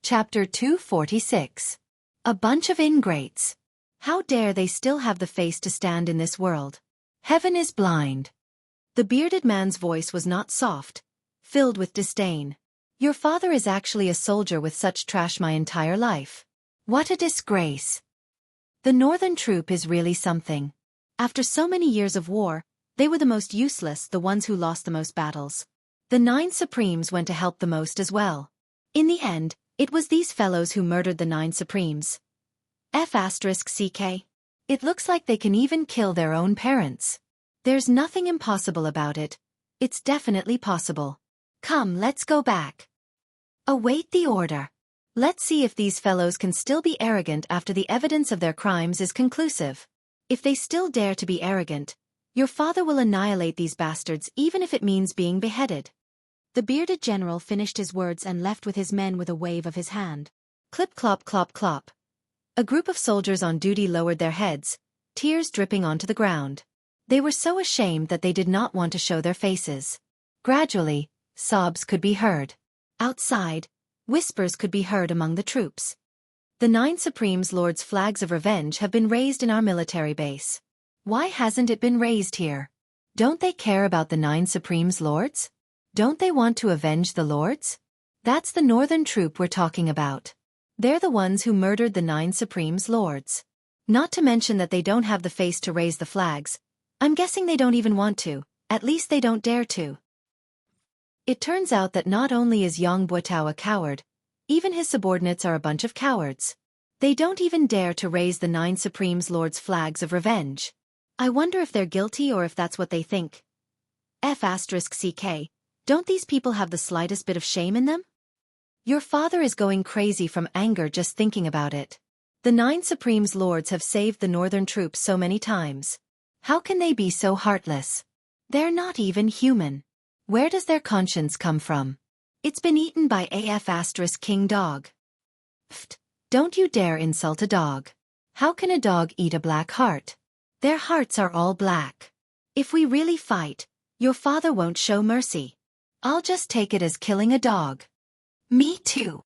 Chapter 246. A bunch of ingrates. How dare they still have the face to stand in this world? Heaven is blind. The bearded man's voice was not soft, filled with disdain. Your father is actually a soldier with such trash my entire life. What a disgrace. The northern troop is really something. After so many years of war, they were the most useless, the ones who lost the most battles. The 9 Supremes went to help the most as well. In the end, it was these fellows who murdered the 9 Supremes. Xueqi. It looks like they can even kill their own parents. There's nothing impossible about it. It's definitely possible. Come, let's go back. Await the order. Let's see if these fellows can still be arrogant after the evidence of their crimes is conclusive. If they still dare to be arrogant, your father will annihilate these bastards even if it means being beheaded. The bearded general finished his words and left with his men with a wave of his hand. Clip clop clop clop. A group of soldiers on duty lowered their heads, tears dripping onto the ground. They were so ashamed that they did not want to show their faces. Gradually, sobs could be heard. Outside, whispers could be heard among the troops. The 9 Supremes Lord's flags of revenge have been raised in our military base. Why hasn't it been raised here? Don't they care about the 9 Supremes Lords? Don't they want to avenge the Lords? That's the northern troop we're talking about. They're the ones who murdered the 9 Supremes Lords. Not to mention that they don't have the face to raise the flags. I'm guessing they don't even want to, at least they don't dare to. It turns out that not only is Yang Buotao a coward, even his subordinates are a bunch of cowards. They don't even dare to raise the 9 Supremes Lords' flags of revenge. I wonder if they're guilty or if that's what they think. Xueqi. Don't these people have the slightest bit of shame in them? Your father is going crazy from anger just thinking about it. The 9 Supremes Lords have saved the northern troops so many times. How can they be so heartless? They're not even human. Where does their conscience come from? It's been eaten by King Dog. Pfft, don't you dare insult a dog. How can a dog eat a black heart? Their hearts are all black. If we really fight, your father won't show mercy. I'll just take it as killing a dog. Me too.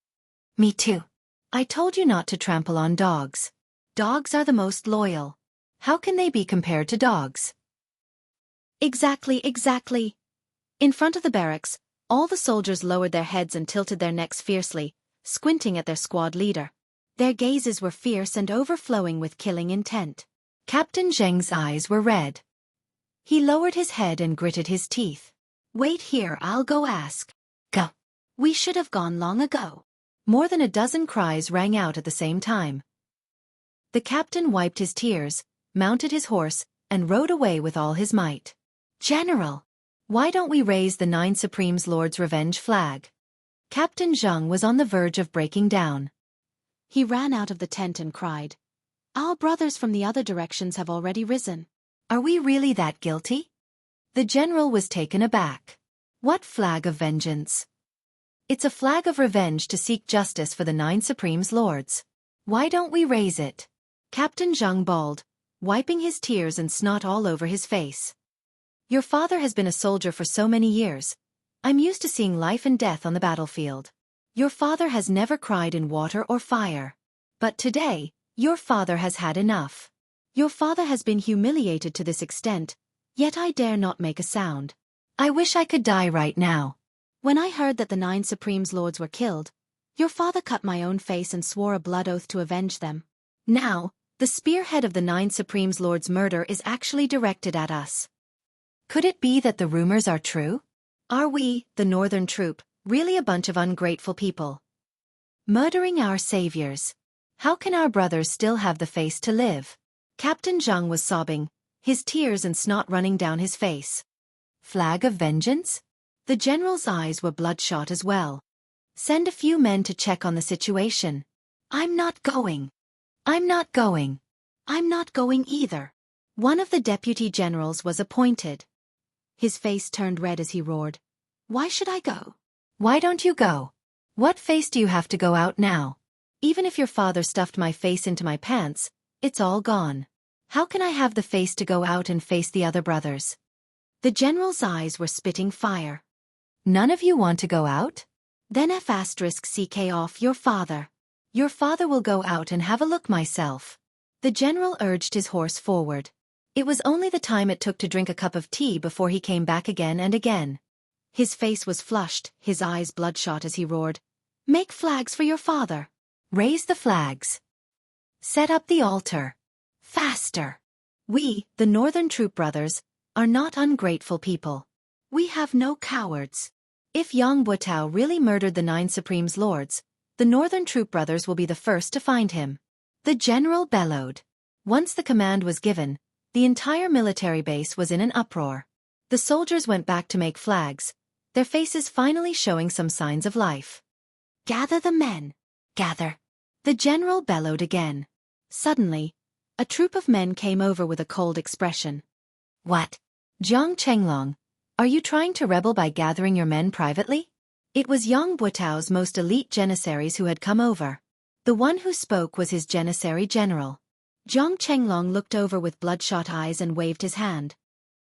Me too. I told you not to trample on dogs. Dogs are the most loyal. How can they be compared to dogs? Exactly. In front of the barracks, all the soldiers lowered their heads and tilted their necks fiercely, squinting at their squad leader. Their gazes were fierce and overflowing with killing intent. Captain Zheng's eyes were red. He lowered his head and gritted his teeth. Wait here, I'll go ask. Go. We should have gone long ago. More than a dozen cries rang out at the same time. The captain wiped his tears, mounted his horse, and rode away with all his might. General! Why don't we raise the 9 Supremes Lord's revenge flag? Captain Zheng was on the verge of breaking down. He ran out of the tent and cried. Our brothers from the other directions have already risen. Are we really that guilty? The general was taken aback. What flag of vengeance? It's a flag of revenge to seek justice for the 9 Supremes Lords. Why don't we raise it? Captain Zheng bawled, wiping his tears and snot all over his face. Your father has been a soldier for so many years. I'm used to seeing life and death on the battlefield. Your father has never cried in water or fire. But today, your father has had enough. Your father has been humiliated to this extent, yet I dare not make a sound. I wish I could die right now. When I heard that the 9 Supremes Lords were killed, your father cut my own face and swore a blood oath to avenge them. Now, the spearhead of the 9 Supremes Lords' murder is actually directed at us. Could it be that the rumors are true? Are we, the northern troop, really a bunch of ungrateful people? Murdering our saviors. How can our brothers still have the face to live? Captain Zheng was sobbing, his tears and snot running down his face. Flag of vengeance? The general's eyes were bloodshot as well. Send a few men to check on the situation. I'm not going. I'm not going. I'm not going either. One of the deputy generals was appointed. His face turned red as he roared. Why should I go? Why don't you go? What face do you have to go out now? Even if your father stuffed my face into my pants, it's all gone. How can I have the face to go out and face the other brothers? The general's eyes were spitting fire. None of you want to go out? Then F***CK off your father. Your father will go out and have a look myself. The general urged his horse forward. It was only the time it took to drink a cup of tea before he came back again and again. His face was flushed, his eyes bloodshot as he roared, "Make flags for your father. Raise the flags. Set up the altar. Faster. We, the Northern Troop Brothers, are not ungrateful people. We have no cowards. If Yang Butao really murdered the 9 Supreme's lords, the Northern Troop Brothers will be the first to find him." The general bellowed. Once the command was given, the entire military base was in an uproar. The soldiers went back to make flags, their faces finally showing some signs of life. "Gather the men. Gather." The general bellowed again. Suddenly, a troop of men came over with a cold expression. "What? Jiang Chenglong, are you trying to rebel by gathering your men privately?" It was Yang Butao's most elite janissaries who had come over. The one who spoke was his janissary general. Jiang Chenglong looked over with bloodshot eyes and waved his hand.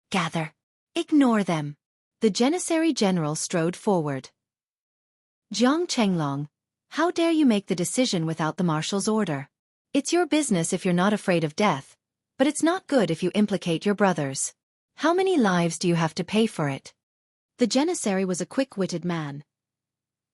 "Gather. Ignore them." The janissary general strode forward. "Jiang Chenglong, how dare you make the decision without the marshal's order? It's your business if you're not afraid of death, but it's not good if you implicate your brothers. How many lives do you have to pay for it?" The janissary was a quick-witted man.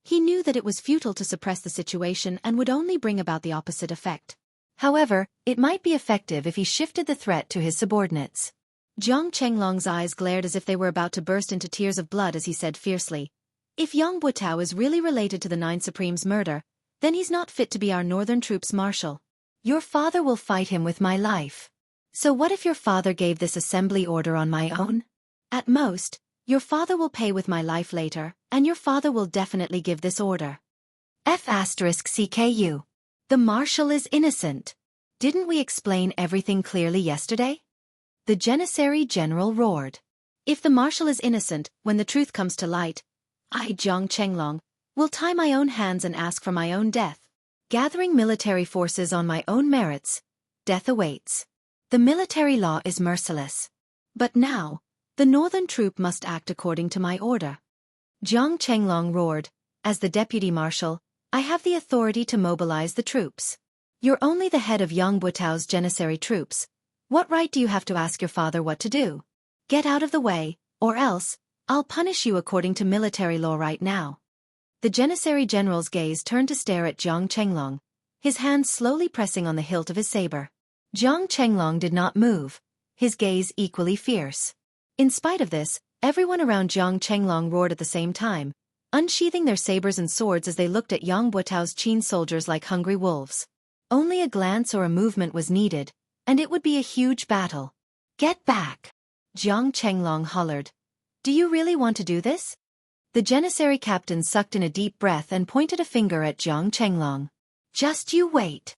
He knew that it was futile to suppress the situation and would only bring about the opposite effect. However, it might be effective if he shifted the threat to his subordinates. Jiang Chenglong's eyes glared as if they were about to burst into tears of blood as he said fiercely, "If Yang Butao is really related to the 9 Supreme's murder, then he's not fit to be our Northern Troops marshal. Your father will fight him with my life. So what if your father gave this assembly order on my own? At most, your father will pay with my life later, and your father will definitely give this order. F***CKU. The marshal is innocent. Didn't we explain everything clearly yesterday?" The janissary general roared. "If the marshal is innocent, when the truth comes to light, I, Jiang Chenglong, will tie my own hands and ask for my own death. Gathering military forces on my own merits, death awaits. The military law is merciless. But now, the Northern Troop must act according to my order." Jiang Chenglong roared, "As the deputy marshal, I have the authority to mobilize the troops. You're only the head of Yang Butao's janissary troops. What right do you have to ask your father what to do? Get out of the way, or else, I'll punish you according to military law right now." The janissary general's gaze turned to stare at Jiang Chenglong, his hands slowly pressing on the hilt of his saber. Jiang Chenglong did not move, his gaze equally fierce. In spite of this, everyone around Jiang Chenglong roared at the same time, unsheathing their sabers and swords as they looked at Yang Butao's Qin soldiers like hungry wolves. Only a glance or a movement was needed, and it would be a huge battle. "Get back!" Jiang Chenglong hollered. "Do you really want to do this?" The janissary captain sucked in a deep breath and pointed a finger at Jiang Chenglong. "Just you wait."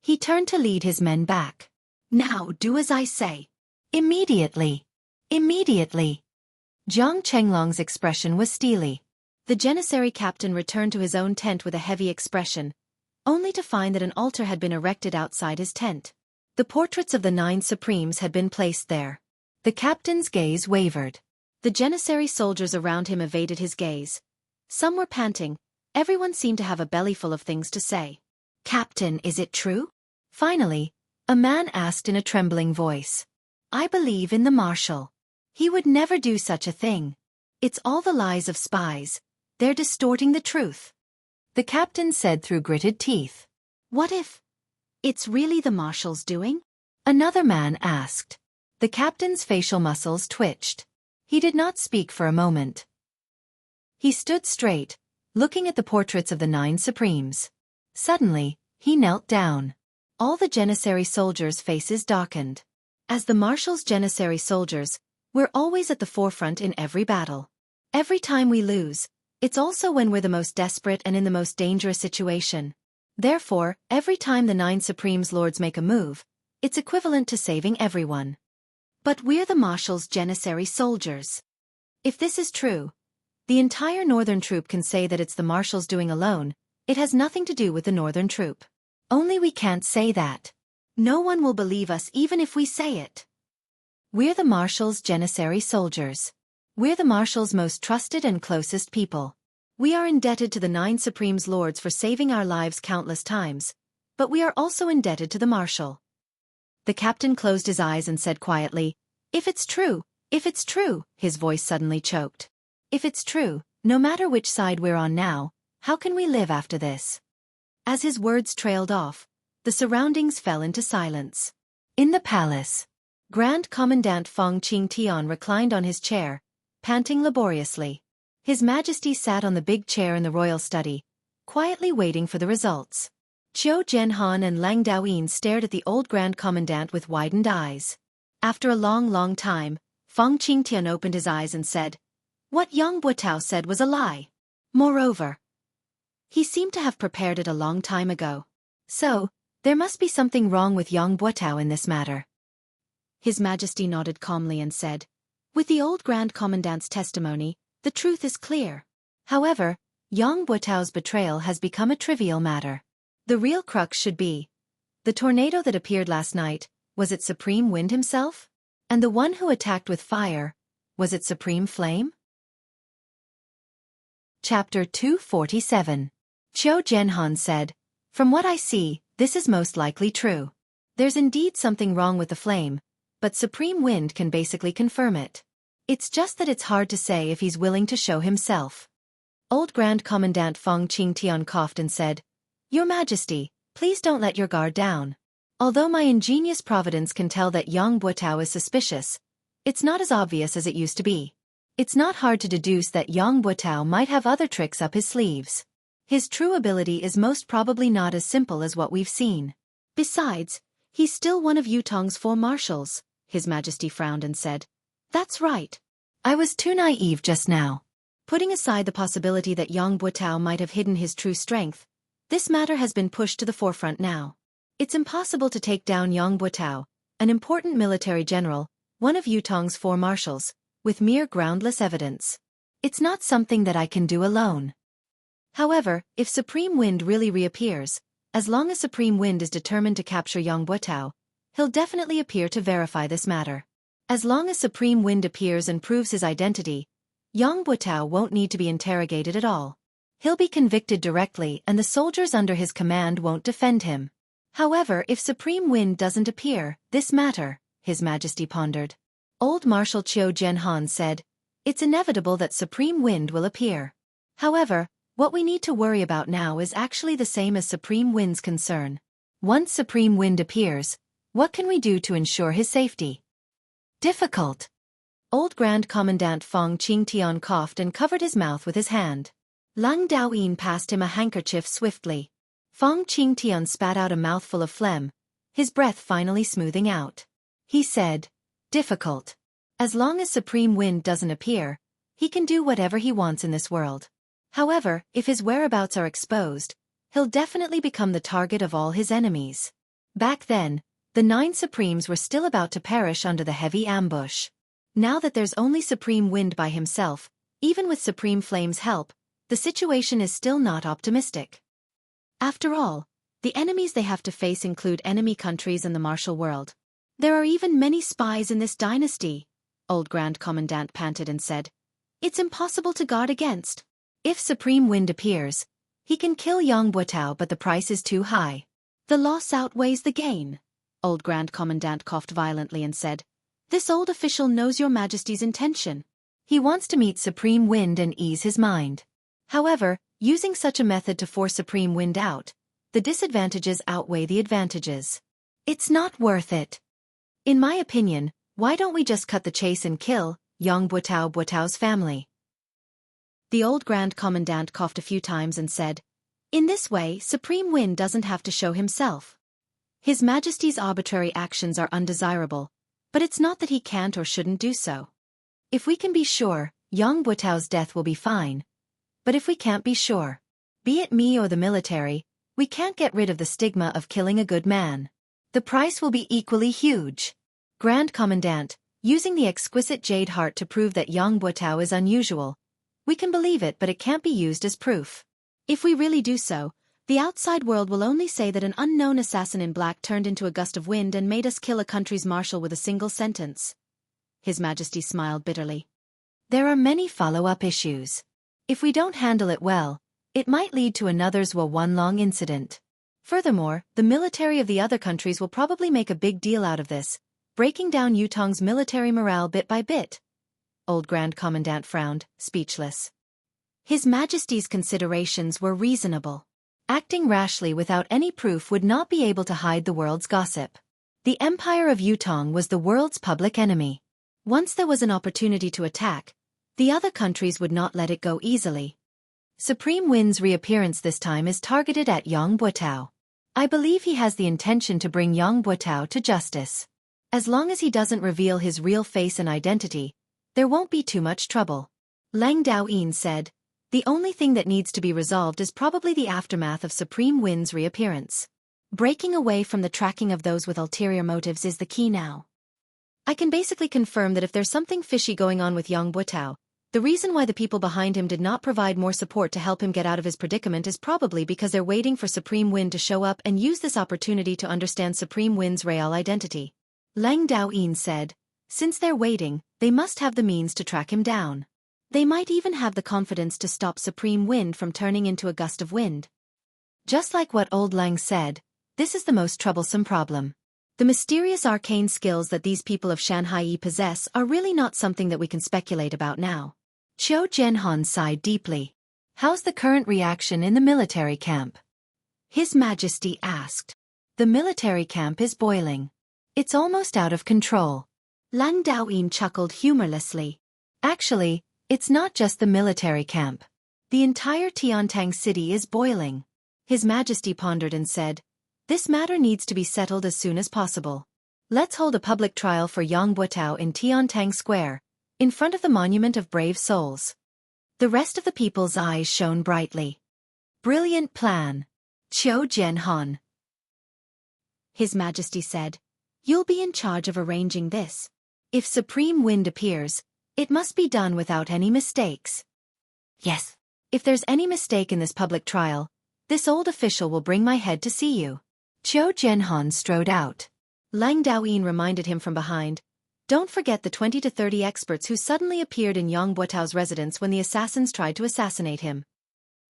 He turned to lead his men back. "Now do as I say. Immediately. Immediately." Jiang Chenglong's expression was steely. The janissary captain returned to his own tent with a heavy expression, only to find that an altar had been erected outside his tent. The portraits of the 9 Supremes had been placed there. The captain's gaze wavered. The janissary soldiers around him evaded his gaze. Some were panting, everyone seemed to have a bellyful of things to say. "Captain, is it true?" Finally, a man asked in a trembling voice. "I believe in the marshal. He would never do such a thing. It's all the lies of spies. They're distorting the truth." The captain said through gritted teeth. "What if it's really the marshal's doing?" Another man asked. The captain's facial muscles twitched. He did not speak for a moment. He stood straight, looking at the portraits of the 9 Supremes. Suddenly, he knelt down. All the janissary soldiers' faces darkened. As the marshal's janissary soldiers, we're always at the forefront in every battle. Every time we lose, it's also when we're the most desperate and in the most dangerous situation. Therefore, every time the 9 Supremes lords make a move, it's equivalent to saving everyone. But we're the marshal's janissary soldiers. If this is true, the entire Northern Troop can say that it's the marshal's doing alone. It has nothing to do with the Northern Troop. Only we can't say that. No one will believe us even if we say it. We're the marshal's janissary soldiers. We're the marshal's most trusted and closest people. We are indebted to the 9 Supreme's lords for saving our lives countless times, but we are also indebted to the Marshal. The captain closed his eyes and said quietly, if it's true, his voice suddenly choked. If it's true, no matter which side we're on now, how can we live after this? As his words trailed off, the surroundings fell into silence. In the palace, Grand Commandant Feng Qingtian reclined on his chair, panting laboriously. His Majesty sat on the big chair in the royal study, quietly waiting for the results. Qiu Zhenhan and Lang Daoyin stared at the old Grand Commandant with widened eyes. After a long time, Feng Qingtian opened his eyes and said, "What Yang Buotao said was a lie. Moreover, he seemed to have prepared it a long time ago. So, there must be something wrong with Yang Buotao in this matter." His Majesty nodded calmly and said, "With the old Grand Commandant's testimony, the truth is clear. However, Yang Buotao's betrayal has become a trivial matter. The real crux should be, the tornado that appeared last night, was it Supreme Wind himself? And the one who attacked with fire, was it Supreme Flame?" Chapter 247. Qiu Zhenhan said, "From what I see, this is most likely true. There's indeed something wrong with the flame, but Supreme Wind can basically confirm it. It's just that it's hard to say if he's willing to show himself." Old Grand Commandant Feng Qingtian coughed and said, "Your Majesty, please don't let your guard down. Although my ingenious providence can tell that Yang Buotao is suspicious, it's not as obvious as it used to be. It's not hard to deduce that Yang Buotao might have other tricks up his sleeves. His true ability is most probably not as simple as what we've seen. Besides, he's still one of Yutong's 4 marshals," His Majesty frowned and said. "That's right. I was too naive just now. Putting aside the possibility that Yang Buotao might have hidden his true strength, this matter has been pushed to the forefront now. It's impossible to take down Yang Buotao, an important military general, one of Yutong's 4 marshals, with mere groundless evidence. It's not something that I can do alone. However, if Supreme Wind really reappears, as long as Supreme Wind is determined to capture Yang Buotao, he'll definitely appear to verify this matter. As long as Supreme Wind appears and proves his identity, Yang Buotao won't need to be interrogated at all. He'll be convicted directly and the soldiers under his command won't defend him. However, if Supreme Wind doesn't appear, this matter," His Majesty pondered. Old Marshal Qiu Zhenhan said, "It's inevitable that Supreme Wind will appear. However, what we need to worry about now is actually the same as Supreme Wind's concern. Once Supreme Wind appears, what can we do to ensure his safety?" "Difficult." Old Grand Commandant Feng Qingtian coughed and covered his mouth with his hand. Lang Daoyin passed him a handkerchief swiftly. Feng Qingtian spat out a mouthful of phlegm, his breath finally smoothing out. He said, "Difficult. As long as Supreme Wind doesn't appear, he can do whatever he wants in this world. However, if his whereabouts are exposed, he'll definitely become the target of all his enemies." Back then, the 9 Supremes were still about to perish under the heavy ambush. Now that there's only Supreme Wind by himself, even with Supreme Flame's help, the situation is still not optimistic. After all, the enemies they have to face include enemy countries and the martial world. "There are even many spies in this dynasty," Old Grand Commandant panted and said. "It's impossible to guard against. If Supreme Wind appears, he can kill Yang Buotao, but the price is too high. The loss outweighs the gain." Old Grand Commandant coughed violently and said, "This old official knows your Majesty's intention. He wants to meet Supreme Wind and ease his mind. However, using such a method to force Supreme Wind out, the disadvantages outweigh the advantages. It's not worth it. In my opinion, why don't we just cut the chase and kill Yang Buotao's family?" The old Grand Commandant coughed a few times and said, "In this way, Supreme Wind doesn't have to show himself. His Majesty's arbitrary actions are undesirable, but it's not that he can't or shouldn't do so. If we can be sure, Yang Buotao's death will be fine. But if we can't be sure, be it me or the military, we can't get rid of the stigma of killing a good man. The price will be equally huge. Grand Commandant, using the exquisite jade heart to prove that Yang Buotao is unusual. We can believe it, but it can't be used as proof. If we really do so, the outside world will only say that an unknown assassin in black turned into a gust of wind and made us kill a country's marshal with a single sentence." His Majesty smiled bitterly. "There are many follow-up issues. If we don't handle it well, it might lead to another Xueqi incident. Furthermore, the military of the other countries will probably make a big deal out of this, breaking down Yutong's military morale bit by bit. Old Grand Commandant frowned, speechless. His Majesty's considerations were reasonable. Acting rashly without any proof would not be able to hide the world's gossip. The Empire of Yutong was the world's public enemy. Once there was an opportunity to attack, the other countries would not let it go easily. Supreme Win's reappearance this time is targeted at Yang Buotao. I believe he has the intention to bring Yang Buotao to justice. As long as he doesn't reveal his real face and identity, there won't be too much trouble. Lang Daoyin said, the only thing that needs to be resolved is probably the aftermath of Supreme Win's reappearance. Breaking away from the tracking of those with ulterior motives is the key now. I can basically confirm that if there's something fishy going on with Yang Buotao, the reason why the people behind him did not provide more support to help him get out of his predicament is probably because they're waiting for Supreme Win to show up and use this opportunity to understand Supreme Win's real identity. Lang Daoyin said, since they're waiting, they must have the means to track him down. They might even have the confidence to stop Supreme Wind from turning into a gust of wind. Just like what old Lang said, this is the most troublesome problem. The mysterious arcane skills that these people of Shanghai possess are really not something that we can speculate about now. Qiu Jianhan sighed deeply. How's the current reaction in the military camp? His Majesty asked. The military camp is boiling. It's almost out of control. Lang Daoyin chuckled humorlessly. Actually, it's not just the military camp. The entire Tiantang city is boiling. His Majesty pondered and said, this matter needs to be settled as soon as possible. Let's hold a public trial for Yang Buotao in Tiantang Square, in front of the Monument of Brave Souls. The rest of the people's eyes shone brightly. Brilliant plan. Qiu Jianhan. His Majesty said, you'll be in charge of arranging this. If Supreme Wind appears, it must be done without any mistakes. Yes. If there's any mistake in this public trial, this old official will bring my head to see you. Qiu Jianhan strode out. Lang Daoyin reminded him from behind, don't forget the 20 to 30 experts who suddenly appeared in Yang Buotao's residence when the assassins tried to assassinate him.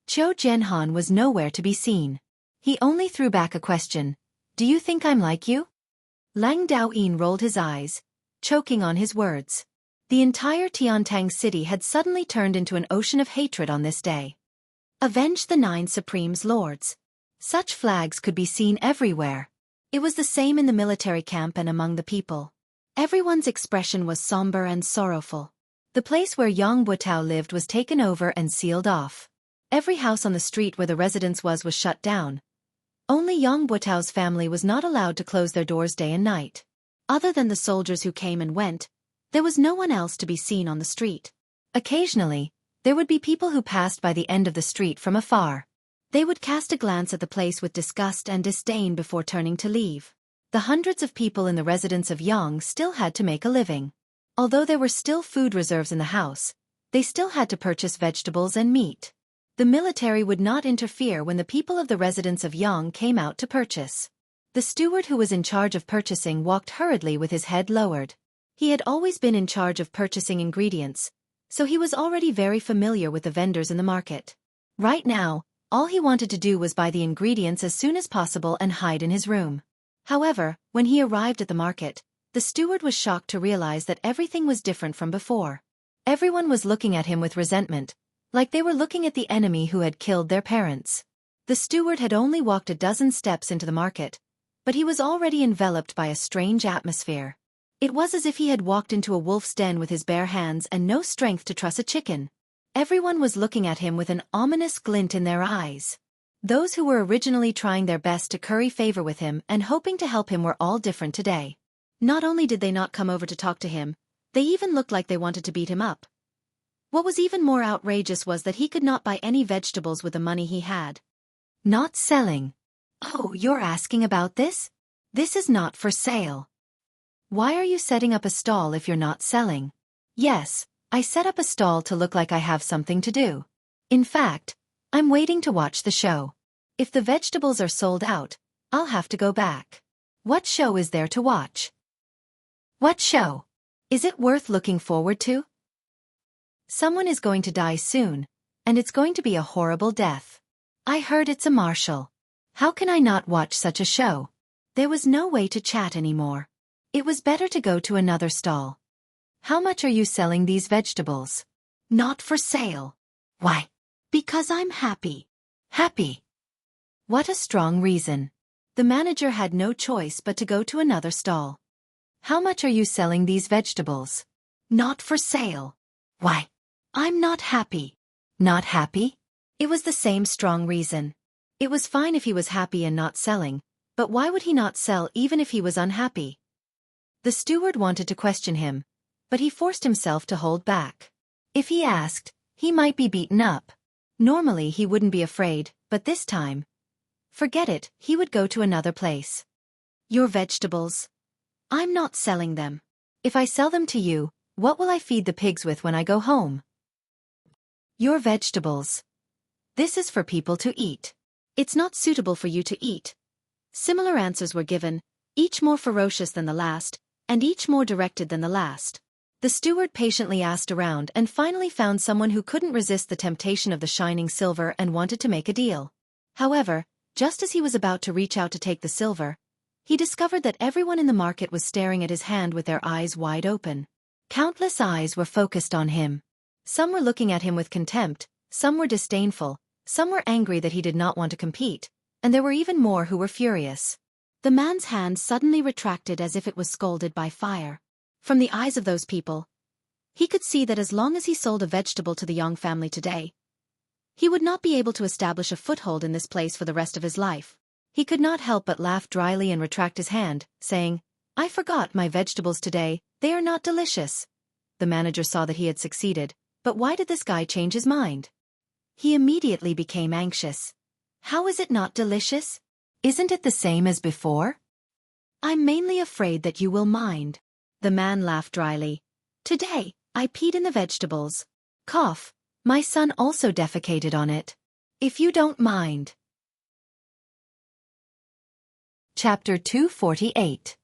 Qiu Jianhan was nowhere to be seen. He only threw back a question, do you think I'm like you? Lang Daoyin rolled his eyes, choking on his words. The entire Tiantang city had suddenly turned into an ocean of hatred on this day. Avenge the 9 Supremes Lords. Such flags could be seen everywhere. It was the same in the military camp and among the people. Everyone's expression was somber and sorrowful. The place where Yang Buotao lived was taken over and sealed off. Every house on the street where the residence was shut down. Only Yang Buotao's family was not allowed to close their doors day and night. Other than the soldiers who came and went, there was no one else to be seen on the street. Occasionally, there would be people who passed by the end of the street from afar. They would cast a glance at the place with disgust and disdain before turning to leave. The hundreds of people in the residence of Yang still had to make a living. Although there were still food reserves in the house, they still had to purchase vegetables and meat. The military would not interfere when the people of the residence of Yang came out to purchase. The steward who was in charge of purchasing walked hurriedly with his head lowered. He had always been in charge of purchasing ingredients, so he was already very familiar with the vendors in the market. Right now, all he wanted to do was buy the ingredients as soon as possible and hide in his room. However, when he arrived at the market, the steward was shocked to realize that everything was different from before. Everyone was looking at him with resentment, like they were looking at the enemy who had killed their parents. The steward had only walked a dozen steps into the market, but he was already enveloped by a strange atmosphere. It was as if he had walked into a wolf's den with his bare hands and no strength to truss a chicken. Everyone was looking at him with an ominous glint in their eyes. Those who were originally trying their best to curry favor with him and hoping to help him were all different today. Not only did they not come over to talk to him, they even looked like they wanted to beat him up. What was even more outrageous was that he could not buy any vegetables with the money he had. Not selling. Oh, you're asking about this? This is not for sale. Why are you setting up a stall if you're not selling? Yes, I set up a stall to look like I have something to do. In fact, I'm waiting to watch the show. If the vegetables are sold out, I'll have to go back. What show is there to watch? What show? Is it worth looking forward to? Someone is going to die soon, And it's going to be a horrible death. I heard it's a martial. How can I not watch such a show? There was no way to chat anymore. It was better to go to another stall. How much are you selling these vegetables? Not for sale. Why? Because I'm happy. Happy. What a strong reason. The manager had no choice but to go to another stall. How much are you selling these vegetables? Not for sale. Why? I'm not happy. Not happy? It was the same strong reason. It was fine if he was happy and not selling, but why would he not sell even if he was unhappy? The steward wanted to question him, but he forced himself to hold back. If he asked, he might be beaten up. Normally he wouldn't be afraid, but this time, forget it, he would go to another place. Your vegetables. I'm not selling them. If I sell them to you, what will I feed the pigs with when I go home? Your vegetables. This is for people to eat. It's not suitable for you to eat. Similar answers were given, each more ferocious than the last, and each more directed than the last. The steward patiently asked around and finally found someone who couldn't resist the temptation of the shining silver and wanted to make a deal. However, just as he was about to reach out to take the silver, he discovered that everyone in the market was staring at his hand with their eyes wide open. Countless eyes were focused on him. Some were looking at him with contempt, some were disdainful, some were angry that he did not want to compete, and there were even more who were furious. The man's hand suddenly retracted as if it was scalded by fire. From the eyes of those people, he could see that as long as he sold a vegetable to the Young family today, he would not be able to establish a foothold in this place for the rest of his life. He could not help but laugh dryly and retract his hand, saying, I forgot my vegetables today, they are not delicious. The manager saw that he had succeeded, but why did this guy change his mind? He immediately became anxious. How is it not delicious? Isn't it the same as before? I'm mainly afraid that you will mind. The man laughed dryly. Today, I peed in the vegetables. Cough. My son also defecated on it. If you don't mind. Chapter 248.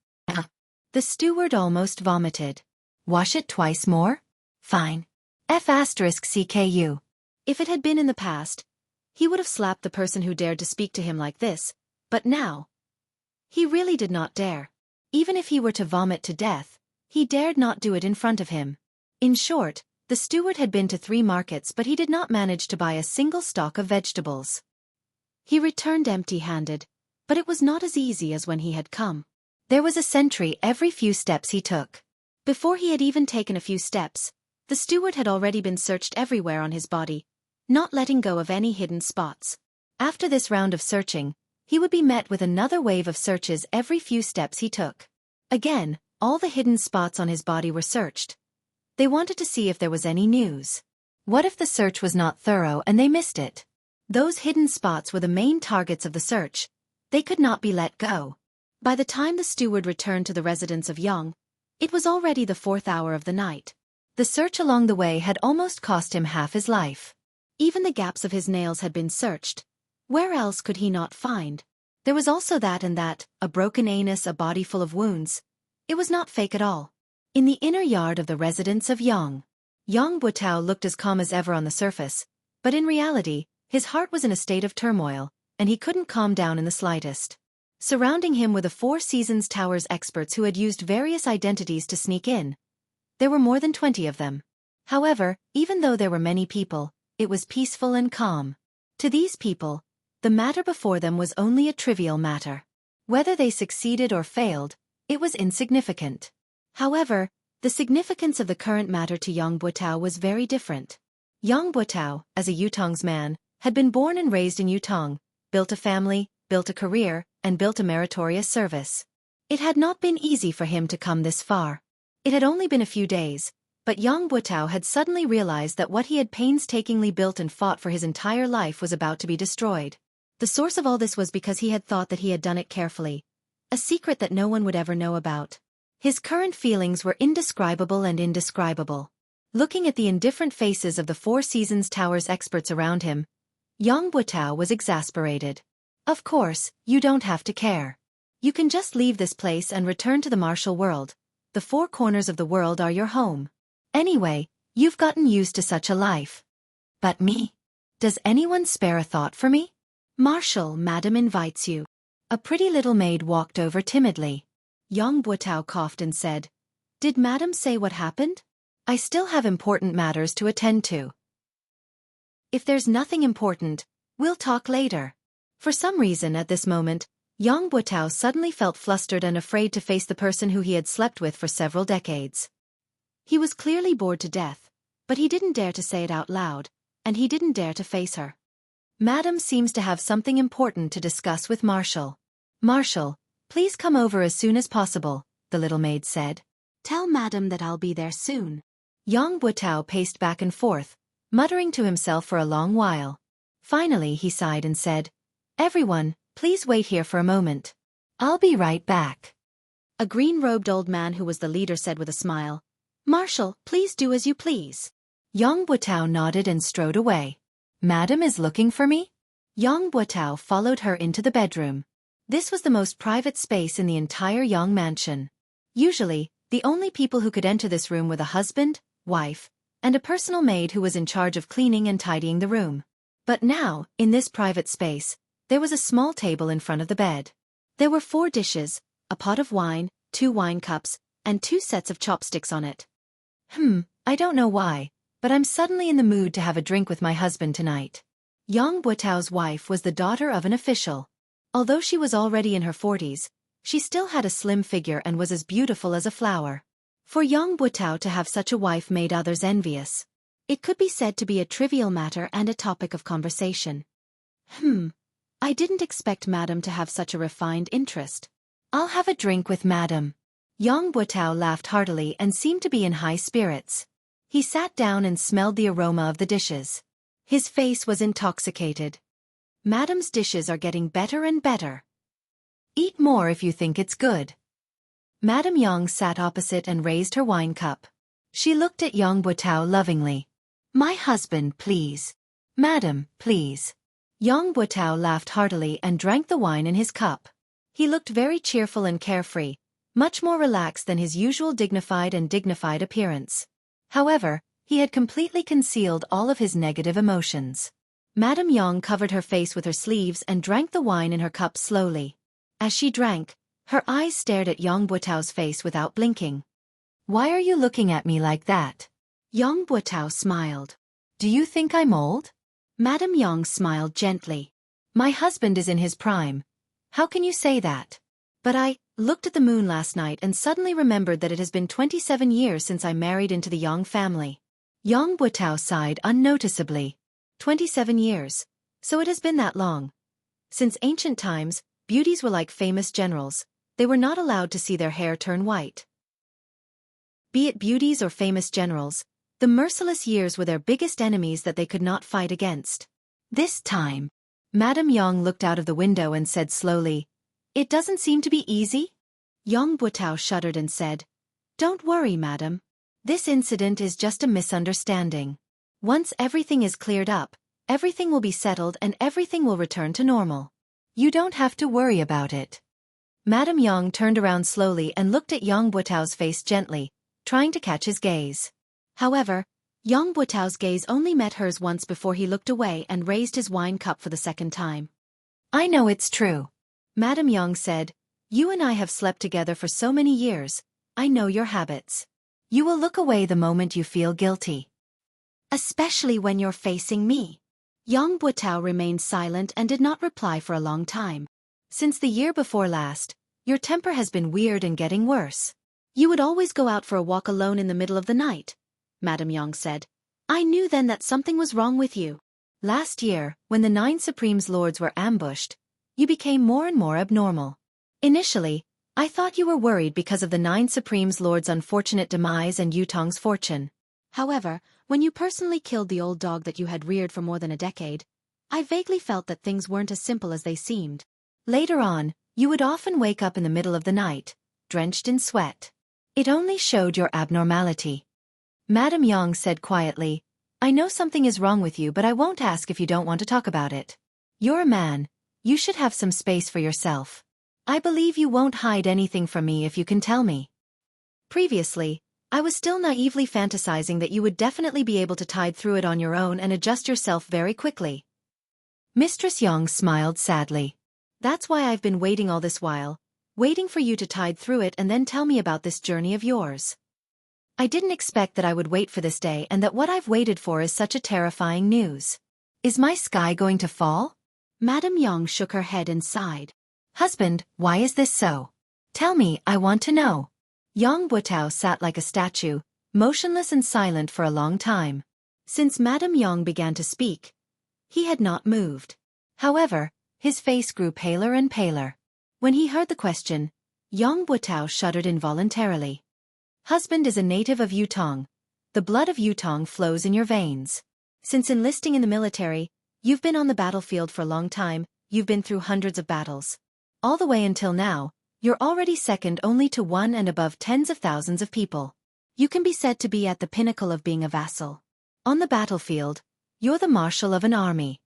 The steward almost vomited. Wash it twice more? Fine. F***CKU. If it had been in the past, he would have slapped the person who dared to speak to him like this, but now, he really did not dare. Even if he were to vomit to death, he dared not do it in front of him. In short, the steward had been to 3 markets but he did not manage to buy a single stalk of vegetables. He returned empty-handed, but it was not as easy as when he had come. There was a sentry every few steps he took. Before he had even taken a few steps, the steward had already been searched everywhere on his body, not letting go of any hidden spots. After this round of searching, he would be met with another wave of searches every few steps he took. Again, all the hidden spots on his body were searched. They wanted to see if there was any news. What if the search was not thorough and they missed it? Those hidden spots were the main targets of the search. They could not be let go. By the time the steward returned to the residence of Young, it was already the 4th hour of the night. The search along the way had almost cost him half his life. Even the gaps of his nails had been searched. Where else could he not find? There was also that and that, a broken anus, a body full of wounds. It was not fake at all. In the inner yard of the residence of Yang Buetao looked as calm as ever on the surface, but in reality, his heart was in a state of turmoil, and he couldn't calm down in the slightest. Surrounding him were the Four Seasons Tower's experts who had used various identities to sneak in. There were more than 20 of them. However, even though there were many people, it was peaceful and calm. To these people, the matter before them was only a trivial matter. Whether they succeeded or failed, it was insignificant. However, the significance of the current matter to Yang Buetao was very different. Yang Buetao, as a Yutong's man, had been born and raised in Yutong, built a family, built a career, and built a meritorious service. It had not been easy for him to come this far. It had only been a few days, but Yang Buetao had suddenly realized that what he had painstakingly built and fought for his entire life was about to be destroyed. The source of all this was because he had thought that he had done it carefully, a secret that no one would ever know about. His current feelings were indescribable and indescribable. Looking at the indifferent faces of the Four Seasons Tower's experts around him, Yang Buetao was exasperated. Of course, you don't have to care. You can just leave this place and return to the martial world. The 4 corners of the world are your home. Anyway, you've gotten used to such a life. But me? Does anyone spare a thought for me? Marshal, Madam invites you. A pretty little maid walked over timidly. Yang Buotao coughed and said, Did Madam say what happened? I still have important matters to attend to. If there's nothing important, we'll talk later. For some reason at this moment, Yang Buotao suddenly felt flustered and afraid to face the person who he had slept with for several decades. He was clearly bored to death, but he didn't dare to say it out loud, and he didn't dare to face her. Madam seems to have something important to discuss with Marshal. Marshal, please come over as soon as possible, the little maid said. Tell Madam that I'll be there soon. Yang Buotao paced back and forth, muttering to himself for a long while. Finally he sighed and said, Everyone, please wait here for a moment. I'll be right back. A green-robed old man who was the leader said with a smile, Marshal, please do as you please. Yang Buotao nodded and strode away. Madam is looking for me? Yang Buotao followed her into the bedroom. This was the most private space in the entire Yang mansion. Usually, the only people who could enter this room were the husband, wife, and a personal maid who was in charge of cleaning and tidying the room. But now, in this private space, there was a small table in front of the bed. There were 4 dishes, a pot of wine, 2 wine cups, and 2 sets of chopsticks on it. I don't know why, but I'm suddenly in the mood to have a drink with my husband tonight. Yang Buotao's wife was the daughter of an official. Although she was already in her 40s, she still had a slim figure and was as beautiful as a flower. For Yang Buotao to have such a wife made others envious. It could be said to be a trivial matter and a topic of conversation. I didn't expect Madam to have such a refined interest. I'll have a drink with Madam. Yang Buotao laughed heartily and seemed to be in high spirits. He sat down and smelled the aroma of the dishes. His face was intoxicated. Madam's dishes are getting better and better. Eat more if you think it's good. Madame Yang sat opposite and raised her wine cup. She looked at Yang Buotao lovingly. My husband, please. Madam, please. Yang Buotao laughed heartily and drank the wine in his cup. He looked very cheerful and carefree, much more relaxed than his usual dignified appearance. However, he had completely concealed all of his negative emotions. Madame Yang covered her face with her sleeves and drank the wine in her cup slowly. As she drank, her eyes stared at Yang Buotao's face without blinking. Why are you looking at me like that? Yang Buotao smiled. Do you think I'm old? Madame Yang smiled gently. My husband is in his prime. How can you say that? But I looked at the moon last night and suddenly remembered that it has been 27 years since I married into the Yang family. Yang Buotao sighed unnoticeably. 27 years. So it has been that long. Since ancient times, beauties were like famous generals. They were not allowed to see their hair turn white. Be it beauties or famous generals, the merciless years were their biggest enemies that they could not fight against. This time, Madame Yang looked out of the window and said slowly, It doesn't seem to be easy? Yang Buotao shuddered and said, Don't worry, madam. This incident is just a misunderstanding. Once everything is cleared up, everything will be settled and everything will return to normal. You don't have to worry about it. Madame Yang turned around slowly and looked at Yang Buotao's face gently, trying to catch his gaze. However, Yang Buotao's gaze only met hers once before he looked away and raised his wine cup for the second time. I know it's true. Madame Yang said, You and I have slept together for so many years. I know your habits. You will look away the moment you feel guilty. Especially when you're facing me. Yang Buotao remained silent and did not reply for a long time. Since the year before last, your temper has been weird and getting worse. You would always go out for a walk alone in the middle of the night, Madame Yang said. I knew then that something was wrong with you. Last year, when the 9 Supremes Lords were ambushed, you became more and more abnormal. Initially, I thought you were worried because of the 9 Supremes Lords' unfortunate demise and Yutong's fortune. However, when you personally killed the old dog that you had reared for more than a decade, I vaguely felt that things weren't as simple as they seemed. Later on, you would often wake up in the middle of the night, drenched in sweat. It only showed your abnormality. Madame Yang said quietly, I know something is wrong with you, but I won't ask if you don't want to talk about it. You're a man. You should have some space for yourself. I believe you won't hide anything from me if you can tell me. Previously, I was still naively fantasizing that you would definitely be able to tide through it on your own and adjust yourself very quickly. Mistress Yang smiled sadly. That's why I've been waiting all this while, waiting for you to tide through it and then tell me about this journey of yours. I didn't expect that I would wait for this day and that what I've waited for is such a terrifying news. Is my sky going to fall? Madame Yang shook her head and sighed. Husband, why is this so? Tell me, I want to know. Yang Butao sat like a statue, motionless and silent for a long time. Since Madame Yang began to speak, he had not moved. However, his face grew paler and paler. When he heard the question, Yang Butao shuddered involuntarily. Husband is a native of Yutong. The blood of Yutong flows in your veins. Since enlisting in the military, you've been on the battlefield for a long time, you've been through hundreds of battles. All the way until now, you're already second only to one and above tens of thousands of people. You can be said to be at the pinnacle of being a vassal. On the battlefield, you're the marshal of an army.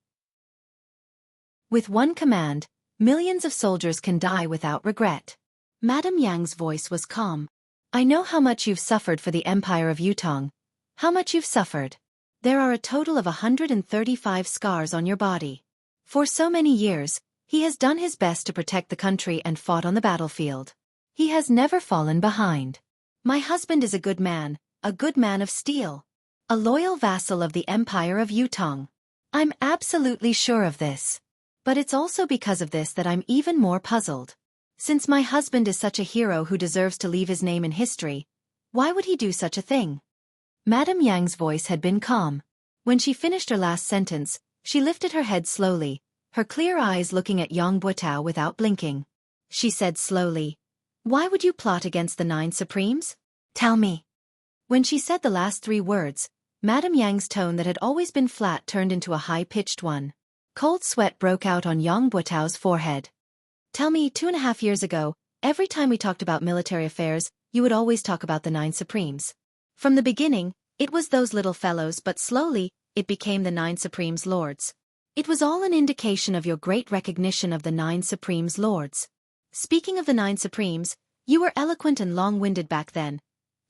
With one command, millions of soldiers can die without regret. Madame Yang's voice was calm. I know how much you've suffered for the Empire of Yutong. How much you've suffered. There are a total of 135 scars on your body. For so many years, he has done his best to protect the country and fought on the battlefield. He has never fallen behind. My husband is a good man of steel. A loyal vassal of the Empire of Yutong. I'm absolutely sure of this. But it's also because of this that I'm even more puzzled. Since my husband is such a hero who deserves to leave his name in history, why would he do such a thing? Madame Yang's voice had been calm. When she finished her last sentence, she lifted her head slowly, her clear eyes looking at Yang Butao without blinking. She said slowly, why would you plot against the 9 Supremes? Tell me. When she said the last 3 words, Madame Yang's tone that had always been flat turned into a high-pitched one. Cold sweat broke out on Yang Butao's forehead. Tell me, 2.5 years ago, every time we talked about military affairs, you would always talk about the 9 Supremes. From the beginning, it was those little fellows, but slowly, it became the 9 Supremes Lords. It was all an indication of your great recognition of the 9 Supremes Lords. Speaking of the 9 Supremes, you were eloquent and long-winded back then.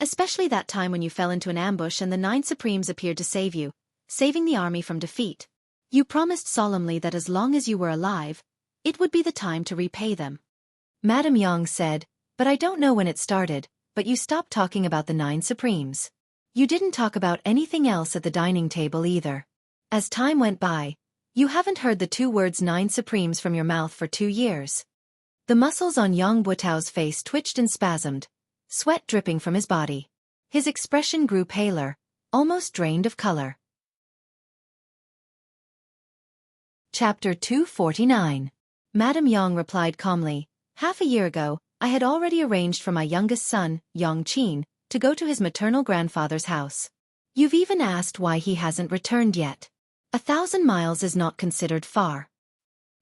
Especially that time when you fell into an ambush and the 9 Supremes appeared to save you, saving the army from defeat. You promised solemnly that as long as you were alive, it would be the time to repay them. Madame Yang said, but I don't know when it started, but you stopped talking about the 9 Supremes. You didn't talk about anything else at the dining table either. As time went by, you haven't heard the 2 words 9 Supremes from your mouth for 2 years. The muscles on Yang Butao's face twitched and spasmed, sweat dripping from his body. His expression grew paler, almost drained of color. Chapter 249. Madame Yang replied calmly, half a year ago, I had already arranged for my youngest son, Yang Qin, to go to his maternal grandfather's house. You've even asked why he hasn't returned yet. 1,000 miles is not considered far.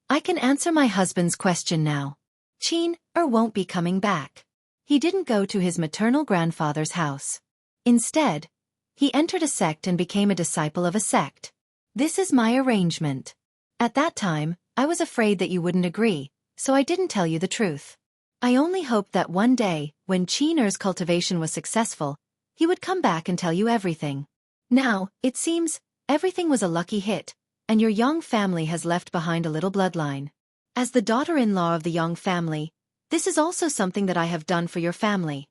I can answer my husband's question now. Qin won't be coming back. He didn't go to his maternal grandfather's house. Instead, he entered a sect and became a disciple of a sect. This is my arrangement. At that time, I was afraid that you wouldn't agree, so I didn't tell you the truth. I only hoped that one day, when Qin's cultivation was successful, he would come back and tell you everything. Now, it seems, everything was a lucky hit, and your Yang family has left behind a little bloodline. As the daughter-in-law of the Yang family, this is also something that I have done for your family.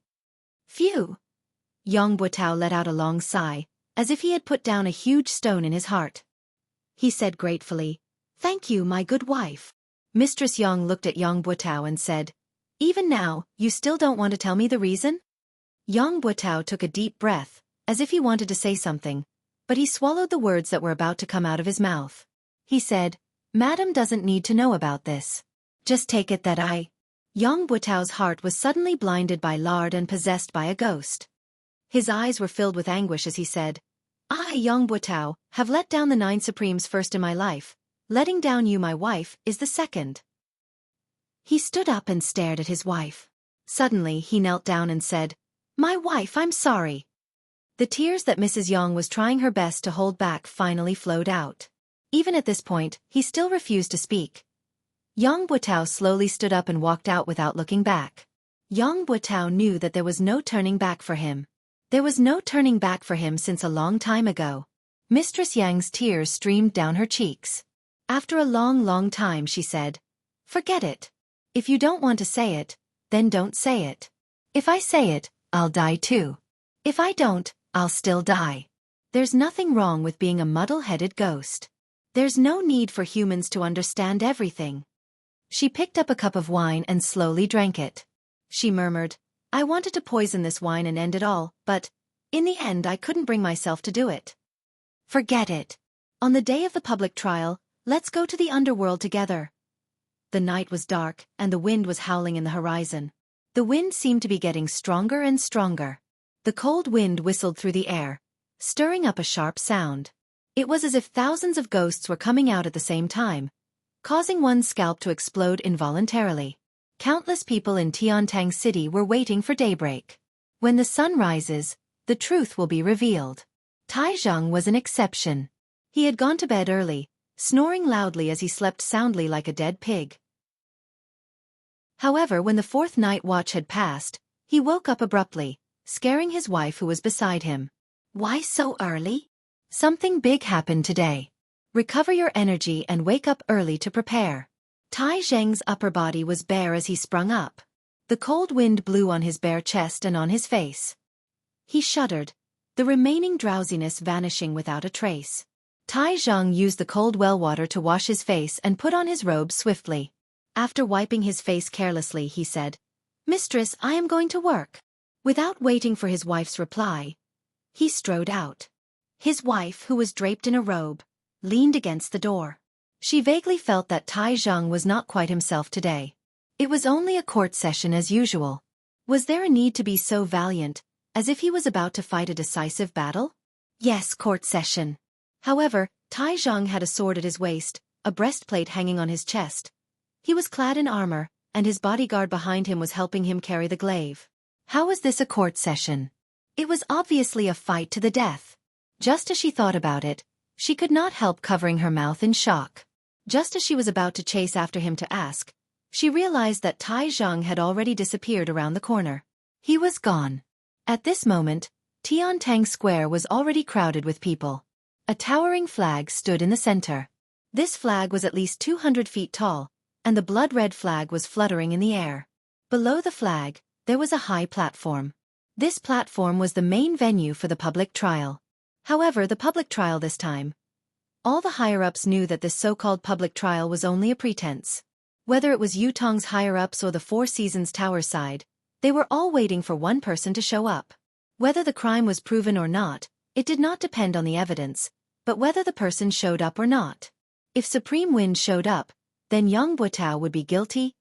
Phew! Yang Butao let out a long sigh, as if he had put down a huge stone in his heart. He said gratefully, Thank you, my good wife. Mistress Yang looked at Yang Butao and said, Even now, you still don't want to tell me the reason? Yang Butao took a deep breath, as if he wanted to say something, but he swallowed the words that were about to come out of his mouth. He said, Madam doesn't need to know about this. Just take it that Yang Butao's heart was suddenly blinded by lard and possessed by a ghost. His eyes were filled with anguish as he said, I, Yang Butao, have let down the 9 Supremes first in my life. Letting down you, my wife, is the second. He stood up and stared at his wife. Suddenly, he knelt down and said, My wife, I'm sorry. The tears that Mrs. Yang was trying her best to hold back finally flowed out. Even at this point, he still refused to speak. Yang Butao slowly stood up and walked out without looking back. Yang Butao knew that there was no turning back for him. There was no turning back for him since a long time ago. Mistress Yang's tears streamed down her cheeks. After a long time she said, "Forget it. If you don't want to say it, then don't say it. If I say it, I'll die too. If I don't, I'll still die. There's nothing wrong with being a muddle-headed ghost. There's no need for humans to understand everything." She picked up a cup of wine and slowly drank it. She murmured, "I wanted to poison this wine and end it all, but, in the end I couldn't bring myself to do it. Forget it. On the day of the public trial, let's go to the underworld together." The night was dark, and the wind was howling in the horizon. The wind seemed to be getting stronger and stronger. The cold wind whistled through the air, stirring up a sharp sound. It was as if thousands of ghosts were coming out at the same time, causing one's scalp to explode involuntarily. Countless people in Tiantang City were waiting for daybreak. When the sun rises, the truth will be revealed. Tai Zhang was an exception. He had gone to bed early, snoring loudly as he slept soundly like a dead pig. However, when the fourth night watch had passed, he woke up abruptly, scaring his wife who was beside him. "Why so early? Something big happened today. Recover your energy and wake up early to prepare." Tai Zheng's upper body was bare as he sprung up. The cold wind blew on his bare chest and on his face. He shuddered, the remaining drowsiness vanishing without a trace. Tai Zhang used the cold well water to wash his face and put on his robe swiftly. After wiping his face carelessly, he said, "Mistress, I am going to work." Without waiting for his wife's reply, he strode out. His wife, who was draped in a robe, leaned against the door. She vaguely felt that Tai Zhang was not quite himself today. It was only a court session as usual. Was there a need to be so valiant, as if he was about to fight a decisive battle? Yes, court session. However, Tai Zhang had a sword at his waist, a breastplate hanging on his chest. He was clad in armor, and his bodyguard behind him was helping him carry the glaive. How was this a court session? It was obviously a fight to the death. Just as she thought about it, she could not help covering her mouth in shock. Just as she was about to chase after him to ask, she realized that Tai Zhang had already disappeared around the corner. He was gone. At this moment, Tiantang Square was already crowded with people. A towering flag stood in the center. This flag was at least 200 feet tall, and the blood-red flag was fluttering in the air. Below the flag, there was a high platform. This platform was the main venue for the public trial. However, the public trial this time, all the higher-ups knew that this so-called public trial was only a pretense. Whether it was Yutong's higher-ups or the Four Seasons Tower side, they were all waiting for one person to show up. Whether the crime was proven or not, it did not depend on the evidence, but whether the person showed up or not. If Supreme Wind showed up, then Yang Butao would be guilty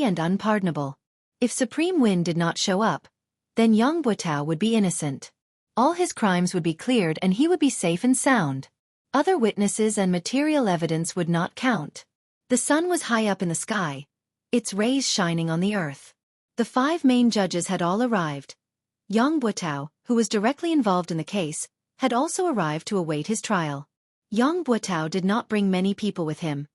and unpardonable. If Supreme Wind did not show up, then Yang Butao would be innocent. All his crimes would be cleared and he would be safe and sound. Other witnesses and material evidence would not count. The sun was high up in the sky, its rays shining on the earth. The 5 main judges had all arrived. Yang Butao, who was directly involved in the case, had also arrived to await his trial. Yang Butao did not bring many people with him.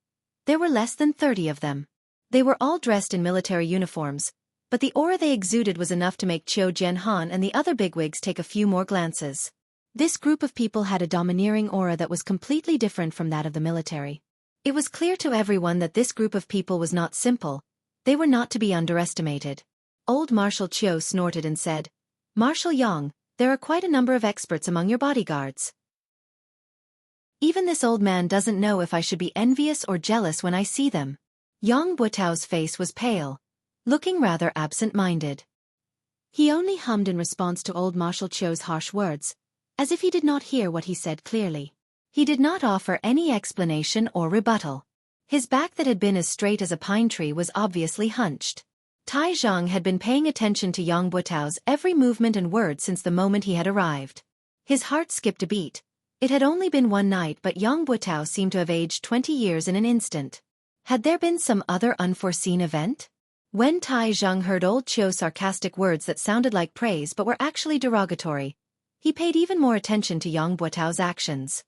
There were less than 30 of them. They were all dressed in military uniforms, but the aura they exuded was enough to make Qiu Jianhan and the other bigwigs take a few more glances. This group of people had a domineering aura that was completely different from that of the military. It was clear to everyone that this group of people was not simple. They were not to be underestimated. Old Marshal Qiu snorted and said, "Marshal Yang, there are quite a number of experts among your bodyguards. Even this old man doesn't know if I should be envious or jealous when I see them." Yang Butao's face was pale, looking rather absent-minded. He only hummed in response to old Marshal Qiu's harsh words, as if he did not hear what he said clearly. He did not offer any explanation or rebuttal. His back that had been as straight as a pine tree was obviously hunched. Tai Zhang had been paying attention to Yang Butao's every movement and word since the moment he had arrived. His heart skipped a beat. It had only been one night, but Yang Butao seemed to have aged 20 years in an instant. Had there been some other unforeseen event? When Tai Zhang heard old Qiu's sarcastic words that sounded like praise but were actually derogatory, he paid even more attention to Yang Butao's actions.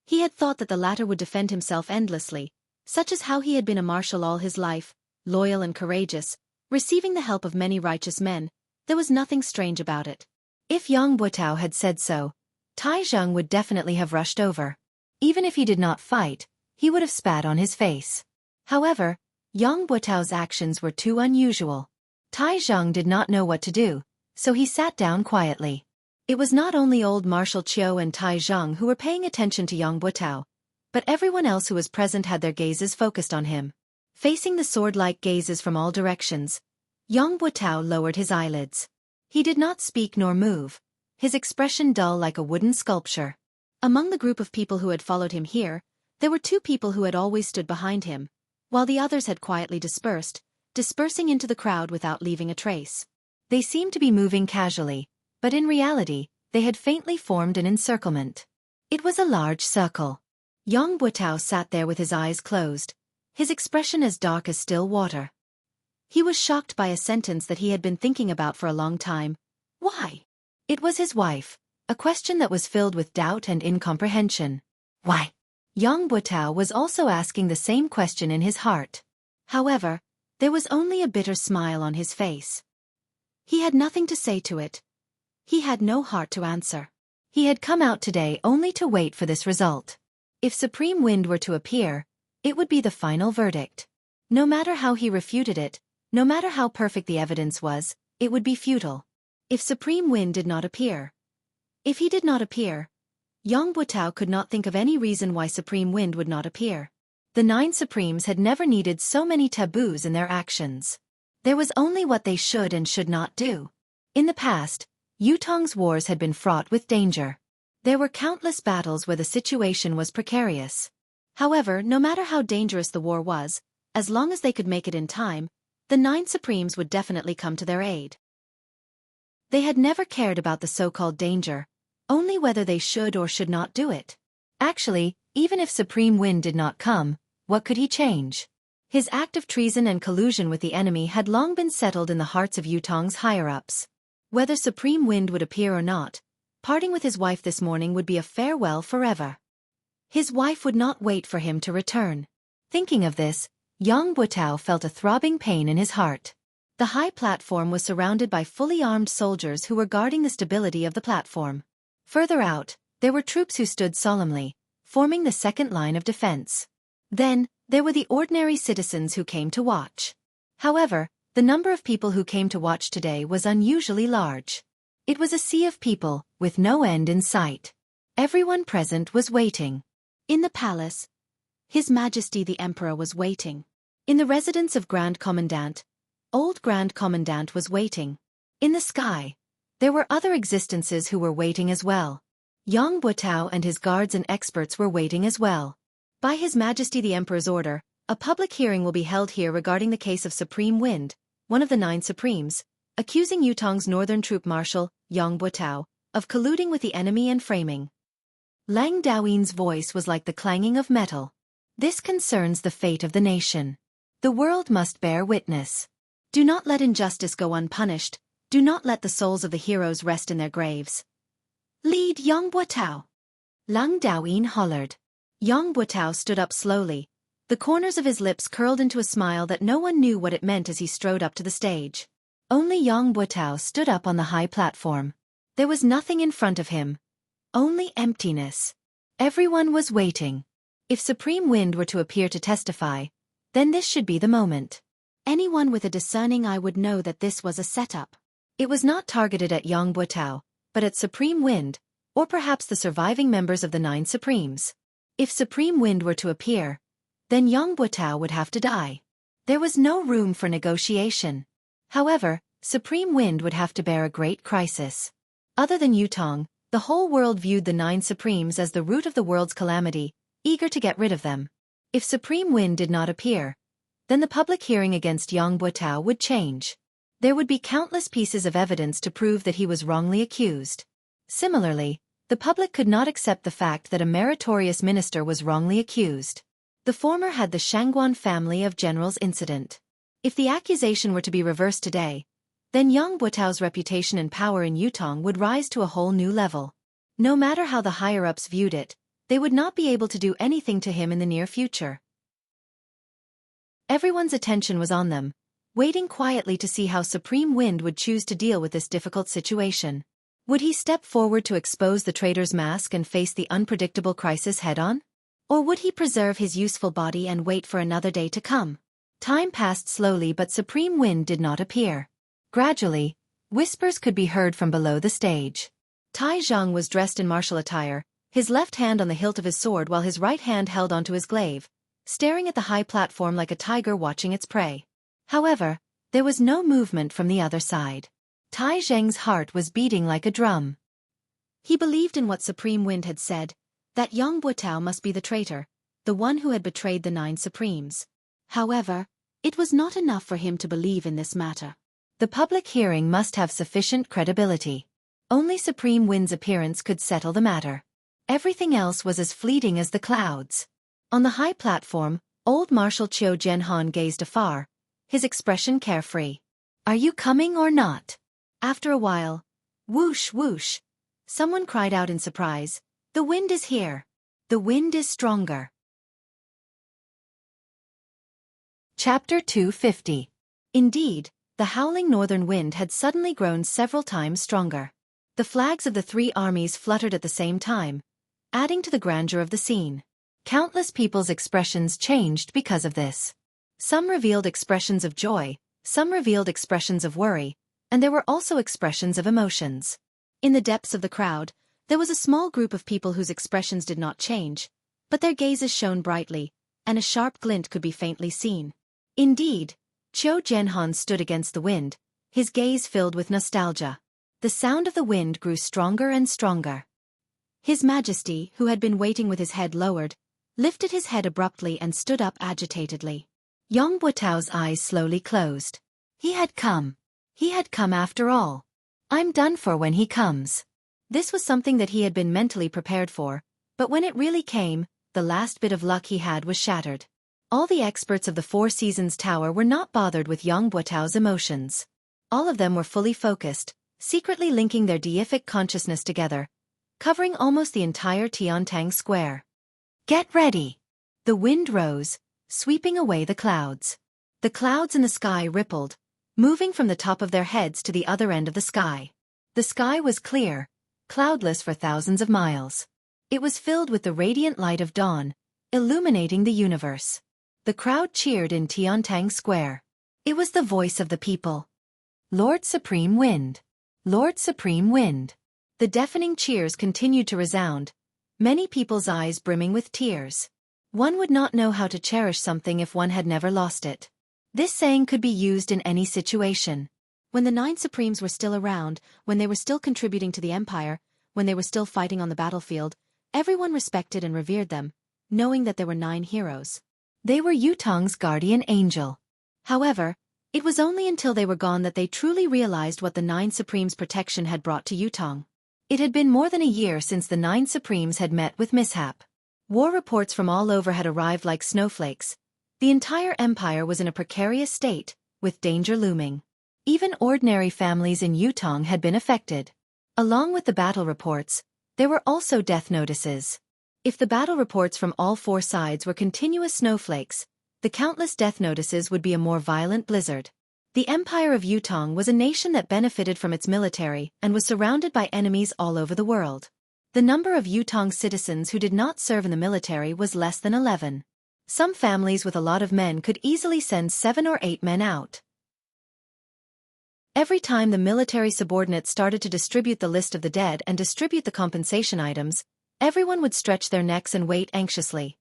He had thought that the latter would defend himself endlessly, such as how he had been a marshal all his life, loyal and courageous, receiving the help of many righteous men. There was nothing strange about it. If Yang Butao had said so, Tai Zheng would definitely have rushed over. Even if he did not fight, he would have spat on his face. However, Yang Butao's actions were too unusual. Tai Zheng did not know what to do, so he sat down quietly. It was not only old Marshal Qiu and Tai Zheng who were paying attention to Yang Butao, but everyone else who was present had their gazes focused on him. Facing the sword-like gazes from all directions, Yang Butao lowered his eyelids. He did not speak nor move, his expression dull like a wooden sculpture. Among the group of people who had followed him here, there were 2 people who had always stood behind him, while the others had quietly dispersing into the crowd without leaving a trace. They seemed to be moving casually, but in reality, they had faintly formed an encirclement. It was a large circle. Yang Butao sat there with his eyes closed, his expression as dark as still water. He was shocked by a sentence that he had been thinking about for a long time. Why? It was his wife, a question that was filled with doubt and incomprehension. Why? Yang Butao was also asking the same question in his heart. However, there was only a bitter smile on his face. He had nothing to say to it. He had no heart to answer. He had come out today only to wait for this result. If Supreme Wind were to appear, it would be the final verdict. No matter how he refuted it, no matter how perfect the evidence was, it would be futile. If Supreme Wind did not appear. If he did not appear, Yang Butao could not think of any reason why Supreme Wind would not appear. The 9 Supremes had never needed so many taboos in their actions. There was only what they should and should not do. In the past, Yutong's wars had been fraught with danger. There were countless battles where the situation was precarious. However, no matter how dangerous the war was, as long as they could make it in time, the 9 Supremes would definitely come to their aid. They had never cared about the so-called danger, only whether they should or should not do it. Actually, even if Supreme Wind did not come, what could he change? His act of treason and collusion with the enemy had long been settled in the hearts of Yutong's higher-ups. Whether Supreme Wind would appear or not, parting with his wife this morning would be a farewell forever. His wife would not wait for him to return. Thinking of this, Yang Butao felt a throbbing pain in his heart. The high platform was surrounded by fully armed soldiers who were guarding the stability of the platform. Further out, there were troops who stood solemnly, forming the second line of defense. Then, there were the ordinary citizens who came to watch. However, the number of people who came to watch today was unusually large. It was a sea of people, with no end in sight. Everyone present was waiting. In the palace, His Majesty the Emperor was waiting. In the residence of Grand Commandant, Old Grand Commandant was waiting. In the sky, there were other existences who were waiting as well. Yang Butao and his guards and experts were waiting as well. By His Majesty the Emperor's order, a public hearing will be held here regarding the case of Supreme Wind, one of the 9 Supremes, accusing Yutong's northern troop marshal, Yang Butao, of colluding with the enemy and framing. Lang Daoyin's voice was like the clanging of metal. This concerns the fate of the nation. The world must bear witness. Do not let injustice go unpunished. Do not let the souls of the heroes rest in their graves. Lead Yang Butao. Lang Daoyin hollered. Yang Butao stood up slowly. The corners of his lips curled into a smile that no one knew what it meant as he strode up to the stage. Only Yang Butao stood up on the high platform. There was nothing in front of him. Only emptiness. Everyone was waiting. If Supreme Wind were to appear to testify, then this should be the moment. Anyone with a discerning eye would know that this was a setup. It was not targeted at Yang Butao, but at Supreme Wind, or perhaps the surviving members of the 9 Supremes. If Supreme Wind were to appear, then Yang Butao would have to die. There was no room for negotiation. However, Supreme Wind would have to bear a great crisis. Other than Yutong, the whole world viewed the 9 Supremes as the root of the world's calamity, eager to get rid of them. If Supreme Wind did not appear, then the public hearing against Yang Butao would change. There would be countless pieces of evidence to prove that he was wrongly accused. Similarly, the public could not accept the fact that a meritorious minister was wrongly accused. The former had the Shangguan family of generals incident. If the accusation were to be reversed today, then Yang Butao's reputation and power in Yutong would rise to a whole new level. No matter how the higher-ups viewed it, they would not be able to do anything to him in the near future. Everyone's attention was on them, waiting quietly to see how Supreme Wind would choose to deal with this difficult situation. Would he step forward to expose the traitor's mask and face the unpredictable crisis head-on? Or would he preserve his useful body and wait for another day to come? Time passed slowly, but Supreme Wind did not appear. Gradually, whispers could be heard from below the stage. Tai Zhang was dressed in martial attire, his left hand on the hilt of his sword while his right hand held onto his glaive, staring at the high platform like a tiger watching its prey. However, there was no movement from the other side. Tai Zheng's heart was beating like a drum. He believed in what Supreme Wind had said, that Yang Buotao must be the traitor, the one who had betrayed the 9 Supremes. However, it was not enough for him to believe in this matter. The public hearing must have sufficient credibility. Only Supreme Wind's appearance could settle the matter. Everything else was as fleeting as the clouds. On the high platform, old Marshal Qiu Jianhan gazed afar, his expression carefree. "Are you coming or not?" After a while, whoosh whoosh, someone cried out in surprise, "The wind is here. The wind is stronger." Chapter 250. Indeed, the howling northern wind had suddenly grown several times stronger. The flags of the 3 armies fluttered at the same time, adding to the grandeur of the scene. Countless people's expressions changed because of this. Some revealed expressions of joy, some revealed expressions of worry, and there were also expressions of emotions. In the depths of the crowd, there was a small group of people whose expressions did not change, but their gazes shone brightly, and a sharp glint could be faintly seen. Indeed, Qiu Jianhan stood against the wind, his gaze filled with nostalgia. The sound of the wind grew stronger and stronger. His Majesty, who had been waiting with his head lowered, lifted his head abruptly and stood up agitatedly. Yang Buotao's eyes slowly closed. He had come. He had come after all. I'm done for when he comes. This was something that he had been mentally prepared for, but when it really came, the last bit of luck he had was shattered. All the experts of the 4 Seasons Tower were not bothered with Yang Buotao's emotions. All of them were fully focused, secretly linking their deific consciousness together, covering almost the entire Tiantang Square. Get ready! The wind rose, sweeping away the clouds. The clouds in the sky rippled, moving from the top of their heads to the other end of the sky. The sky was clear, cloudless for thousands of miles. It was filled with the radiant light of dawn, illuminating the universe. The crowd cheered in Tiantang Square. It was the voice of the people. Lord Supreme Wind! Lord Supreme Wind! The deafening cheers continued to resound, many people's eyes brimming with tears. One would not know how to cherish something if one had never lost it. This saying could be used in any situation. When the 9 Supremes were still around, when they were still contributing to the Empire, when they were still fighting on the battlefield, everyone respected and revered them, knowing that there were 9 heroes. They were Yutong's guardian angel. However, it was only until they were gone that they truly realized what the 9 Supremes' protection had brought to Yutong. It had been more than a year since the 9 Supremes had met with mishap. War reports from all over had arrived like snowflakes. The entire empire was in a precarious state, with danger looming. Even ordinary families in Yutong had been affected. Along with the battle reports, there were also death notices. If the battle reports from all 4 sides were continuous snowflakes, the countless death notices would be a more violent blizzard. The Empire of Yutong was a nation that benefited from its military and was surrounded by enemies all over the world. The number of Yutong citizens who did not serve in the military was less than 11. Some families with a lot of men could easily send 7 or 8 men out. Every time the military subordinates started to distribute the list of the dead and distribute the compensation items, everyone would stretch their necks and wait anxiously.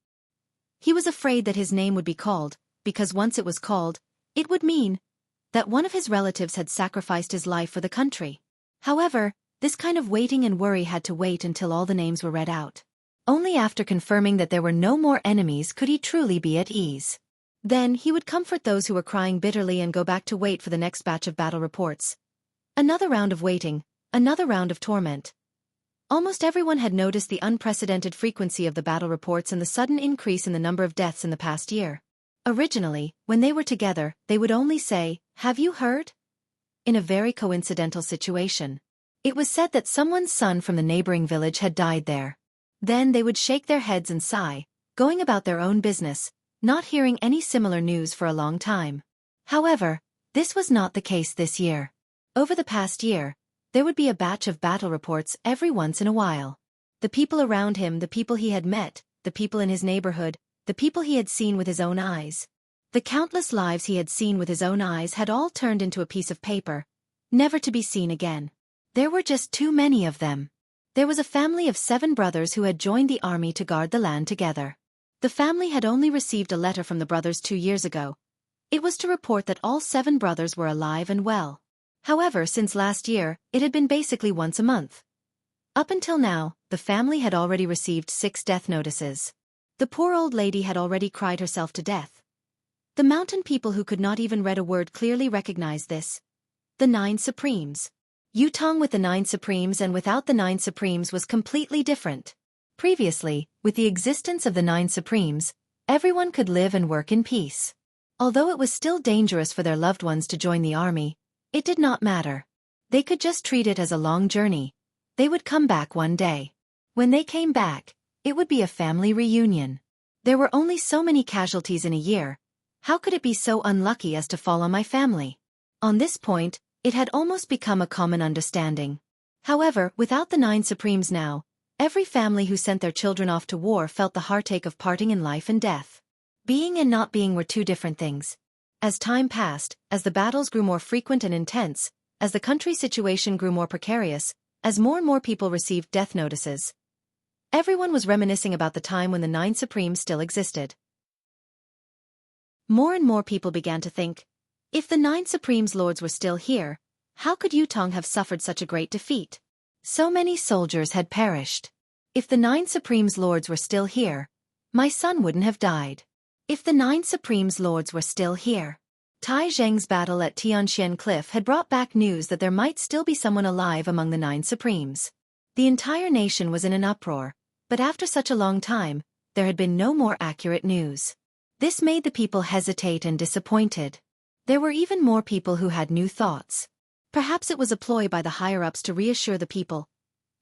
He was afraid that his name would be called, because once it was called, it would mean that one of his relatives had sacrificed his life for the country. However, this kind of waiting and worry had to wait until all the names were read out. Only after confirming that there were no more enemies could he truly be at ease. Then he would comfort those who were crying bitterly and go back to wait for the next batch of battle reports. Another round of waiting, another round of torment. Almost everyone had noticed the unprecedented frequency of the battle reports and the sudden increase in the number of deaths in the past year. Originally, when they were together, they would only say, "Have you heard?" In a very coincidental situation. It was said that someone's son from the neighboring village had died there. Then they would shake their heads and sigh, going about their own business, not hearing any similar news for a long time. However, this was not the case this year. Over the past year, There would be a batch of battle reports every once in a while. The people around him, the people he had met, the people in his neighborhood, the people he had seen with his own eyes. The countless lives he had seen with his own eyes had all turned into a piece of paper, never to be seen again. There were just too many of them. There was a family of 7 brothers who had joined the army to guard the land together. The family had only received a letter from the brothers 2 years ago. It was to report that all 7 brothers were alive and well. However, since last year, it had been basically once a month. Up until now, the family had already received 6 death notices. The poor old lady had already cried herself to death. The mountain people who could not even read a word clearly recognized this. The 9 Supremes. Yutong with the 9 Supremes and without the 9 Supremes was completely different. Previously, with the existence of the 9 Supremes, everyone could live and work in peace. Although it was still dangerous for their loved ones to join the army, it did not matter. They could just treat it as a long journey. They would come back one day. When they came back, it would be a family reunion. There were only so many casualties in a year. How could it be so unlucky as to fall on my family? On this point, it had almost become a common understanding. However, without the 9 Supremes now, every family who sent their children off to war felt the heartache of parting in life and death. Being and not being were 2 different things. As time passed, as the battles grew more frequent and intense, as the country's situation grew more precarious, as more and more people received death notices, everyone was reminiscing about the time when the 9 Supremes still existed. More and more people began to think, if the 9 Supremes Lords were still here, how could Yutong have suffered such a great defeat? So many soldiers had perished. If the 9 Supremes Lords were still here, my son wouldn't have died. If the 9 Supremes Lords were still here. Tai Zheng's battle at Tianxian Cliff had brought back news that there might still be someone alive among the 9 Supremes. The entire nation was in an uproar, but after such a long time, there had been no more accurate news. This made the people hesitate and disappointed. There were even more people who had new thoughts. Perhaps it was a ploy by the higher-ups to reassure the people.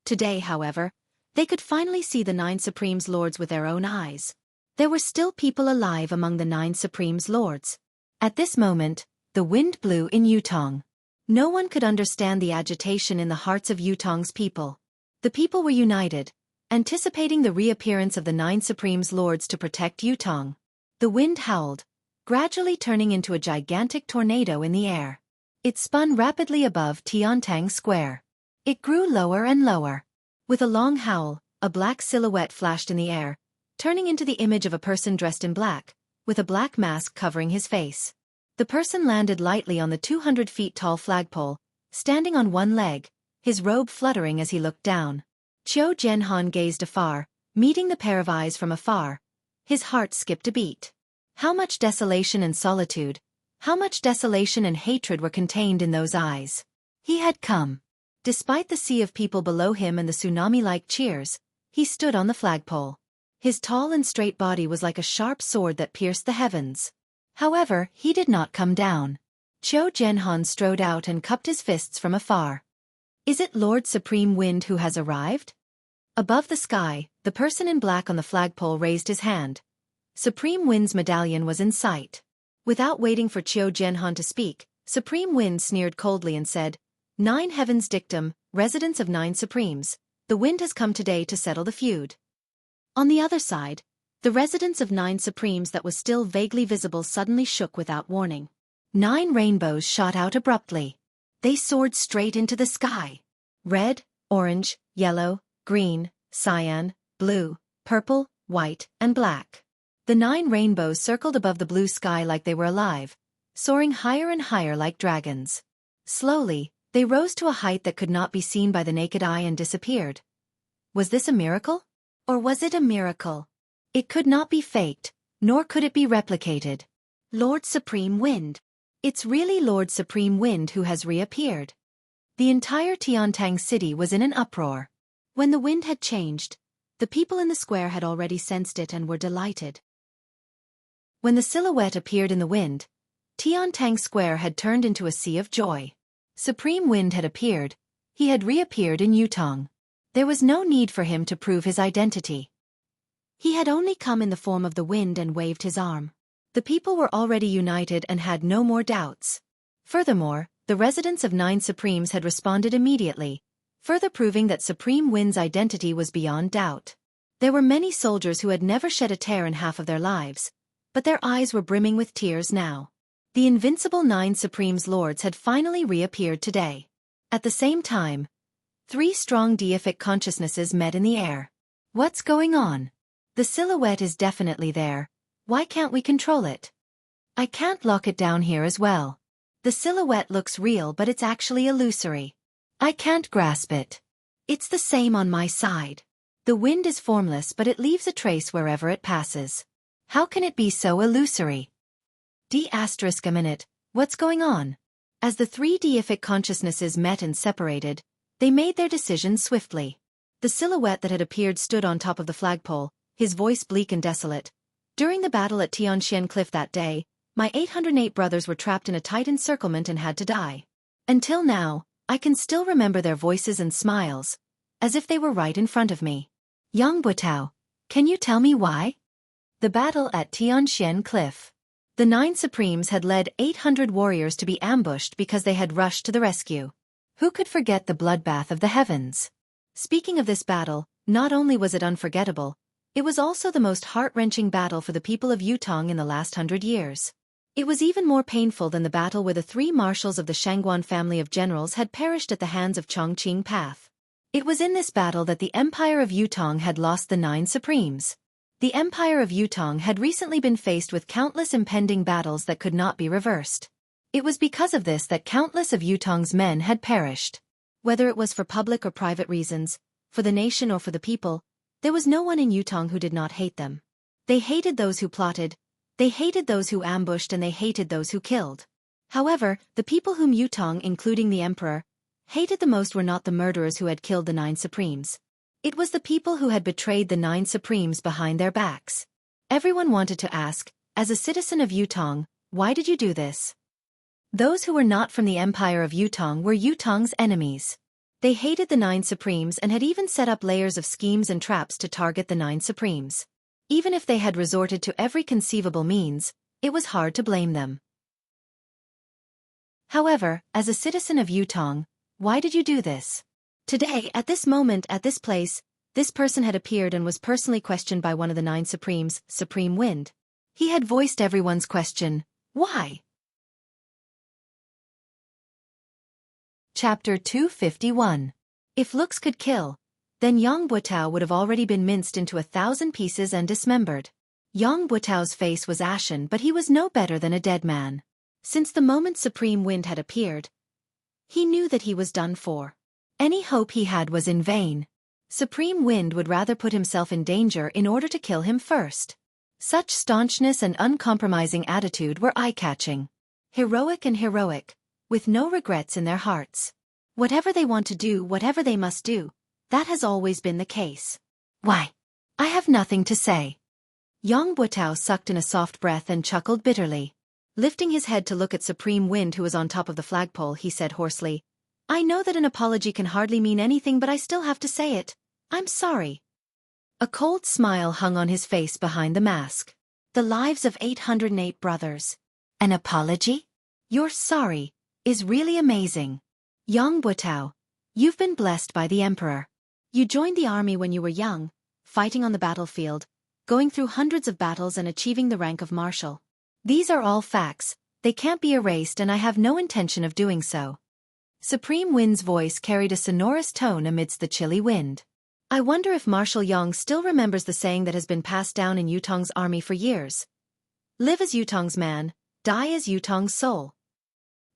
Today, however, they could finally see the 9 Supremes Lords with their own eyes. There were still people alive among the 9 Supremes Lords. At this moment, the wind blew in Yutong. No one could understand the agitation in the hearts of Yutong's people. The people were united, anticipating the reappearance of the 9 Supremes Lords to protect Yutong. The wind howled, gradually turning into a gigantic tornado in the air. It spun rapidly above Tiantang Square. It grew lower and lower. With a long howl, a black silhouette flashed in the air, turning into the image of a person dressed in black, with a black mask covering his face. The person landed lightly on the 200 feet tall flagpole, standing on one leg, his robe fluttering as he looked down. Qiu Jianhan gazed afar, meeting the pair of eyes from afar. His heart skipped a beat. How much desolation and solitude, how much desolation and hatred were contained in those eyes. He had come. Despite the sea of people below him and the tsunami-like cheers, he stood on the flagpole. His tall and straight body was like a sharp sword that pierced the heavens. However, he did not come down. Qiu Jianhan strode out and cupped his fists from afar. Is it Lord Supreme Wind who has arrived? Above the sky, the person in black on the flagpole raised his hand. Supreme Wind's medallion was in sight. Without waiting for Qiu Jianhan to speak, Supreme Wind sneered coldly and said, 9 Heavens Dictum, residents of 9 Supremes, the wind has come today to settle the feud. On the other side, the residents of 9 Supremes that was still vaguely visible suddenly shook without warning. 9 rainbows shot out abruptly. They soared straight into the sky. Red, orange, yellow, green, cyan, blue, purple, white, and black. The 9 rainbows circled above the blue sky like they were alive, soaring higher and higher like dragons. Slowly, they rose to a height that could not be seen by the naked eye and disappeared. Was this a miracle? Or was it a miracle? It could not be faked, nor could it be replicated. Lord Supreme Wind. It's really Lord Supreme Wind who has reappeared. The entire Tiantang city was in an uproar. When the wind had changed, the people in the square had already sensed it and were delighted. When the silhouette appeared in the wind, Tiantang Square had turned into a sea of joy. Supreme Wind had appeared. He had reappeared in Yutong. There was no need for him to prove his identity. He had only come in the form of the wind and waved his arm. The people were already united and had no more doubts. Furthermore, the residents of 9 Supremes had responded immediately, further proving that Supreme Wind's identity was beyond doubt. There were many soldiers who had never shed a tear in half of their lives, but their eyes were brimming with tears now. The invincible 9 Supremes lords had finally reappeared today. At the same time, 3 strong deific consciousnesses met in the air. What's going on? The silhouette is definitely there. Why can't we control it? I can't lock it down here as well. The silhouette looks real, but it's actually illusory. I can't grasp it. It's the same on my side. The wind is formless, but it leaves a trace wherever it passes. How can it be so illusory? A minute, what's going on? As the 3 deific consciousnesses met and separated, they made their decision swiftly. The silhouette that had appeared stood on top of the flagpole, his voice bleak and desolate. During the battle at Tianxian Cliff that day, my 808 brothers were trapped in a tight encirclement and had to die. Until now, I can still remember their voices and smiles, as if they were right in front of me. Yang Butao, can you tell me why? The battle at Tianxian Cliff. The 9 Supremes had led 800 warriors to be ambushed because they had rushed to the rescue. Who could forget the bloodbath of the heavens? Speaking of this battle, not only was it unforgettable, it was also the most heart-wrenching battle for the people of Yutong in the last 100 years. It was even more painful than the battle where the 3 marshals of the Shangguan family of generals had perished at the hands of Chongqing Path. It was in this battle that the Empire of Yutong had lost the 9 Supremes. The Empire of Yutong had recently been faced with countless impending battles that could not be reversed. It was because of this that countless of Yutong's men had perished. Whether it was for public or private reasons, for the nation or for the people, there was no one in Yutong who did not hate them. They hated those who plotted, they hated those who ambushed, and they hated those who killed. However, the people whom Yutong, including the emperor, hated the most were not the murderers who had killed the 9 Supremes. It was the people who had betrayed the 9 Supremes behind their backs. Everyone wanted to ask, as a citizen of Yutong, why did you do this? Those who were not from the Empire of Yutong were Yutong's enemies. They hated the 9 Supremes and had even set up layers of schemes and traps to target the 9 Supremes. Even if they had resorted to every conceivable means, it was hard to blame them. However, as a citizen of Yutong, why did you do this? Today, at this moment, at this place, this person had appeared and was personally questioned by one of the 9 Supremes, Supreme Wind. He had voiced everyone's question, why? Chapter 251. If looks could kill, then Yang Butao would have already been minced into 1,000 pieces and dismembered. Yang Butao's face was ashen, but he was no better than a dead man. Since the moment Supreme Wind had appeared, he knew that he was done for. Any hope he had was in vain. Supreme Wind would rather put himself in danger in order to kill him first. Such staunchness and uncompromising attitude were eye-catching. Heroic and heroic, with no regrets in their hearts. Whatever they want to do, whatever they must do, that has always been the case. Why? I have nothing to say. Yang Butao sucked in a soft breath and chuckled bitterly. Lifting his head to look at Supreme Wind, who was on top of the flagpole, he said hoarsely, I know that an apology can hardly mean anything, but I still have to say it. I'm sorry. A cold smile hung on his face behind the mask. The lives of 808 brothers. An apology? You're sorry is really amazing. Yang Butao, you've been blessed by the emperor. You joined the army when you were young, fighting on the battlefield, going through hundreds of battles and achieving the rank of marshal. These are all facts, they can't be erased, and I have no intention of doing so. Supreme Wind's voice carried a sonorous tone amidst the chilly wind. I wonder if Marshal Yang still remembers the saying that has been passed down in Yutong's army for years. Live as Yutong's man, die as Yutong's soul.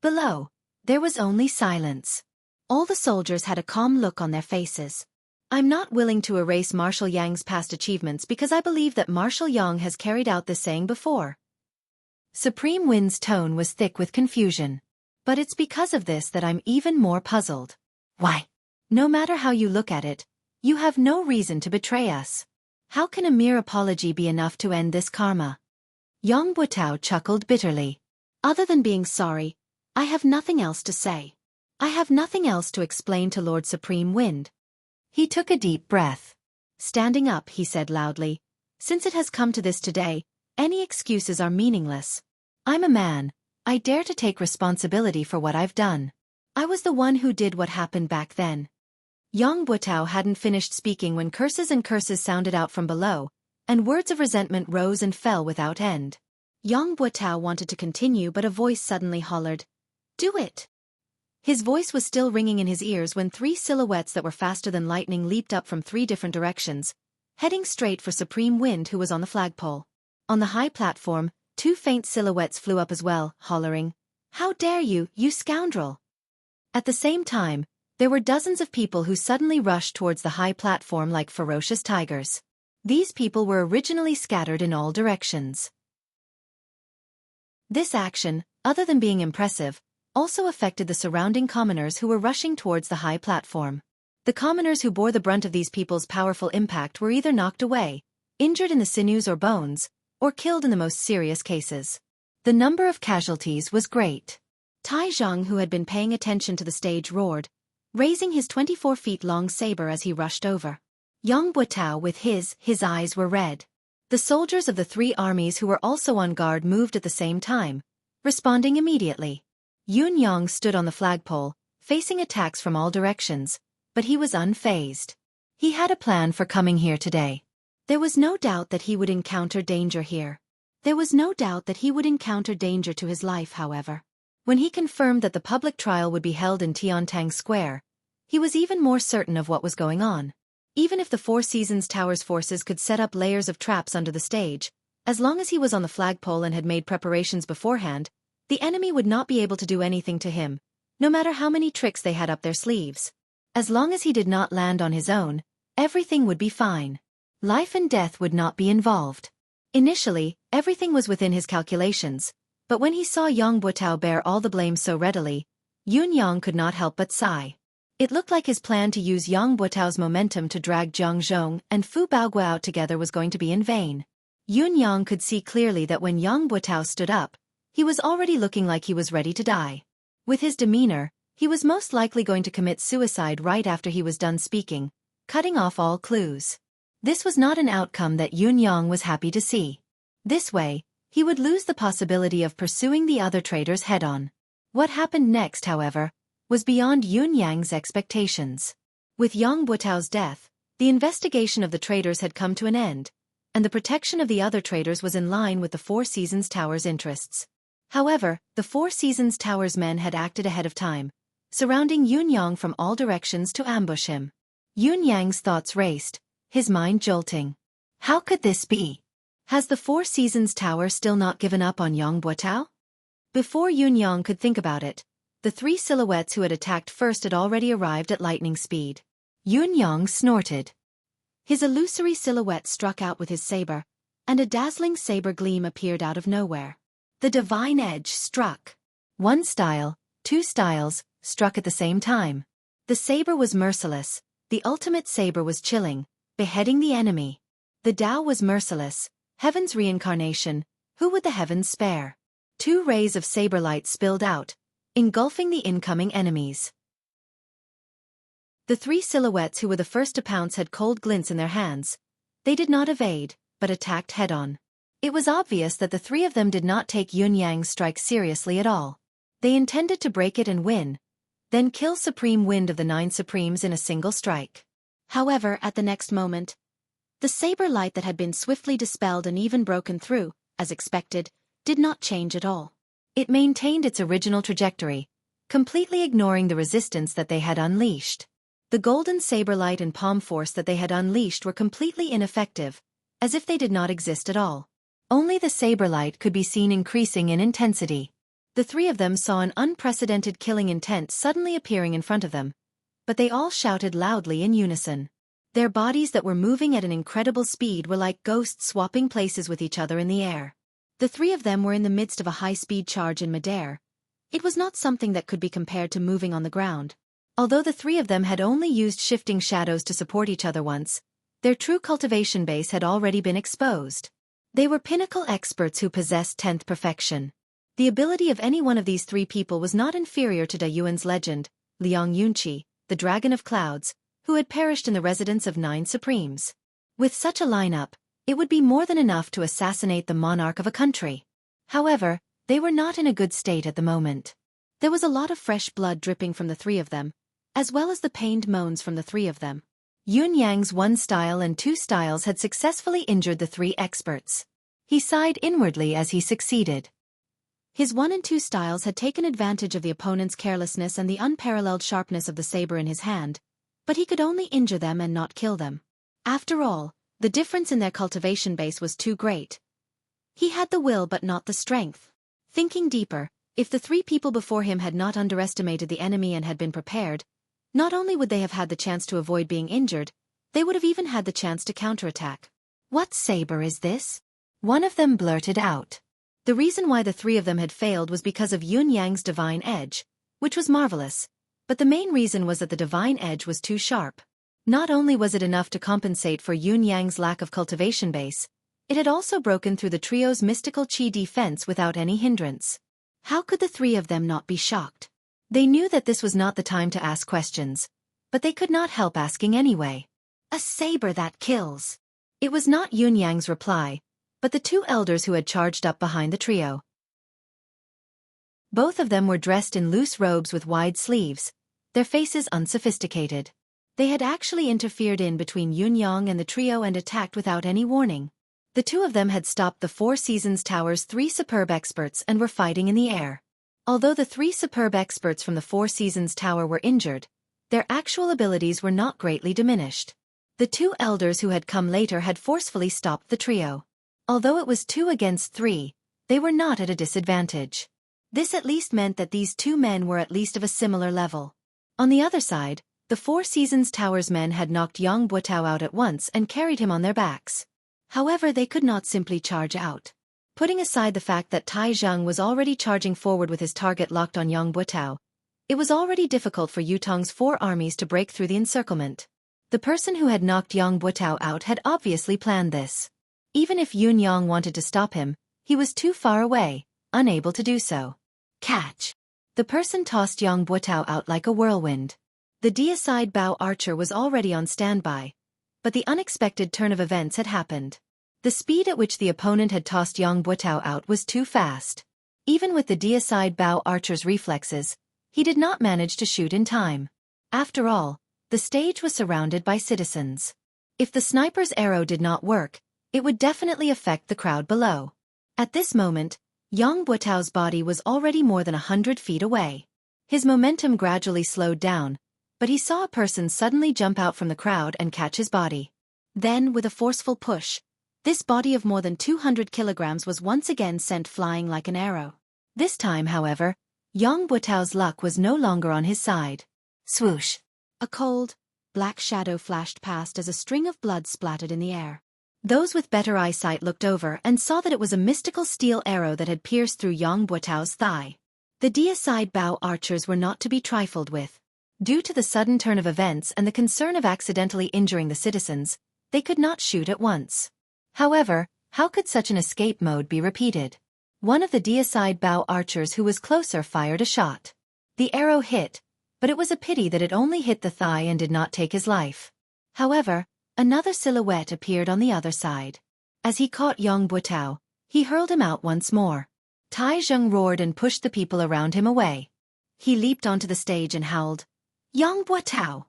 Below, there was only silence. All the soldiers had a calm look on their faces. I'm not willing to erase Marshal Yang's past achievements because I believe that Marshal Yang has carried out this saying before. Supreme Wind's tone was thick with confusion. But it's because of this that I'm even more puzzled. Why? No matter how you look at it, you have no reason to betray us. How can a mere apology be enough to end this karma? Yang Butao chuckled bitterly. Other than being sorry, I have nothing else to say. I have nothing else to explain to Lord Supreme Wind. He took a deep breath. Standing up, he said loudly, since it has come to this today, any excuses are meaningless. I'm a man, I dare to take responsibility for what I've done. I was the one who did what happened back then. Yang Butao hadn't finished speaking when curses and curses sounded out from below, and words of resentment rose and fell without end. Yang Butao wanted to continue, but a voice suddenly hollered, "Do it!" His voice was still ringing in his ears when 3 silhouettes that were faster than lightning leaped up from 3 different directions, heading straight for Supreme Wind, who was on the flagpole. On the high platform, 2 faint silhouettes flew up as well, hollering, "How dare you, you scoundrel!" At the same time, there were dozens of people who suddenly rushed towards the high platform like ferocious tigers. These people were originally scattered in all directions. This action, other than being impressive, also affected the surrounding commoners who were rushing towards the high platform. The commoners who bore the brunt of these people's powerful impact were either knocked away, injured in the sinews or bones, or killed in the most serious cases. The number of casualties was great. Tai Zhang, who had been paying attention to the stage, roared, raising his 24-feet-long saber as he rushed over. Yang Butao, with his eyes were red. The soldiers of the 3 armies who were also on guard moved at the same time, responding immediately. Yun Yang stood on the flagpole, facing attacks from all directions, but he was unfazed. He had a plan for coming here today. There was no doubt that he would encounter danger here. There was no doubt that he would encounter danger to his life, however. When he confirmed that the public trial would be held in Tiantang Square, he was even more certain of what was going on. Even if the Four Seasons Tower's forces could set up layers of traps under the stage, as long as he was on the flagpole and had made preparations beforehand, the enemy would not be able to do anything to him, no matter how many tricks they had up their sleeves. As long as he did not land on his own, everything would be fine. Life and death would not be involved. Initially, everything was within his calculations, but when he saw Yang Butao bear all the blame so readily, Yun Yang could not help but sigh. It looked like his plan to use Yang Butao's momentum to drag Zhang Zhong and Fu Baoguo out together was going to be in vain. Yun Yang could see clearly that when Yang Butao stood up, he was already looking like he was ready to die. With his demeanor, he was most likely going to commit suicide right after he was done speaking, cutting off all clues. This was not an outcome that Yun Yang was happy to see. This way, he would lose the possibility of pursuing the other traitors head-on. What happened next, however, was beyond Yun Yang's expectations. With Yang Butao's death, the investigation of the traitors had come to an end, and the protection of the other traitors was in line with the Four Seasons Tower's interests. However, the Four Seasons Tower's men had acted ahead of time, surrounding Yun Yang from all directions to ambush him. Yun Yang's thoughts raced, his mind jolting. How could this be? Has the Four Seasons Tower still not given up on Yang Butao? Before Yun Yang could think about it, the 3 silhouettes who had attacked first had already arrived at lightning speed. Yun Yang snorted. His illusory silhouette struck out with his saber, and a dazzling saber gleam appeared out of nowhere. The divine edge struck. 1 style, 2 styles, struck at the same time. The saber was merciless, the ultimate saber was chilling, beheading the enemy. The Tao was merciless, heaven's reincarnation, who would the heavens spare? 2 rays of saber light spilled out, engulfing the incoming enemies. The 3 silhouettes who were the first to pounce had cold glints in their hands. They did not evade, but attacked head-on. It was obvious that the 3 of them did not take Yun Yang's strike seriously at all. They intended to break it and win, then kill Supreme Wind of the 9 Supremes in a single strike. However, at the next moment, the saber light that had been swiftly dispelled and even broken through, as expected, did not change at all. It maintained its original trajectory, completely ignoring the resistance that they had unleashed. The golden saber light and palm force that they had unleashed were completely ineffective, as if they did not exist at all. Only the saber light could be seen increasing in intensity. The 3 of them saw an unprecedented killing intent suddenly appearing in front of them, but they all shouted loudly in unison. Their bodies that were moving at an incredible speed were like ghosts swapping places with each other in the air. The 3 of them were in the midst of a high-speed charge in midair. It was not something that could be compared to moving on the ground. Although the 3 of them had only used shifting shadows to support each other once, their true cultivation base had already been exposed. They were pinnacle experts who possessed 10th perfection. The ability of any one of these 3 people was not inferior to Da Yuan's legend, Liang Yunqi, the Dragon of Clouds, who had perished in the residence of 9 Supremes. With such a lineup, it would be more than enough to assassinate the monarch of a country. However, They were not in a good state at the moment. There was a lot of fresh blood dripping from the three of them, as well as the pained moans from the three of them. Yun Yang's 1 style and 2 styles had successfully injured the 3 experts. He sighed inwardly as he succeeded. His 1 and 2 styles had taken advantage of the opponent's carelessness and the unparalleled sharpness of the saber in his hand, but he could only injure them and not kill them. After all, the difference in their cultivation base was too great. He had the will but not the strength. Thinking deeper, if the 3 people before him had not underestimated the enemy and had been prepared, not only would they have had the chance to avoid being injured, they would have even had the chance to counterattack. "What saber is this?" one of them blurted out. The reason why the 3 of them had failed was because of Yun Yang's divine edge, which was marvelous, but the main reason was that the divine edge was too sharp. Not only was it enough to compensate for Yun Yang's lack of cultivation base, it had also broken through the trio's mystical chi defense without any hindrance. How could the 3 of them not be shocked? They knew that this was not the time to ask questions, but they could not help asking anyway. "A saber that kills." It was not Yun Yang's reply, but the 2 elders who had charged up behind the trio. Both of them were dressed in loose robes with wide sleeves, their faces unsophisticated. They had actually interfered in between Yun Yang and the trio and attacked without any warning. The 2 of them had stopped the 4 Seasons Tower's 3 superb experts and were fighting in the air. Although the 3 superb experts from the 4 Seasons Tower were injured, their actual abilities were not greatly diminished. The 2 elders who had come later had forcefully stopped the trio. Although it was 2 against 3, they were not at a disadvantage. This at least meant that these 2 men were at least of a similar level. On the other side, the 4 Seasons Tower's men had knocked Yang Buotao out at once and carried him on their backs. However, they could not simply charge out. Putting aside the fact that Tai Zheng was already charging forward with his target locked on Yang Buotao, it was already difficult for Yutong's 4 armies to break through the encirclement. The person who had knocked Yang Buotao out had obviously planned this. Even if Yun Yang wanted to stop him, he was too far away, unable to do so. Catch! The person tossed Yang Buotao out like a whirlwind. The deicide bow archer was already on standby, but the unexpected turn of events had happened. The speed at which the opponent had tossed Yang Buotao out was too fast. Even with the deicide bow archer's reflexes, he did not manage to shoot in time. After all, the stage was surrounded by citizens. If the sniper's arrow did not work, it would definitely affect the crowd below. At this moment, Yang Buotao's body was already more than 100 feet away. His momentum gradually slowed down, but he saw a person suddenly jump out from the crowd and catch his body. Then, with a forceful push, this body of more than 200 kilograms was once again sent flying like an arrow. This time, however, Yang Buotao's luck was no longer on his side. Swoosh! A cold, black shadow flashed past as a string of blood splattered in the air. Those with better eyesight looked over and saw that it was a mystical steel arrow that had pierced through Yang Buotao's thigh. The deicide bow archers were not to be trifled with. Due to the sudden turn of events and the concern of accidentally injuring the citizens, they could not shoot at once. However, how could such an escape mode be repeated? One of the deicide bow archers who was closer fired a shot. The arrow hit, but it was a pity that it only hit the thigh and did not take his life. However, another silhouette appeared on the other side. As he caught Yang Buotao, he hurled him out once more. Tai Zheng roared and pushed the people around him away. He leaped onto the stage and howled, "Yang Buotao!"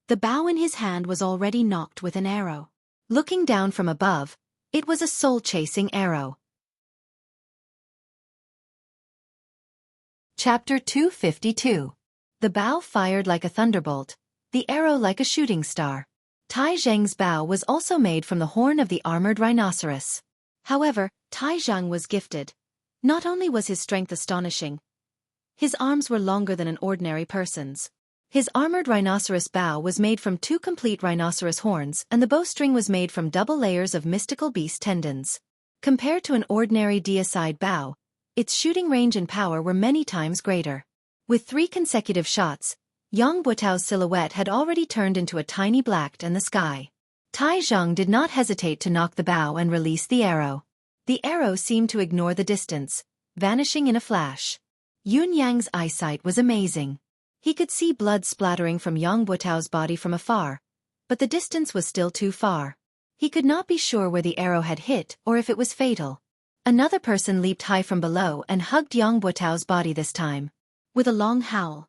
The bow in his hand was already knocked with an arrow. Looking down from above, it was a soul-chasing arrow. Chapter 252. The bow fired like a thunderbolt, the arrow like a shooting star. Tai Zheng's bow was also made from the horn of the armored rhinoceros. However, Tai Zheng was gifted. Not only was his strength astonishing, his arms were longer than an ordinary person's. His armored rhinoceros bow was made from 2 complete rhinoceros horns and the bowstring was made from double layers of mystical beast tendons. Compared to an ordinary deicide bow, its shooting range and power were many times greater. With 3 consecutive shots, Yang Buotao's silhouette had already turned into a tiny black in the sky. Tai Zheng did not hesitate to knock the bow and release the arrow. The arrow seemed to ignore the distance, vanishing in a flash. Yun Yang's eyesight was amazing. He could see blood splattering from Yang Buotao's body from afar, but the distance was still too far. He could not be sure where the arrow had hit or if it was fatal. Another person leaped high from below and hugged Yang Buotao's body this time. With a long howl,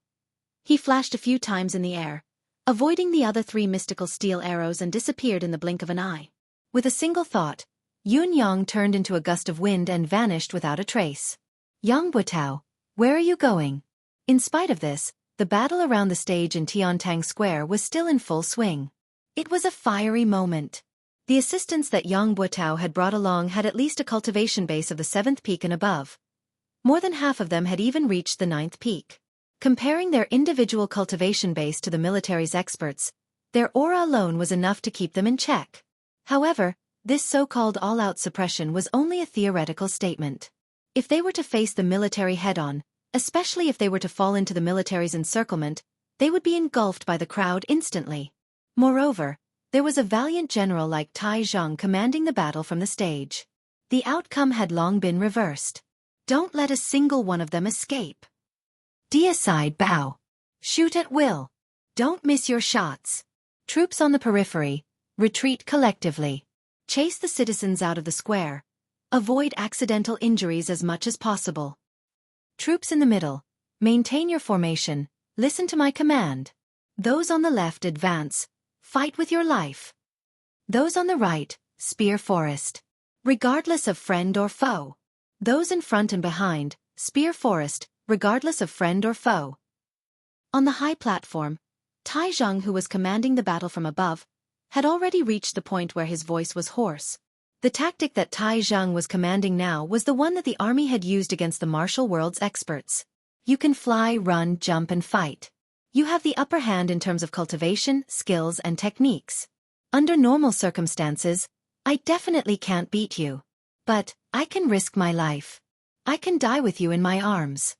he flashed a few times in the air, avoiding the other three mystical steel arrows, and disappeared in the blink of an eye. With a single thought, Yun Yang turned into a gust of wind and vanished without a trace. Yang Buotao, where are you going? In spite of this, the battle around the stage in Tiantang Square was still in full swing. It was a fiery moment. The assistants that Yang Buotao had brought along had at least a cultivation base of the 7th peak and above. More than half of them had even reached the 9th peak. Comparing their individual cultivation base to the military's experts, their aura alone was enough to keep them in check. However, this so-called all-out suppression was only a theoretical statement. If they were to face the military head-on, especially if they were to fall into the military's encirclement, they would be engulfed by the crowd instantly. Moreover, there was a valiant general like Tai Zhang commanding the battle from the stage. The outcome had long been reversed. Don't let a single one of them escape. Deicide bow. Shoot at will. Don't miss your shots. Troops on the periphery, retreat collectively. Chase the citizens out of the square. Avoid accidental injuries as much as possible. Troops in the middle, maintain your formation, listen to my command. Those on the left advance, fight with your life. Those on the right, spear forest. Regardless of friend or foe. Those in front and behind, spear forest, regardless of friend or foe. On the high platform, Tai Zhang, who was commanding the battle from above, had already reached the point where his voice was hoarse. The tactic that Tai Zhang was commanding now was the one that the army had used against the martial world's experts. You can fly, run, jump, and fight. You have the upper hand in terms of cultivation, skills, and techniques. Under normal circumstances, I definitely can't beat you. But I can risk my life. I can die with you in my arms.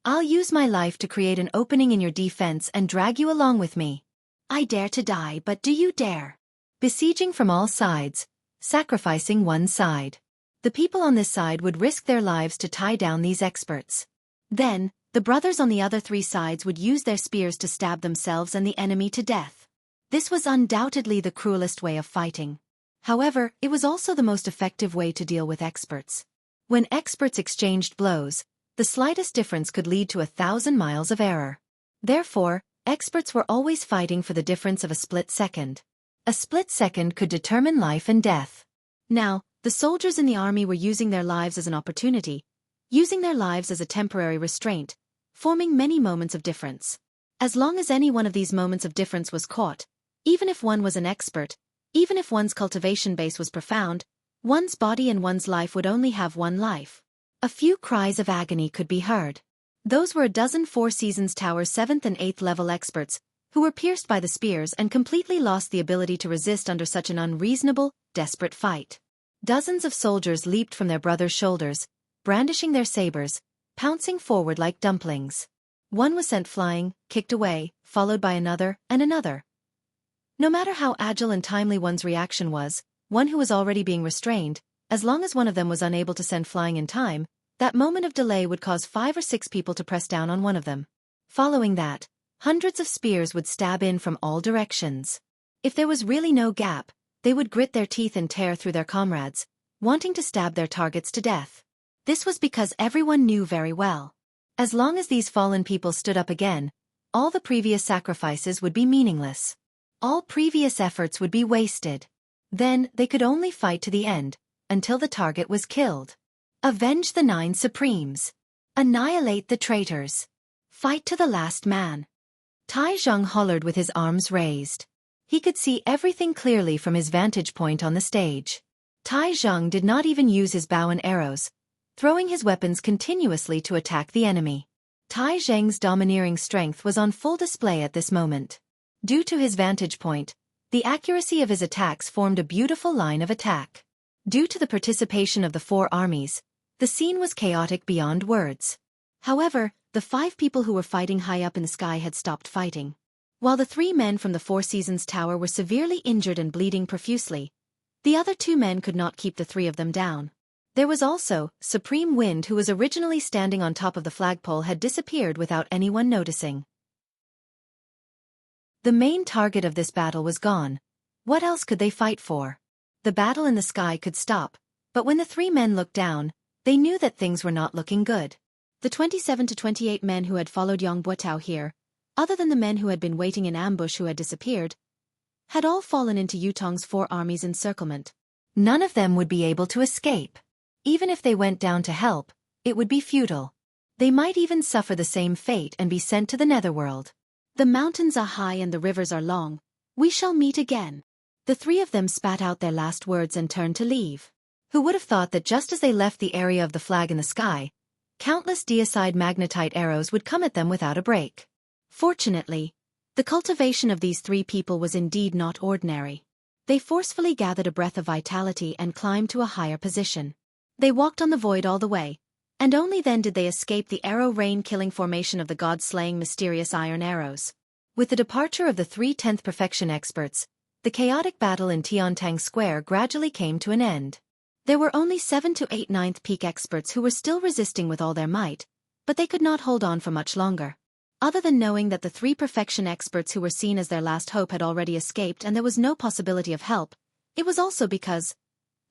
I'll use my life to create an opening in your defense and drag you along with me. I dare to die, but do you dare? Besieging from all sides, sacrificing one side. The people on this side would risk their lives to tie down these experts. Then, the brothers on the other three sides would use their spears to stab themselves and the enemy to death. This was undoubtedly the cruelest way of fighting. However, it was also the most effective way to deal with experts. When experts exchanged blows, the slightest difference could lead to 1,000 miles of error. Therefore, experts were always fighting for the difference of a split second. A split second could determine life and death. Now, the soldiers in the army were using their lives as an opportunity, using their lives as a temporary restraint, forming many moments of difference. As long as any one of these moments of difference was caught, even if one was an expert, even if one's cultivation base was profound, one's body and one's life would only have one life. A few cries of agony could be heard. Those were a dozen Four Seasons Tower's 7th and 8th level experts, who were pierced by the spears and completely lost the ability to resist under such an unreasonable, desperate fight. Dozens of soldiers leaped from their brothers' shoulders, brandishing their sabers, pouncing forward like dumplings. One was sent flying, kicked away, followed by another, and another. No matter how agile and timely one's reaction was, one who was already being restrained, as long as one of them was unable to send flying in time, that moment of delay would cause 5 or 6 people to press down on one of them. Following that, hundreds of spears would stab in from all directions. If there was really no gap, they would grit their teeth and tear through their comrades, wanting to stab their targets to death. This was because everyone knew very well. As long as these fallen people stood up again, all the previous sacrifices would be meaningless. All previous efforts would be wasted. Then they could only fight to the end, until the target was killed. Avenge the 9 Supremes. Annihilate the traitors. Fight to the last man. Tai Zhang hollered with his arms raised. He could see everything clearly from his vantage point on the stage. Tai Zhang did not even use his bow and arrows, throwing his weapons continuously to attack the enemy. Tai Zhang's domineering strength was on full display at this moment. Due to his vantage point, the accuracy of his attacks formed a beautiful line of attack. Due to the participation of the 4 armies, the scene was chaotic beyond words. However, the 5 people who were fighting high up in the sky had stopped fighting. While the 3 men from the Four Seasons Tower were severely injured and bleeding profusely, the other 2 men could not keep the 3 of them down. There was also Supreme Wind, who was originally standing on top of the flagpole, had disappeared without anyone noticing. The main target of this battle was gone. What else could they fight for? The battle in the sky could stop, But when the three men looked down, they knew that things were not looking good. The 27 to 28 men who had followed Yang Buotao here, other than the men who had been waiting in ambush who had disappeared, had all fallen into Yutong's 4 armies' encirclement. None of them would be able to escape. Even if they went down to help, it would be futile. They might even suffer the same fate and be sent to the netherworld. The mountains are high and the rivers are long. We shall meet again. The 3 of them spat out their last words and turned to leave. Who would have thought that just as they left the area of the flag in the sky, countless deicide magnetite arrows would come at them without a break. Fortunately, the cultivation of these 3 people was indeed not ordinary. They forcefully gathered a breath of vitality and climbed to a higher position. They walked on the void all the way, and only then did they escape the arrow rain-killing formation of the god-slaying mysterious iron arrows. With the departure of the 3 10th perfection experts, the chaotic battle in Tiantang Square gradually came to an end. There were only 7 to 8 9th peak experts who were still resisting with all their might, but they could not hold on for much longer. Other than knowing that the 3 perfection experts who were seen as their last hope had already escaped and there was no possibility of help, it was also because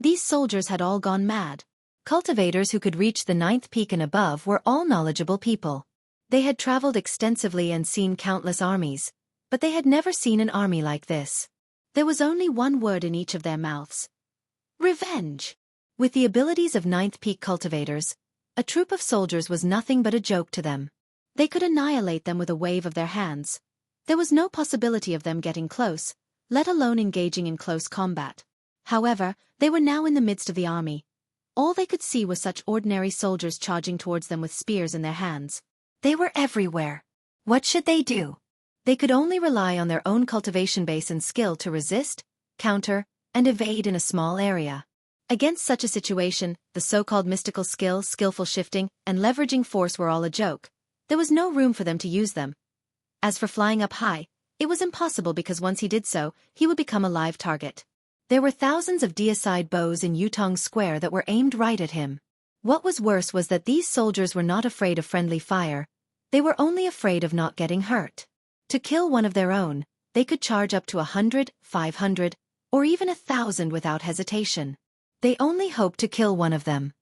these soldiers had all gone mad. Cultivators who could reach the 9th peak and above were all knowledgeable people. They had traveled extensively and seen countless armies, but they had never seen an army like this. There was only one word in each of their mouths: revenge. With the abilities of 9th peak cultivators, a troop of soldiers was nothing but a joke to them. They could annihilate them with a wave of their hands. There was no possibility of them getting close, let alone engaging in close combat. However, they were now in the midst of the army. All they could see was such ordinary soldiers charging towards them with spears in their hands. They were everywhere. What should they do? They could only rely on their own cultivation base and skill to resist, counter, and evade in a small area. Against such a situation, the so-called mystical skill, skillful shifting, and leveraging force were all a joke. There was no room for them to use them. As for flying up high, it was impossible because once he did so, he would become a live target. There were thousands of deicide bows in Yutong Square that were aimed right at him. What was worse was that these soldiers were not afraid of friendly fire. They were only afraid of not getting hurt. To kill one of their own, they could charge up to 100, 500, or even 1,000 without hesitation. They only hoped to kill one of them.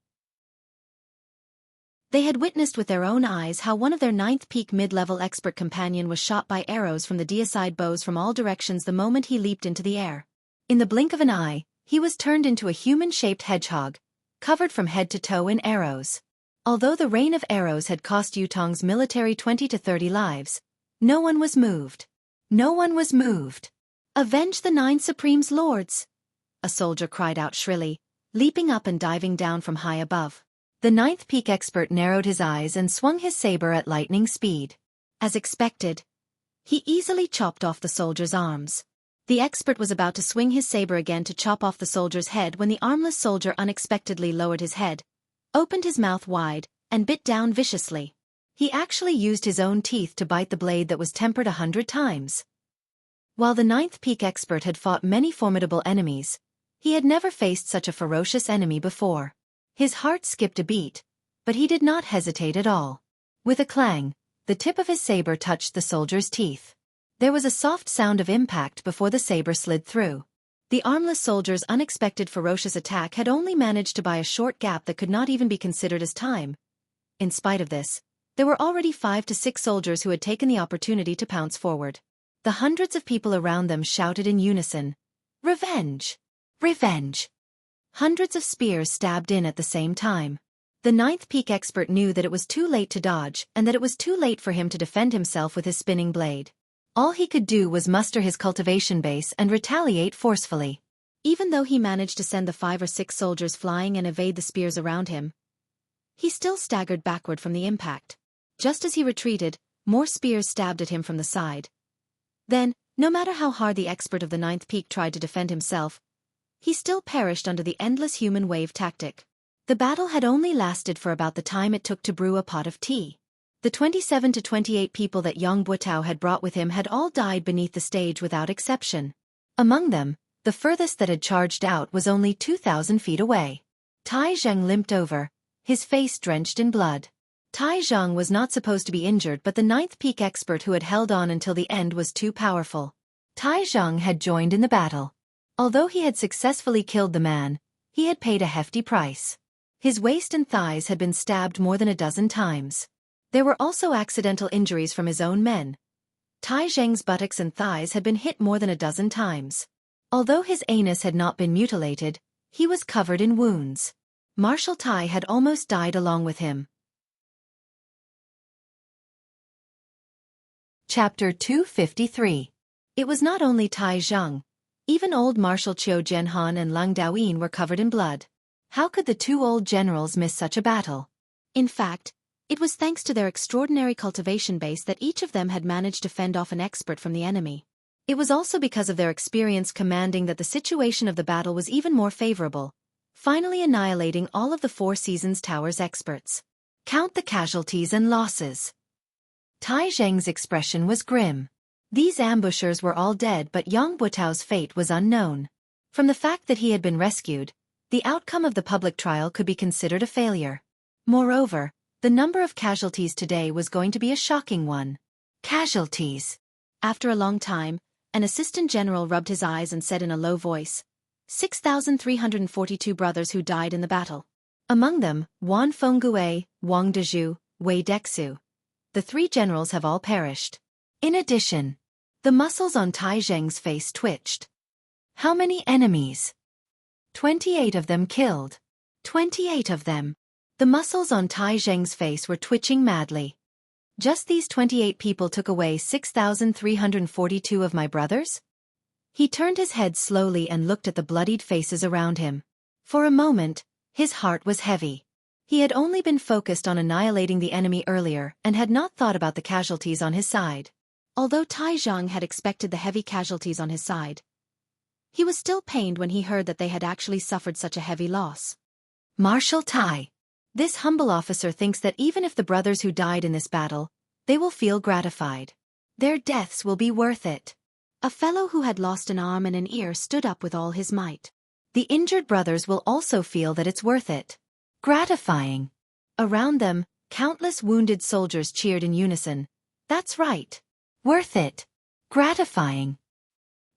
They had witnessed with their own eyes how one of their 9th peak mid-level expert companion was shot by arrows from the deicide bows from all directions the moment he leaped into the air. In the blink of an eye, he was turned into a human-shaped hedgehog, covered from head to toe in arrows. Although the rain of arrows had cost Yutong's military 20 to 30 lives, no one was moved. No one was moved. "Avenge the 9 Supreme's lords!" a soldier cried out shrilly, leaping up and diving down from high above. The 9th peak expert narrowed his eyes and swung his saber at lightning speed. As expected, he easily chopped off the soldier's arms. The expert was about to swing his saber again to chop off the soldier's head when the armless soldier unexpectedly lowered his head, opened his mouth wide, and bit down viciously. He actually used his own teeth to bite the blade that was tempered 100 times. While the 9th peak expert had fought many formidable enemies, he had never faced such a ferocious enemy before. His heart skipped a beat, but he did not hesitate at all. With a clang, the tip of his saber touched the soldier's teeth. There was a soft sound of impact before the saber slid through. The armless soldier's unexpected ferocious attack had only managed to buy a short gap that could not even be considered as time. In spite of this, there were already 5 to 6 soldiers who had taken the opportunity to pounce forward. The hundreds of people around them shouted in unison, "Revenge! Revenge!" Hundreds of spears stabbed in at the same time. The 9th peak expert knew that it was too late to dodge and that it was too late for him to defend himself with his spinning blade. All he could do was muster his cultivation base and retaliate forcefully. Even though he managed to send the 5 or 6 soldiers flying and evade the spears around him, he still staggered backward from the impact. Just as he retreated, more spears stabbed at him from the side. Then, no matter how hard the expert of the 9th peak tried to defend himself, he still perished under the endless human wave tactic. The battle had only lasted for about the time it took to brew a pot of tea. The 27 to 28 people that Yang Buotao had brought with him had all died beneath the stage without exception. Among them, the furthest that had charged out was only 2,000 feet away. Tai Zheng limped over, his face drenched in blood. Tai Zheng was not supposed to be injured, but the 9th peak expert who had held on until the end was too powerful. Tai Zheng had joined in the battle. Although he had successfully killed the man, He had paid a hefty price. His waist and thighs had been stabbed more than a dozen times. There were also accidental injuries from his own men. Tai Zheng's buttocks and thighs had been hit more than a dozen times. Although his anus had not been mutilated, he was covered in wounds. Marshal Tai had almost died along with him. Chapter 253. It was not only Tai Zheng. Even old Marshal Qiu Jianhan and Leng Daoyin were covered in blood. How could the two old generals miss such a battle? In fact, it was thanks to their extraordinary cultivation base that each of them had managed to fend off an expert from the enemy. It was also because of their experience commanding that the situation of the battle was even more favorable, finally annihilating all of the Four Seasons Tower's experts. Count the casualties and losses. Tai Zheng's expression was grim. These ambushers were all dead, but Yang Buotao's fate was unknown. From the fact that he had been rescued, the outcome of the public trial could be considered a failure. Moreover, the number of casualties today was going to be a shocking one. Casualties. After a long time, an assistant general rubbed his eyes and said in a low voice, 6,342 brothers who died in the battle. Among them, Wan Fenggue, Wang Dezhu, Wei Dexu. The three generals have all perished. In addition, the muscles on Tai Zheng's face twitched. How many enemies? 28 of them killed. 28 of them. The muscles on Tai Zheng's face were twitching madly. Just these 28 people took away 6,342 of my brothers? He turned his head slowly and looked at the bloodied faces around him. For a moment, his heart was heavy. He had only been focused on annihilating the enemy earlier and had not thought about the casualties on his side. Although Tai Zheng had expected the heavy casualties on his side, he was still pained when he heard that they had actually suffered such a heavy loss. Marshal Tai. This humble officer thinks that even if the brothers who died in this battle, they will feel gratified. Their deaths will be worth it. A fellow who had lost an arm and an ear stood up with all his might. The injured brothers will also feel that it's worth it. Gratifying. Around them, countless wounded soldiers cheered in unison. That's right. Worth it. Gratifying.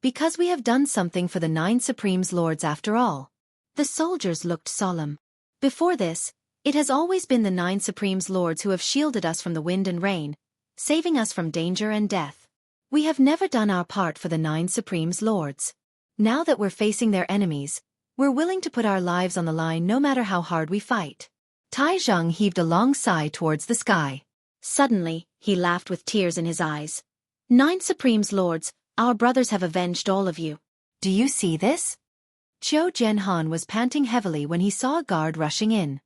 Because we have done something for the 9 Supremes Lords after all. The soldiers looked solemn. Before this, it has always been the 9 Supremes Lords who have shielded us from the wind and rain, saving us from danger and death. We have never done our part for the 9 Supremes Lords. Now that we're facing their enemies, we're willing to put our lives on the line no matter how hard we fight. Tai Zheng heaved a long sigh towards the sky. Suddenly, he laughed with tears in his eyes. 9 Supremes Lords, our brothers have avenged all of you. Do you see this? Qiu Jianhan was panting heavily when he saw a guard rushing in.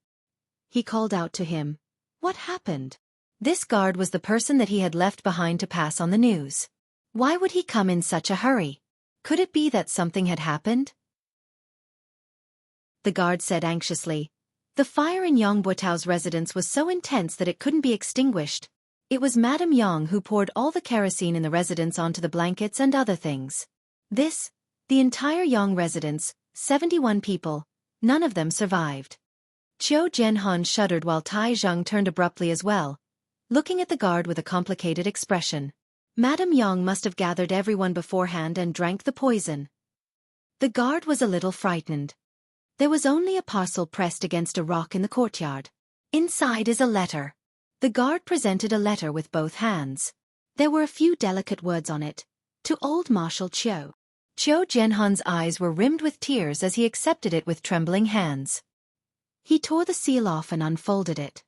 He called out to him. What happened? This guard was the person that he had left behind to pass on the news. Why would he come in such a hurry? Could it be that something had happened? The guard said anxiously. The fire in Yang Buotao's residence was so intense that it couldn't be extinguished. It was Madame Yang who poured all the kerosene in the residence onto the blankets and other things. The entire Yang residence, 71 people, none of them survived. Qiu Jianhan shuddered while Tai Zheng turned abruptly as well, looking at the guard with a complicated expression. Madame Yang must have gathered everyone beforehand and drank the poison. The guard was a little frightened. There was only a parcel pressed against a rock in the courtyard. Inside is a letter. The guard presented a letter with both hands. There were a few delicate words on it. To old Marshal Qiu. Qiu Jianhan's eyes were rimmed with tears as he accepted it with trembling hands. He tore the seal off and unfolded it.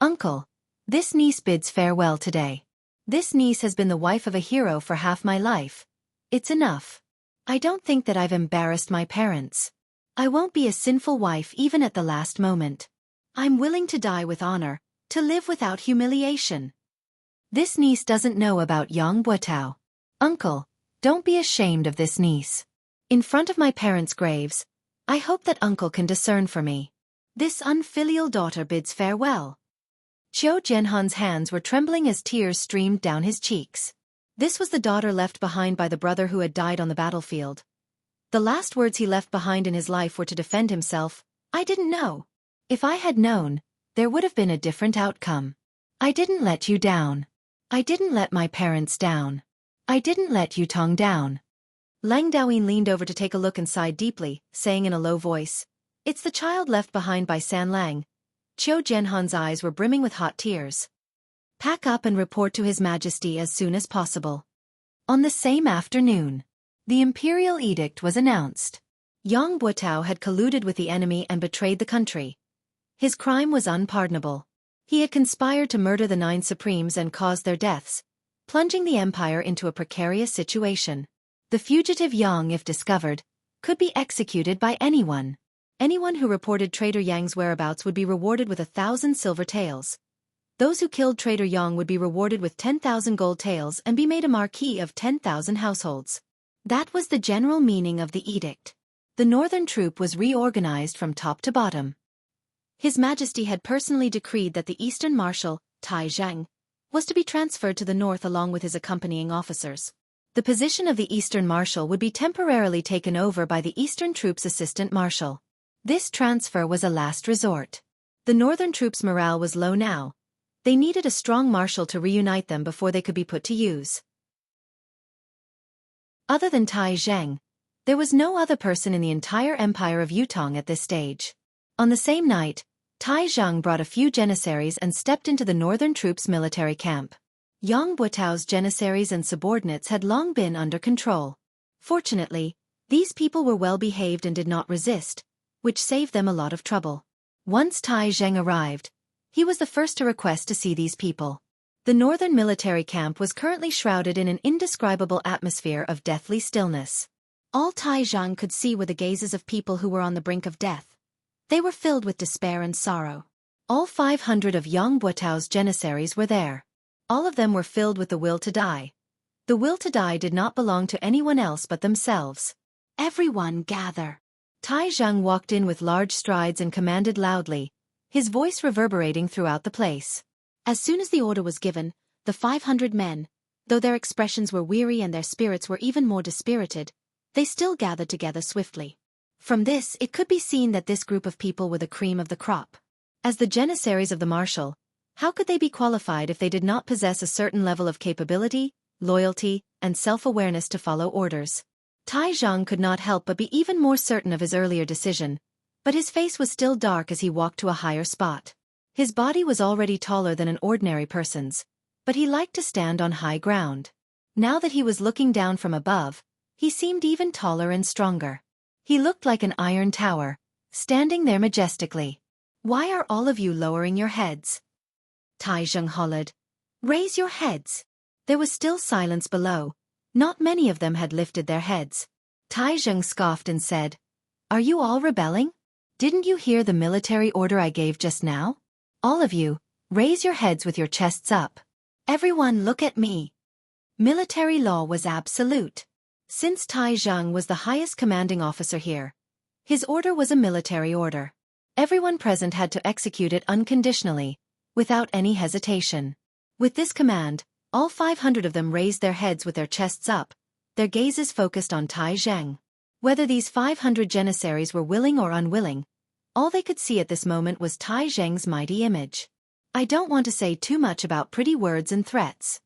Uncle, this niece bids farewell today. This niece has been the wife of a hero for half my life. It's enough. I don't think that I've embarrassed my parents. I won't be a sinful wife even at the last moment. I'm willing to die with honor, to live without humiliation. This niece doesn't know about Yang Buotao. Uncle, don't be ashamed of this niece. In front of my parents' graves, I hope that uncle can discern for me. This unfilial daughter bids farewell. Qiu Jianhan's hands were trembling as tears streamed down his cheeks. This was the daughter left behind by the brother who had died on the battlefield. The last words he left behind in his life were to defend himself. I didn't know. If I had known, there would have been a different outcome. I didn't let you down. I didn't let my parents down. I didn't let you Tong down. Leng Daoyin leaned over to take a look and sighed deeply, saying in a low voice, It's the child left behind by San Lang. Qiu Jianhan's eyes were brimming with hot tears. Pack up and report to His Majesty as soon as possible. On the same afternoon, the imperial edict was announced. Yang Buotao had colluded with the enemy and betrayed the country. His crime was unpardonable. He had conspired to murder the 9 supremes and caused their deaths, plunging the empire into a precarious situation. The fugitive Yang, if discovered, could be executed by anyone. Anyone who reported traitor Yang's whereabouts would be rewarded with 1,000 silver taels. Those who killed traitor Yang would be rewarded with 10,000 gold taels and be made a marquis of 10,000 households. That was the general meaning of the edict. The northern troop was reorganized from top to bottom. His Majesty had personally decreed that the eastern marshal, Tai Zhang, was to be transferred to the north along with his accompanying officers. The position of the eastern marshal would be temporarily taken over by the eastern troops' assistant marshal. This transfer was a last resort. The northern troops' morale was low now. They needed a strong marshal to reunite them before they could be put to use. Other than Tai Zhang, there was no other person in the entire empire of Yutong at this stage. On the same night, Tai Zhang brought a few janissaries and stepped into the northern troops' military camp. Yang Buotao's janissaries and subordinates had long been under control. Fortunately, these people were well behaved and did not resist, which saved them a lot of trouble. Once Tai Zhang arrived, he was the first to request to see these people. The northern military camp was currently shrouded in an indescribable atmosphere of deathly stillness. All Tai Zhang could see were the gazes of people who were on the brink of death. They were filled with despair and sorrow. All 500 of Yang Buotao's janissaries were there. All of them were filled with the will to die. The will to die did not belong to anyone else but themselves. Everyone gather. Tai Zhang walked in with large strides and commanded loudly, his voice reverberating throughout the place. As soon as the order was given, the 500 men, though their expressions were weary and their spirits were even more dispirited, they still gathered together swiftly. From this, it could be seen that this group of people were the cream of the crop. As the janissaries of the marshal, how could they be qualified if they did not possess a certain level of capability, loyalty, and self-awareness to follow orders? Tai Zhang could not help but be even more certain of his earlier decision, but his face was still dark as he walked to a higher spot. His body was already taller than an ordinary person's, but he liked to stand on high ground. Now that he was looking down from above, he seemed even taller and stronger. He looked like an iron tower, standing there majestically. "Why are all of you lowering your heads?" Tai Zhang hollered. "Raise your heads." There was still silence below. Not many of them had lifted their heads. Tai Zhang scoffed and said, "Are you all rebelling? Didn't you hear the military order I gave just now? All of you, raise your heads with your chests up. Everyone look at me." Military law was absolute. Since Tai Zhang was the highest commanding officer here, his order was a military order. Everyone present had to execute it unconditionally, without any hesitation. With this command, all 500 of them raised their heads with their chests up, their gazes focused on Tai Zhang. Whether these 500 janissaries were willing or unwilling, all they could see at this moment was Tai Zhang's mighty image. "I don't want to say too much about pretty words and threats,"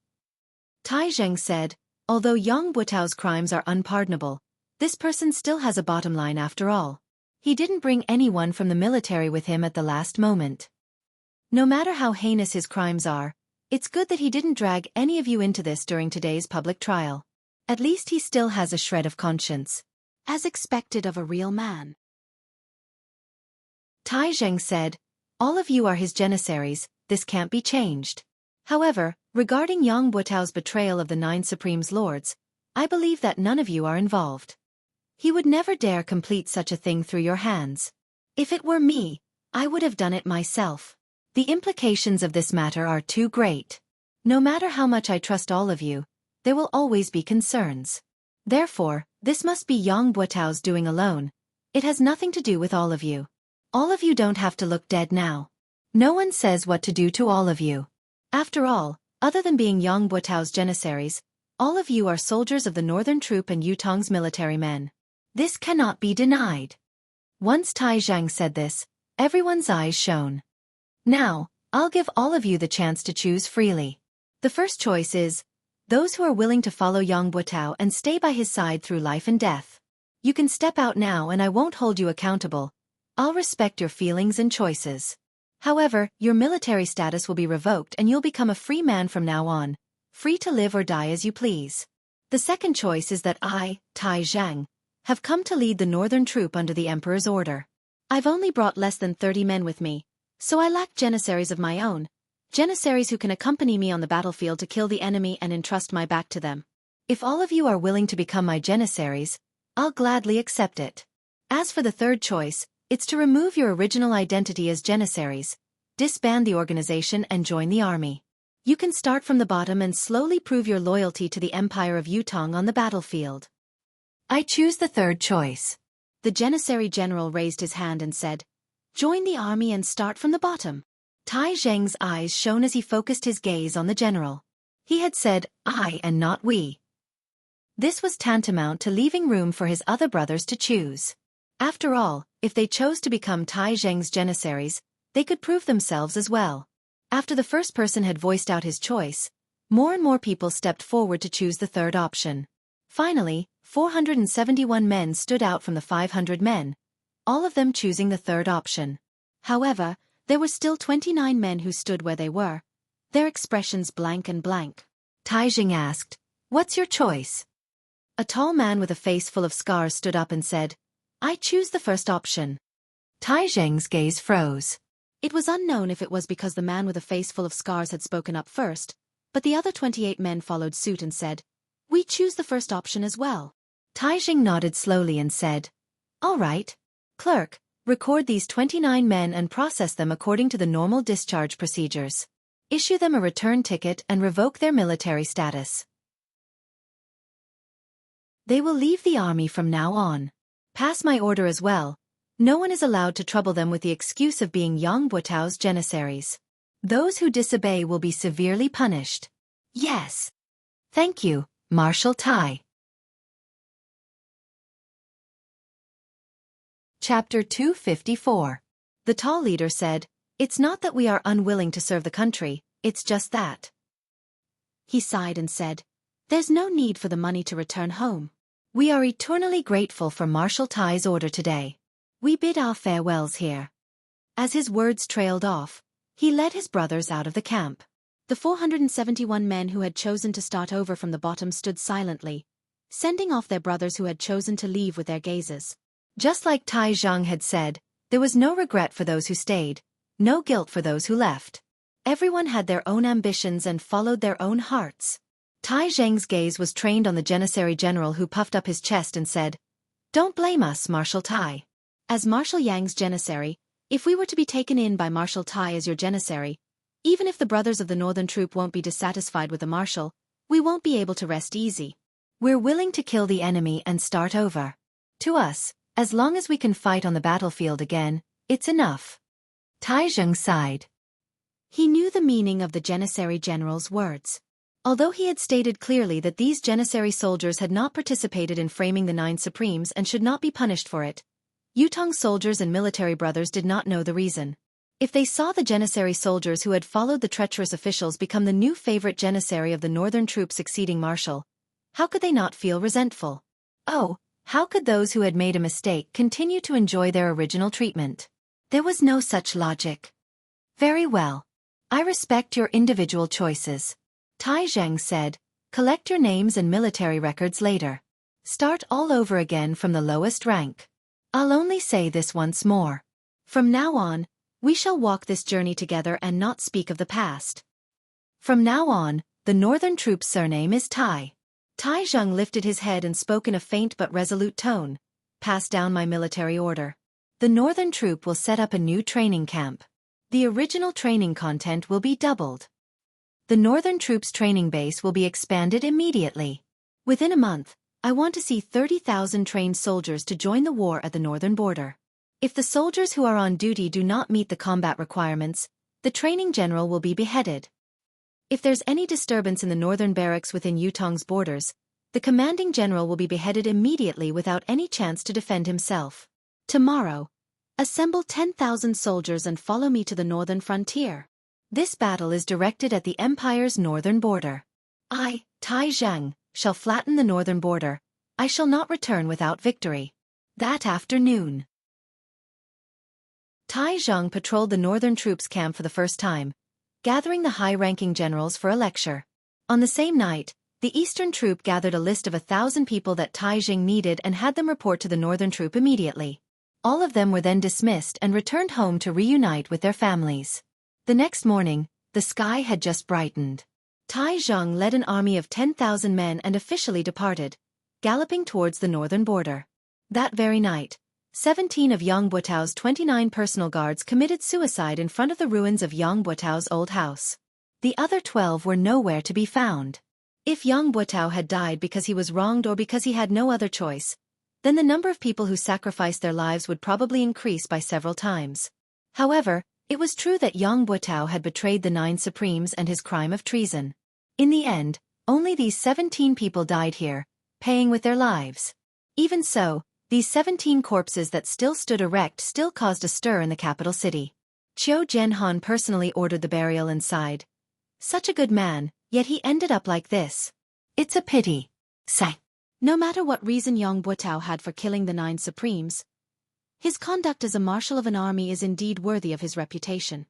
Tai Zhang said. "Although Yang Buotao's crimes are unpardonable, this person still has a bottom line after all. He didn't bring anyone from the military with him at the last moment. No matter how heinous his crimes are, it's good that he didn't drag any of you into this during today's public trial. At least he still has a shred of conscience, as expected of a real man." Tai Zhang said, "All of you are his janissaries, this can't be changed. However, regarding Yang Buotao's betrayal of the 9 Supreme's lords, I believe that none of you are involved. He would never dare complete such a thing through your hands. If it were me, I would have done it myself. The implications of this matter are too great. No matter how much I trust all of you, there will always be concerns. Therefore, this must be Yang Buotao's doing alone. It has nothing to do with all of you. All of you don't have to look dead now. No one says what to do to all of you. After all, other than being Yang Buotao's janissaries, all of you are soldiers of the northern troop and Yutong's military men. This cannot be denied." Once Tai Zhang said this, everyone's eyes shone. "Now, I'll give all of you the chance to choose freely. The first choice is those who are willing to follow Yang Buotao and stay by his side through life and death. You can step out now and I won't hold you accountable, I'll respect your feelings and choices. However, your military status will be revoked and you'll become a free man from now on, free to live or die as you please. The second choice is that I, Tai Zhang, have come to lead the northern troop under the Emperor's order. I've only brought less than 30 men with me, so I lack janissaries of my own, janissaries who can accompany me on the battlefield to kill the enemy and entrust my back to them. If all of you are willing to become my janissaries, I'll gladly accept it. As for the third choice, it's to remove your original identity as janissaries, disband the organization and join the army. You can start from the bottom and slowly prove your loyalty to the Empire of Yutong on the battlefield. I choose the third choice. The Janissary general raised his hand and said, "Join the army and start from the bottom." Tai Zheng's eyes shone as he focused his gaze on the general. He had said, "I" and not "we." This was tantamount to leaving room for his other brothers to choose. After all, if they chose to become Tai Zheng's janissaries, they could prove themselves as well. After the first person had voiced out his choice, more and more people stepped forward to choose the third option. Finally, 471 men stood out from the 500 men, all of them choosing the third option. However, there were still 29 men who stood where they were, their expressions blank and blank. Tai Zheng asked, "What's your choice?" A tall man with a face full of scars stood up and said, "I choose the first option." Tai Zheng's gaze froze. It was unknown if it was because the man with a face full of scars had spoken up first, but the other 28 men followed suit and said, "We choose the first option as well." Tai Zheng nodded slowly and said, "All right. Clerk, record these 29 men and process them according to the normal discharge procedures. Issue them a return ticket and revoke their military status. They will leave the army from now on. Pass my order as well. No one is allowed to trouble them with the excuse of being Yang Buotao's janissaries. Those who disobey will be severely punished." "Yes. Thank you, Marshal Tai." Chapter 254. The tall leader said, "It's not that we are unwilling to serve the country, it's just that." He sighed and said, "There's no need for the money to return home. We are eternally grateful for Marshal Tai's order today. We bid our farewells here." As his words trailed off, he led his brothers out of the camp. The 471 men who had chosen to start over from the bottom stood silently, sending off their brothers who had chosen to leave with their gazes. Just like Tai Zhang had said, there was no regret for those who stayed, no guilt for those who left. Everyone had their own ambitions and followed their own hearts. Tai Zheng's gaze was trained on the Janissary general who puffed up his chest and said, "Don't blame us, Marshal Tai. As Marshal Yang's janissary, if we were to be taken in by Marshal Tai as your janissary, even if the brothers of the northern troop won't be dissatisfied with the marshal, we won't be able to rest easy. We're willing to kill the enemy and start over. To us, as long as we can fight on the battlefield again, it's enough." Tai Zheng sighed. He knew the meaning of the janissary general's words. Although he had stated clearly that these janissary soldiers had not participated in framing the Nine Supremes and should not be punished for it, Yutong soldiers and military brothers did not know the reason. If they saw the janissary soldiers who had followed the treacherous officials become the new favorite janissary of the northern troop succeeding marshal, how could they not feel resentful? Oh, how could those who had made a mistake continue to enjoy their original treatment? There was no such logic. "Very well. I respect your individual choices," Tai Zheng said. "Collect your names and military records later. Start all over again from the lowest rank. I'll only say this once more. From now on, we shall walk this journey together and not speak of the past. From now on, the northern troop's surname is Tai." Tai Zheng lifted his head and spoke in a faint but resolute tone. "Pass down my military order. The northern troop will set up a new training camp. The original training content will be doubled. The northern troop's training base will be expanded immediately. Within a month, I want to see 30,000 trained soldiers to join the war at the northern border. If the soldiers who are on duty do not meet the combat requirements, the training general will be beheaded. If there's any disturbance in the northern barracks within Yutong's borders, the commanding general will be beheaded immediately without any chance to defend himself. Tomorrow, assemble 10,000 soldiers and follow me to the northern frontier. This battle is directed at the Empire's northern border. I, Tai Zhang, shall flatten the northern border. I shall not return without victory." That afternoon, Tai Zhang patrolled the northern troops' camp for the first time, gathering the high-ranking generals for a lecture. On the same night, the eastern troop gathered a list of 1,000 people that Tai Zhang needed and had them report to the northern troop immediately. All of them were then dismissed and returned home to reunite with their families. The next morning, the sky had just brightened. Tai Zhang led an army of 10,000 men and officially departed, galloping towards the northern border. That very night, 17 of Yang Buotao's 29 personal guards committed suicide in front of the ruins of Yang Buotao's old house. The other 12 were nowhere to be found. If Yang Buotao had died because he was wronged or because he had no other choice, then the number of people who sacrificed their lives would probably increase by several times. However, it was true that Yang Buotao had betrayed the 9 Supremes and his crime of treason. In the end, only these 17 people died here, paying with their lives. Even so, these 17 corpses that still stood erect still caused a stir in the capital city. Qiu Jianhan personally ordered the burial and sighed. Such a good man, yet he ended up like this. It's a pity. Sigh. No matter what reason Yang Buotao had for killing the 9 Supremes, his conduct as a marshal of an army is indeed worthy of his reputation.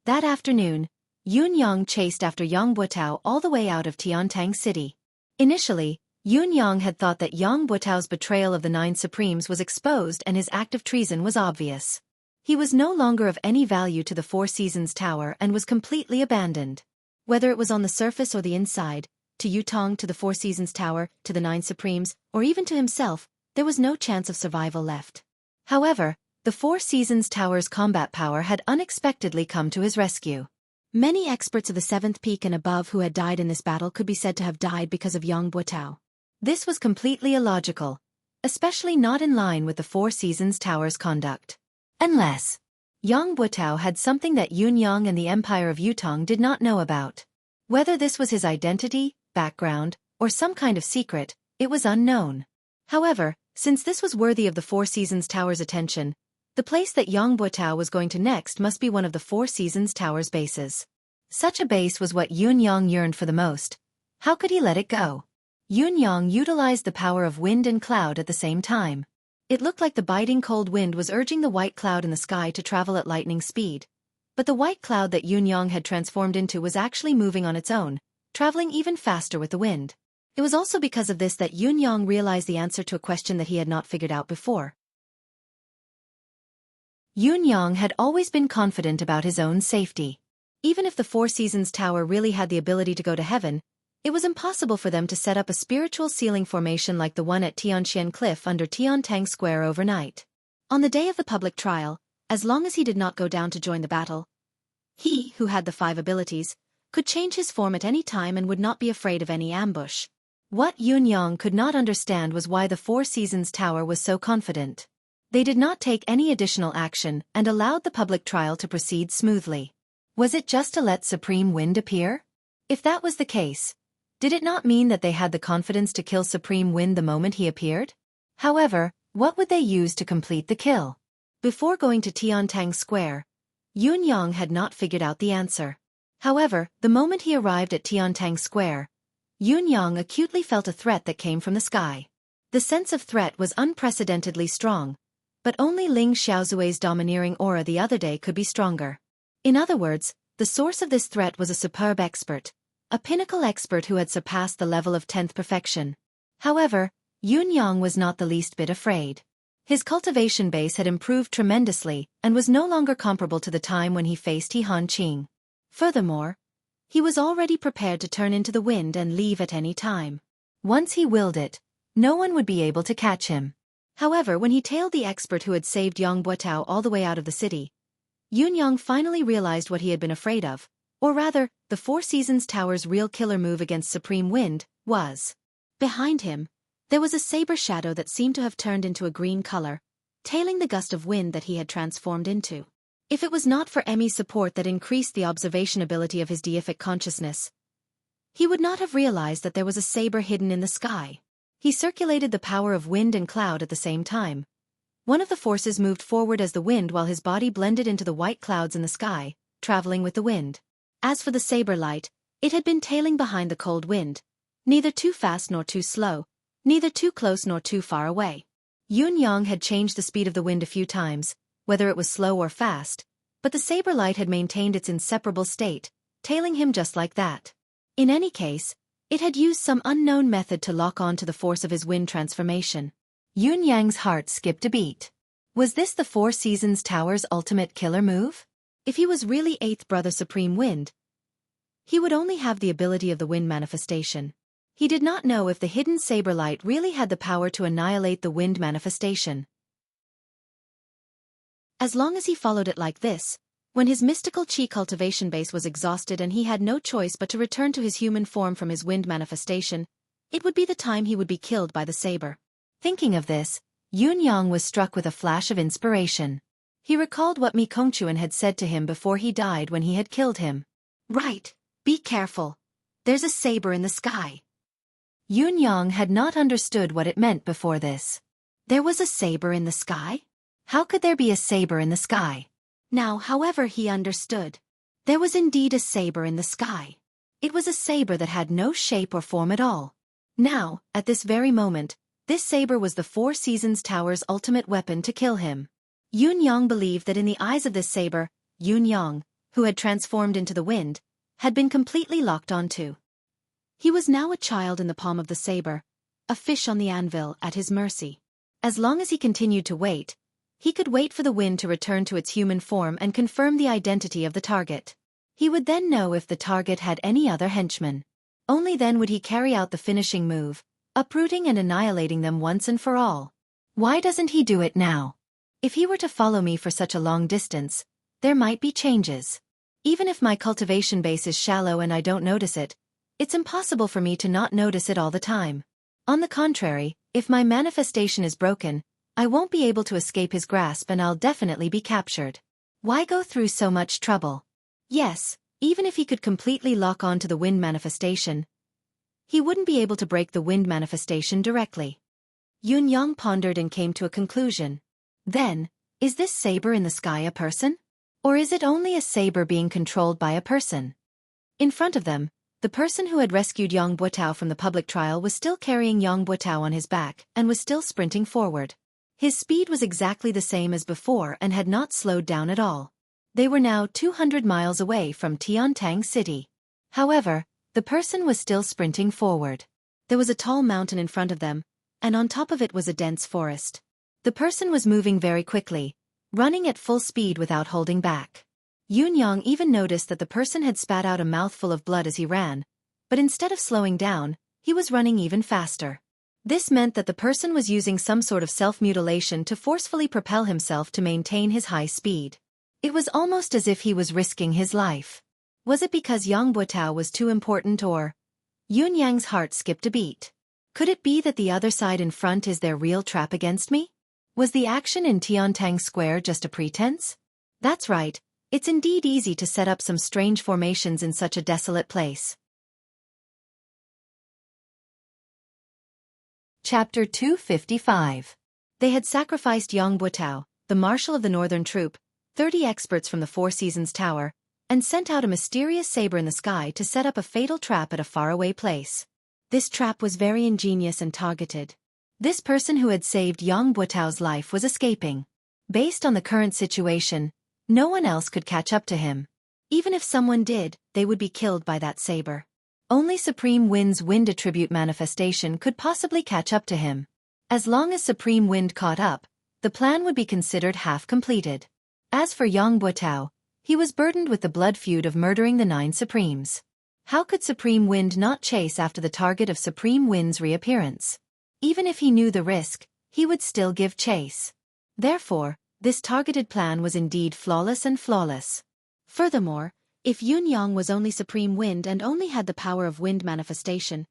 That afternoon, Yun Yang chased after Yang Buotao all the way out of Tiantang City. Initially, Yun Yang had thought that Yang Buotao's betrayal of the 9 Supremes was exposed and his act of treason was obvious. He was no longer of any value to the Four Seasons Tower and was completely abandoned. Whether it was on the surface or the inside, to Yutong, to the Four Seasons Tower, to the 9 Supremes, or even to himself, there was no chance of survival left. However, the Four Seasons Tower's combat power had unexpectedly come to his rescue. Many experts of the 7th peak and above who had died in this battle could be said to have died because of Yang Buotao. This was completely illogical, especially not in line with the Four Seasons Tower's conduct. Unless Yang Buotao had something that Yun Yang and the Empire of Yutong did not know about. Whether this was his identity, background, or some kind of secret, it was unknown. However, since this was worthy of the Four Seasons Tower's attention, the place that Yang Buotao was going to next must be one of the Four Seasons Tower's bases. Such a base was what Yun Yang yearned for the most. How could he let it go? Yun Yang utilized the power of wind and cloud at the same time. It looked like the biting cold wind was urging the white cloud in the sky to travel at lightning speed. But the white cloud that Yun Yang had transformed into was actually moving on its own, traveling even faster with the wind. It was also because of this that Yun Yang realized the answer to a question that he had not figured out before. Yun Yang had always been confident about his own safety. Even if the Four Seasons Tower really had the ability to go to heaven, it was impossible for them to set up a spiritual ceiling formation like the one at Tianxian Cliff under Tiantang Square overnight. On the day of the public trial, as long as he did not go down to join the battle, he, who had the 5 abilities, could change his form at any time and would not be afraid of any ambush. What Yun Yang could not understand was why the Four Seasons Tower was so confident. They did not take any additional action and allowed the public trial to proceed smoothly. Was it just to let Supreme Wind appear? If that was the case, did it not mean that they had the confidence to kill Supreme Wind the moment he appeared? However, what would they use to complete the kill? Before going to Tiantang Square, Yun Yang had not figured out the answer. However, the moment he arrived at Tiantang Square, Yun Yang acutely felt a threat that came from the sky. The sense of threat was unprecedentedly strong, but only Ling Xiaozui's domineering aura the other day could be stronger. In other words, the source of this threat was a superb expert, a pinnacle expert who had surpassed the level of 10th perfection. However, Yun Yang was not the least bit afraid. His cultivation base had improved tremendously and was no longer comparable to the time when he faced He Han Qing. Furthermore, he was already prepared to turn into the wind and leave at any time. Once he willed it, no one would be able to catch him. However, when he tailed the expert who had saved Yang Buotao all the way out of the city, Yun Yang finally realized what he had been afraid of, or rather, the Four Seasons Tower's real killer move against Supreme Wind was. Behind him, there was a saber shadow that seemed to have turned into a green color, tailing the gust of wind that he had transformed into. If it was not for Emmy's support that increased the observation ability of his deific consciousness, he would not have realized that there was a saber hidden in the sky. He circulated the power of wind and cloud at the same time. One of the forces moved forward as the wind while his body blended into the white clouds in the sky, traveling with the wind. As for the saber light, it had been tailing behind the cold wind, neither too fast nor too slow, neither too close nor too far away. Yun Yang had changed the speed of the wind a few times, whether it was slow or fast, but the saber light had maintained its inseparable state, tailing him just like that. In any case, it had used some unknown method to lock on to the force of his wind transformation. Yun Yang's heart skipped a beat. Was this the Four Seasons Tower's ultimate killer move? If he was really Eighth Brother Supreme Wind, he would only have the ability of the wind manifestation. He did not know if the hidden saber light really had the power to annihilate the wind manifestation. As long as he followed it like this, when his mystical qi cultivation base was exhausted and he had no choice but to return to his human form from his wind manifestation, it would be the time he would be killed by the saber. Thinking of this, Yun Yang was struck with a flash of inspiration. He recalled what Mi Kongquan had said to him before he died when he had killed him. Right, be careful. There's a saber in the sky. Yun Yang had not understood what it meant before this. There was a saber in the sky? How could there be a saber in the sky? Now, however, he understood. There was indeed a saber in the sky. It was a saber that had no shape or form at all. Now, at this very moment, this saber was the Four Seasons Tower's ultimate weapon to kill him. Yun Yang believed that in the eyes of this saber, Yun Yang, who had transformed into the wind, had been completely locked onto. He was now a child in the palm of the saber, a fish on the anvil at his mercy. As long as he continued to wait, he could wait for the wind to return to its human form and confirm the identity of the target. He would then know if the target had any other henchmen. Only then would he carry out the finishing move, uprooting and annihilating them once and for all. Why doesn't he do it now? If he were to follow me for such a long distance, there might be changes. Even if my cultivation base is shallow and I don't notice it, it's impossible for me to not notice it all the time. On the contrary, if my manifestation is broken, I won't be able to escape his grasp and I'll definitely be captured. Why go through so much trouble? Yes, even if he could completely lock on to the wind manifestation, he wouldn't be able to break the wind manifestation directly. Yun Yang pondered and came to a conclusion. Then, is this saber in the sky a person? Or is it only a saber being controlled by a person? In front of them, the person who had rescued Yang Buotao from the public trial was still carrying Yang Buotao on his back and was still sprinting forward. His speed was exactly the same as before and had not slowed down at all. They were now 200 miles away from Tiantang City. However, the person was still sprinting forward. There was a tall mountain in front of them, and on top of it was a dense forest. The person was moving very quickly, running at full speed without holding back. Yun Yang even noticed that the person had spat out a mouthful of blood as he ran, but instead of slowing down, he was running even faster. This meant that the person was using some sort of self-mutilation to forcefully propel himself to maintain his high speed. It was almost as if he was risking his life. Was it because Yang Buotao was too important or? Yun Yang's heart skipped a beat. Could it be that the other side in front is their real trap against me? Was the action in Tiantang Square just a pretense? That's right, it's indeed easy to set up some strange formations in such a desolate place. Chapter 255. They had sacrificed Yang Buotao, the marshal of the northern troop, 30 experts from the Four Seasons Tower, and sent out a mysterious saber in the sky to set up a fatal trap at a faraway place. This trap was very ingenious and targeted. This person who had saved Yang Buotao's life was escaping. Based on the current situation, no one else could catch up to him. Even if someone did, they would be killed by that saber. Only Supreme Wind's wind attribute manifestation could possibly catch up to him. As long as Supreme Wind caught up, the plan would be considered half completed. As for Yang Buotao, he was burdened with the blood feud of murdering the 9 Supremes. How could Supreme Wind not chase after the target of Supreme Wind's reappearance? Even if he knew the risk, he would still give chase. Therefore, this targeted plan was indeed flawless and flawless. Furthermore, if Yun Yang was only Supreme Wind and only had the power of wind manifestation,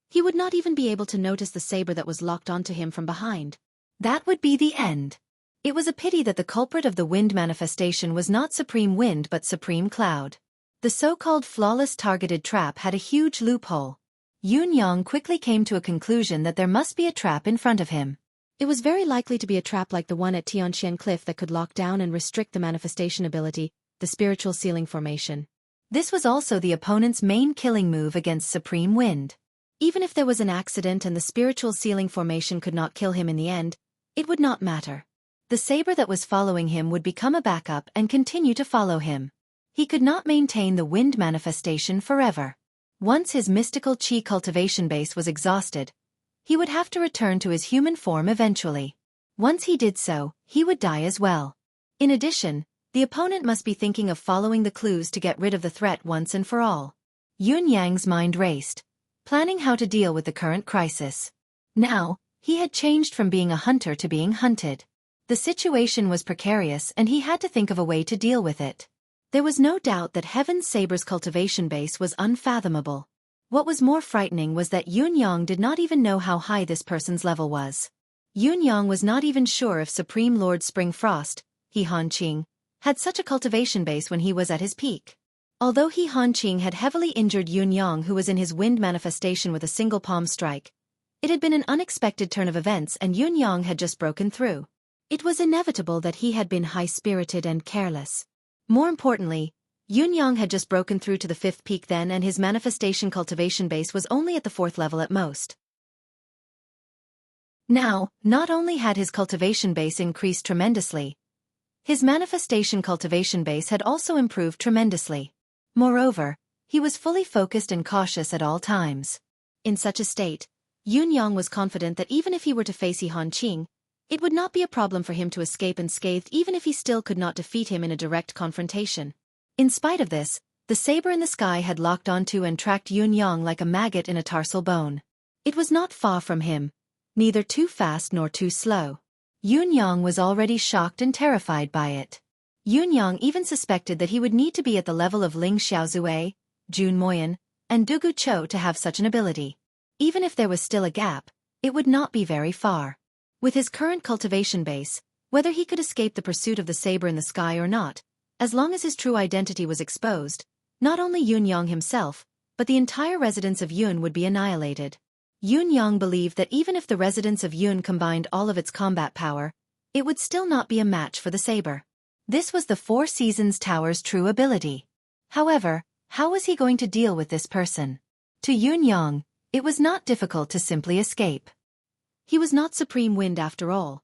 he would not even be able to notice the saber that was locked onto him from behind. That would be the end. It was a pity that the culprit of the wind manifestation was not Supreme Wind but Supreme Cloud. The so-called flawless targeted trap had a huge loophole. Yun Yang quickly came to a conclusion that there must be a trap in front of him. It was very likely to be a trap like the one at Tianxian Cliff that could lock down and restrict the manifestation ability, the spiritual sealing formation. This was also the opponent's main killing move against Supreme Wind. Even if there was an accident and the spiritual sealing formation could not kill him in the end, it would not matter. The saber that was following him would become a backup and continue to follow him. He could not maintain the wind manifestation forever. Once his mystical chi cultivation base was exhausted, he would have to return to his human form eventually. Once he did so, he would die as well. In addition, the opponent must be thinking of following the clues to get rid of the threat once and for all. Yun Yang's mind raced, planning how to deal with the current crisis. Now, he had changed from being a hunter to being hunted. The situation was precarious and he had to think of a way to deal with it. There was no doubt that Heaven's Saber's cultivation base was unfathomable. What was more frightening was that Yun Yang did not even know how high this person's level was. Yun Yang was not even sure if Supreme Lord Spring Frost, He Hanqing, had such a cultivation base when he was at his peak. Although He Hanqing had heavily injured Yun Yang, who was in his wind manifestation with a single palm strike, it had been an unexpected turn of events and Yun Yang had just broken through. It was inevitable that he had been high-spirited and careless. More importantly, Yun Yang had just broken through to the 5th peak then and his manifestation cultivation base was only at the 4th level at most. Now, not only had his cultivation base increased tremendously, his manifestation cultivation base had also improved tremendously. Moreover, he was fully focused and cautious at all times. In such a state, Yun Yang was confident that even if he were to face He Hanqing, it would not be a problem for him to escape unscathed even if he still could not defeat him in a direct confrontation. In spite of this, the saber in the sky had locked onto and tracked Yun Yang like a maggot in a tarsal bone. It was not far from him, neither too fast nor too slow. Yun Yang was already shocked and terrified by it. Yun Yang even suspected that he would need to be at the level of Ling Xiaozue, Jun Moyan, and Dugu Cho to have such an ability. Even if there was still a gap, it would not be very far. With his current cultivation base, whether he could escape the pursuit of the saber in the sky or not, as long as his true identity was exposed, not only Yun Yang himself, but the entire residence of Yun would be annihilated. Yun Yang believed that even if the residence of Yun combined all of its combat power, it would still not be a match for the saber. This was the Four Seasons Tower's true ability. However, how was he going to deal with this person? To Yun Yang, it was not difficult to simply escape. He was not Supreme Wind after all.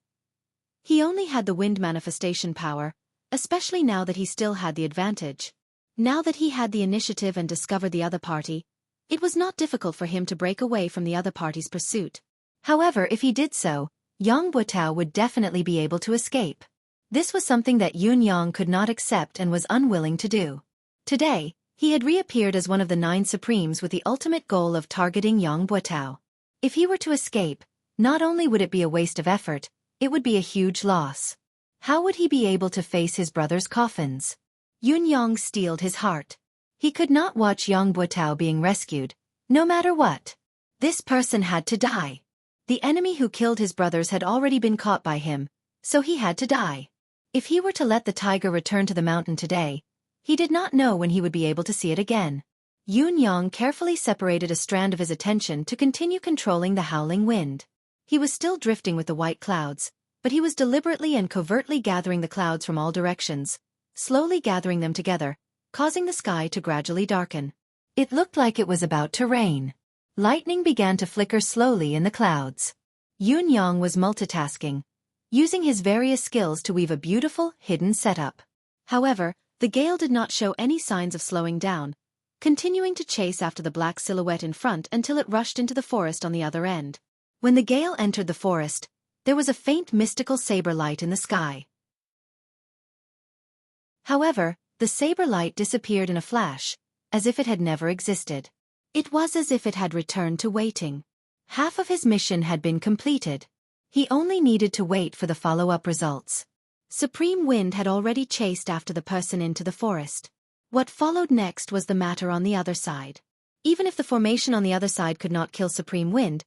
He only had the wind manifestation power, especially now that he still had the advantage. Now that he had the initiative and discovered the other party, it was not difficult for him to break away from the other party's pursuit. However, if he did so, Yang Butao would definitely be able to escape. This was something that Yun Yang could not accept and was unwilling to do. Today, he had reappeared as one of the 9 Supremes with the ultimate goal of targeting Yang Butao. If he were to escape, not only would it be a waste of effort, it would be a huge loss. How would he be able to face his brother's coffins? Yun Yang steeled his heart. He could not watch Yang Butao being rescued, no matter what. This person had to die. The enemy who killed his brothers had already been caught by him, so he had to die. If he were to let the tiger return to the mountain today, he did not know when he would be able to see it again. Yun Yang carefully separated a strand of his attention to continue controlling the howling wind. He was still drifting with the white clouds, but he was deliberately and covertly gathering the clouds from all directions, slowly gathering them together, causing the sky to gradually darken. It looked like it was about to rain. Lightning began to flicker slowly in the clouds. Yun Yang was multitasking, using his various skills to weave a beautiful, hidden setup. However, the gale did not show any signs of slowing down, continuing to chase after the black silhouette in front until it rushed into the forest on the other end. When the gale entered the forest, there was a faint mystical saber light in the sky. However, the saber light disappeared in a flash, as if it had never existed. It was as if it had returned to waiting. Half of his mission had been completed. He only needed to wait for the follow-up results. Supreme Wind had already chased after the person into the forest. What followed next was the matter on the other side. Even if the formation on the other side could not kill Supreme Wind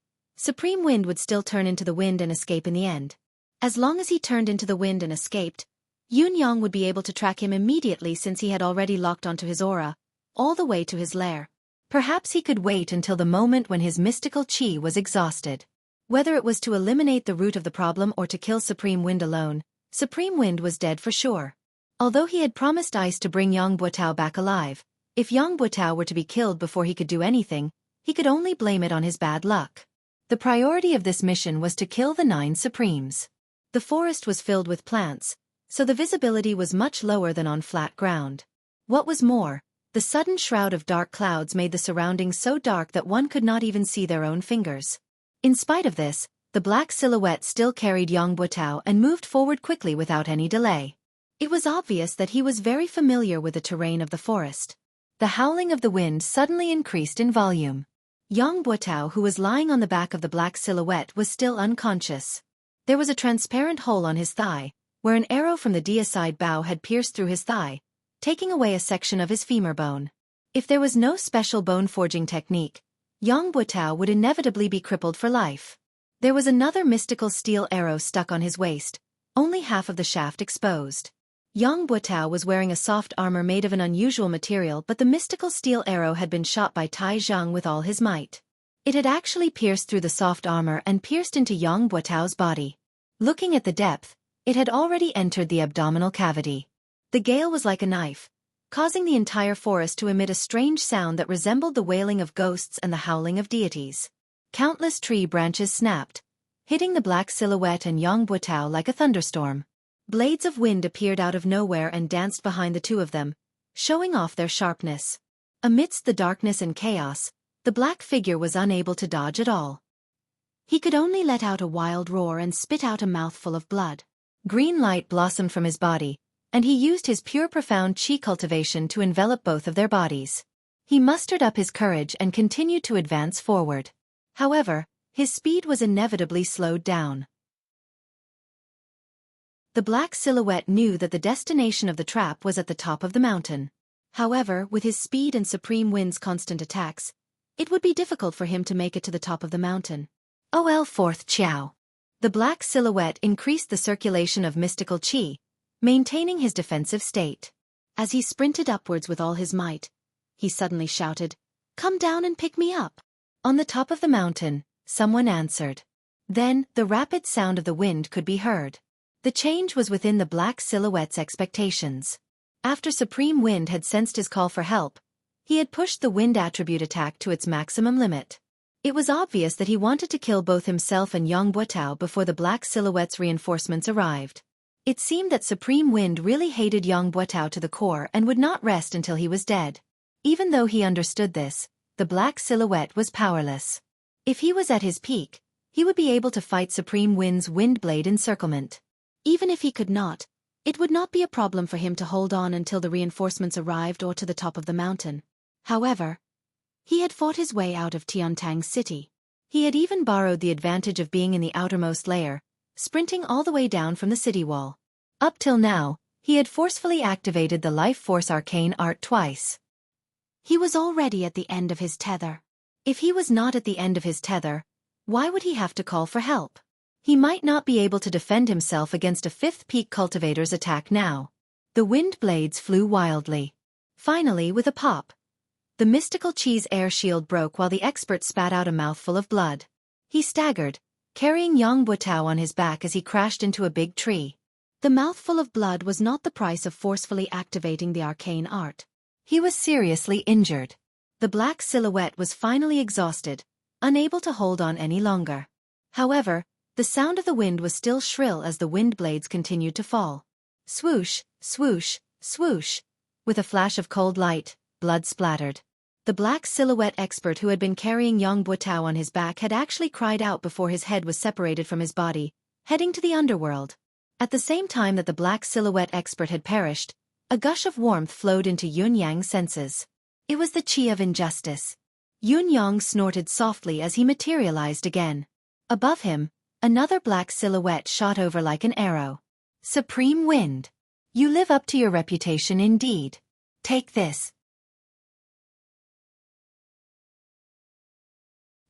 would still turn into the wind and escape in the end. As long as he turned into the wind and escaped, Yun Yang would be able to track him immediately since he had already locked onto his aura, all the way to his lair. Perhaps he could wait until the moment when his mystical chi was exhausted. Whether it was to eliminate the root of the problem or to kill Supreme Wind alone, Supreme Wind was dead for sure. Although he had promised Ice to bring Yang Butao back alive, if Yang Butao were to be killed before he could do anything, he could only blame it on his bad luck. The priority of this mission was to kill the 9 Supremes. The forest was filled with plants, so the visibility was much lower than on flat ground. What was more, the sudden shroud of dark clouds made the surroundings so dark that one could not even see their own fingers. In spite of this, the black silhouette still carried Yang Buotao and moved forward quickly without any delay. It was obvious that he was very familiar with the terrain of the forest. The howling of the wind suddenly increased in volume. Yang Buotao, who was lying on the back of the black silhouette, was still unconscious. There was a transparent hole on his thigh, where an arrow from the deicide bow had pierced through his thigh, taking away a section of his femur bone. If there was no special bone-forging technique, Yang Buotao would inevitably be crippled for life. There was another mystical steel arrow stuck on his waist, only half of the shaft exposed. Yang Buotao was wearing a soft armor made of an unusual material, but the mystical steel arrow had been shot by Tai Zhang with all his might. It had actually pierced through the soft armor and pierced into Yang Buotao's body. Looking at the depth, it had already entered the abdominal cavity. The gale was like a knife, causing the entire forest to emit a strange sound that resembled the wailing of ghosts and the howling of deities. Countless tree branches snapped, hitting the black silhouette and Yang Buotao like a thunderstorm. Blades of wind appeared out of nowhere and danced behind the two of them, showing off their sharpness. Amidst the darkness and chaos, the black figure was unable to dodge at all. He could only let out a wild roar and spit out a mouthful of blood. Green light blossomed from his body, and he used his pure profound qi cultivation to envelop both of their bodies. He mustered up his courage and continued to advance forward. However, his speed was inevitably slowed down. The black silhouette knew that the destination of the trap was at the top of the mountain. However, with his speed and Supreme Wind's constant attacks, it would be difficult for him to make it to the top of the mountain. Fourth Qiao. The black silhouette increased the circulation of mystical qi, maintaining his defensive state. As he sprinted upwards with all his might, he suddenly shouted, "Come down and pick me up." On the top of the mountain, someone answered. Then, the rapid sound of the wind could be heard. The change was within the black silhouette's expectations. After Supreme Wind had sensed his call for help, he had pushed the wind attribute attack to its maximum limit. It was obvious that he wanted to kill both himself and Yang Buotao before the black silhouette's reinforcements arrived. It seemed that Supreme Wind really hated Yang Buotao to the core and would not rest until he was dead. Even though he understood this, the black silhouette was powerless. If he was at his peak, he would be able to fight Supreme Wind's wind blade encirclement. Even if he could not, it would not be a problem for him to hold on until the reinforcements arrived or to the top of the mountain. However, he had fought his way out of Tiantang City. He had even borrowed the advantage of being in the outermost layer, sprinting all the way down from the city wall. Up till now, he had forcefully activated the Life Force Arcane Art twice. He was already at the end of his tether. If he was not at the end of his tether, why would he have to call for help? He might not be able to defend himself against a fifth peak cultivator's attack now. The wind blades flew wildly. Finally, with a pop, the mystical Qi's air shield broke while the expert spat out a mouthful of blood. He staggered, carrying Yang Buotao on his back as he crashed into a big tree. The mouthful of blood was not the price of forcefully activating the arcane art. He was seriously injured. The black silhouette was finally exhausted, unable to hold on any longer. However, the sound of the wind was still shrill as the wind blades continued to fall. Swoosh, swoosh, swoosh. With a flash of cold light, blood splattered. The black silhouette expert who had been carrying Yang Buotao on his back had actually cried out before his head was separated from his body, heading to the underworld. At the same time that the black silhouette expert had perished, a gush of warmth flowed into Yun Yang's senses. It was the qi of injustice. Yun Yang snorted softly as he materialized again. Above him, another black silhouette shot over like an arrow. Supreme Wind. You live up to your reputation indeed. Take this.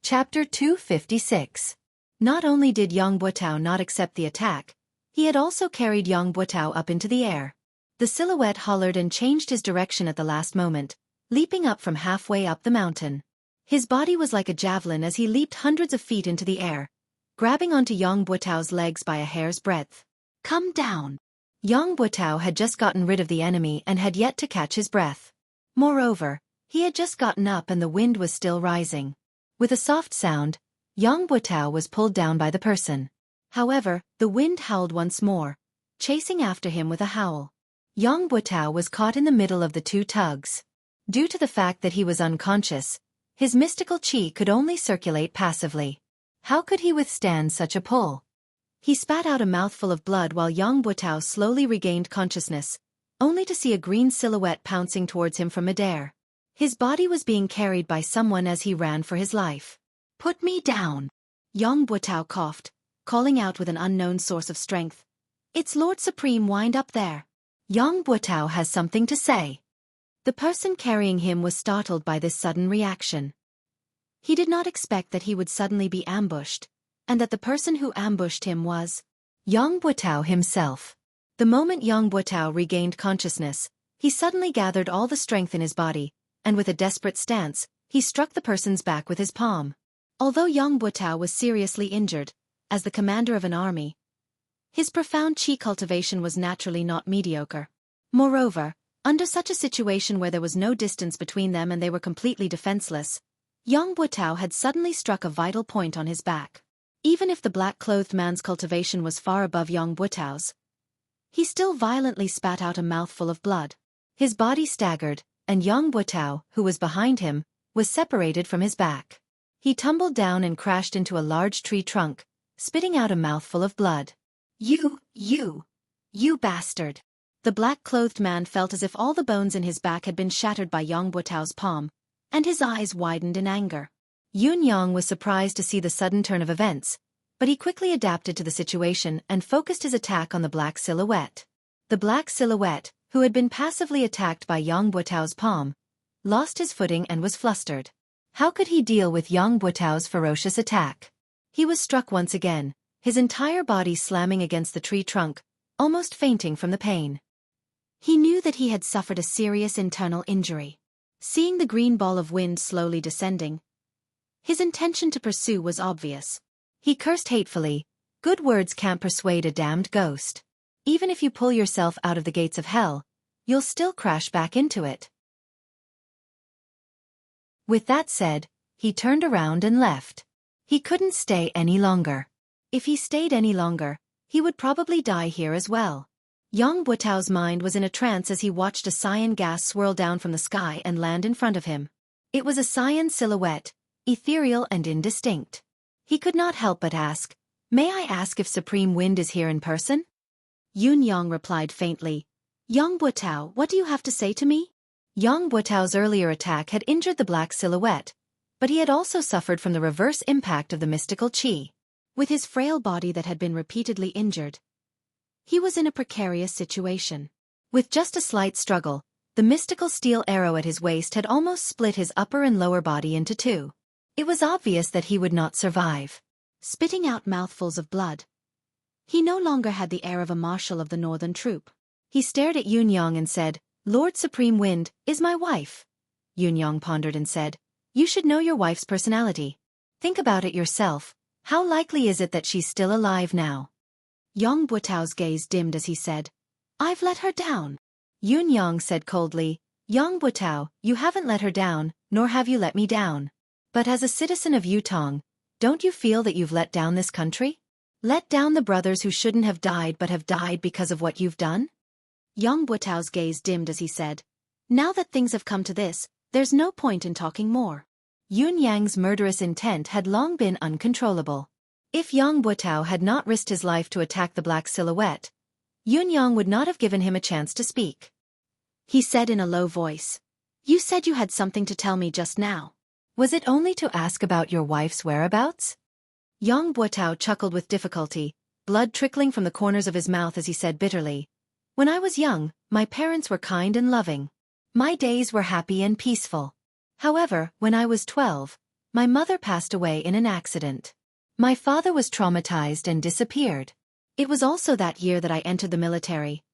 Chapter 256. Not only did Yang Buotao not accept the attack, he had also carried Yang Buotao up into the air. The silhouette hollered and changed his direction at the last moment, leaping up from halfway up the mountain. His body was like a javelin as he leaped hundreds of feet into the air, grabbing onto Yang Buotao's legs by a hair's breadth. Come down. Yang Buotao had just gotten rid of the enemy and had yet to catch his breath. Moreover, he had just gotten up and the wind was still rising. With a soft sound, Yang Buotao was pulled down by the person. However, the wind howled once more, chasing after him with a howl. Yang Butao was caught in the middle of the two tugs. Due to the fact that he was unconscious, his mystical chi could only circulate passively. How could he withstand such a pull? He spat out a mouthful of blood while Yang Butao slowly regained consciousness, only to see a green silhouette pouncing towards him from midair. His body was being carried by someone as he ran for his life. "Put me down!" Yang Butao coughed, calling out with an unknown source of strength. "It's Lord Supreme Wind up there. Yang Butao has something to say." The person carrying him was startled by this sudden reaction. He did not expect that he would suddenly be ambushed, and that the person who ambushed him was Yang Butao himself. The moment Yang Butao regained consciousness, he suddenly gathered all the strength in his body, and with a desperate stance, he struck the person's back with his palm. Although Yang Butao was seriously injured, as the commander of an army, his profound chi cultivation was naturally not mediocre. Moreover, under such a situation where there was no distance between them and they were completely defenseless, Yang Butao had suddenly struck a vital point on his back. Even if the black-clothed man's cultivation was far above Yang Butao's, he still violently spat out a mouthful of blood. His body staggered, and Yang Butao, who was behind him, was separated from his back. He tumbled down and crashed into a large tree trunk, spitting out a mouthful of blood. You bastard!" The black-clothed man felt as if all the bones in his back had been shattered by Yang Butao's palm, and his eyes widened in anger. Yun Yang was surprised to see the sudden turn of events, but he quickly adapted to the situation and focused his attack on the black silhouette. The black silhouette, who had been passively attacked by Yang Butao's palm, lost his footing and was flustered. How could he deal with Yang Butao's ferocious attack? He was struck once again, his entire body slamming against the tree trunk, almost fainting from the pain. He knew that he had suffered a serious internal injury. Seeing the green ball of wind slowly descending, his intention to pursue was obvious. He cursed hatefully, "Good words can't persuade a damned ghost. Even if you pull yourself out of the gates of hell, you'll still crash back into it." With that said, he turned around and left. He couldn't stay any longer. If he stayed any longer, he would probably die here as well. Yang Butao's mind was in a trance as he watched a cyan gas swirl down from the sky and land in front of him. It was a cyan silhouette, ethereal and indistinct. He could not help but ask, "May I ask if Supreme Wind is here in person?" Yun Yang replied faintly, "Yang Butao, what do you have to say to me?" Yang Butao's earlier attack had injured the black silhouette, but he had also suffered from the reverse impact of the mystical chi. With his frail body that had been repeatedly injured, he was in a precarious situation. With just a slight struggle, the mystical steel arrow at his waist had almost split his upper and lower body into two. It was obvious that he would not survive. Spitting out mouthfuls of blood, he no longer had the air of a marshal of the northern troop. He stared at Yun Yang and said, "Lord Supreme Wind is my wife." Yun Yang pondered and said, "You should know your wife's personality. Think about it yourself. How likely is it that she's still alive now?" Yang Butao's gaze dimmed as he said, "I've let her down." Yun Yang said coldly, "Yang Butao, you haven't let her down, nor have you let me down. But as a citizen of Yutong, don't you feel that you've let down this country? Let down the brothers who shouldn't have died but have died because of what you've done?" Yang Butao's gaze dimmed as he said, "Now that things have come to this, there's no point in talking more." Yun Yang's murderous intent had long been uncontrollable. If Yang Butao had not risked his life to attack the black silhouette, Yun Yang would not have given him a chance to speak. He said in a low voice, "You said you had something to tell me just now. Was it only to ask about your wife's whereabouts?" Yang Butao chuckled with difficulty, blood trickling from the corners of his mouth as he said bitterly, "When I was young, my parents were kind and loving. My days were happy and peaceful. However, when I was 12, my mother passed away in an accident. My father was traumatized and disappeared. It was also that year that I entered the military.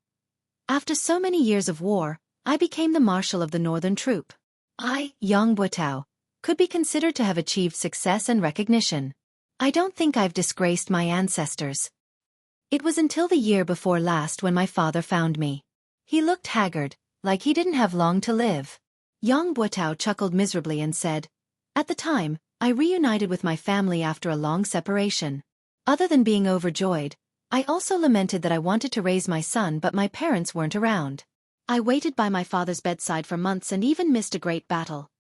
After so many years of war, I became the marshal of the northern troop. I, Yang Butao, could be considered to have achieved success and recognition. I don't think I've disgraced my ancestors. It was until the year before last when my father found me. He looked haggard, like he didn't have long to live." Yang Butao chuckled miserably and said, "At the time, I reunited with my family after a long separation. Other than being overjoyed, I also lamented that I wanted to raise my son but my parents weren't around. I waited by my father's bedside for months and even missed a great battle.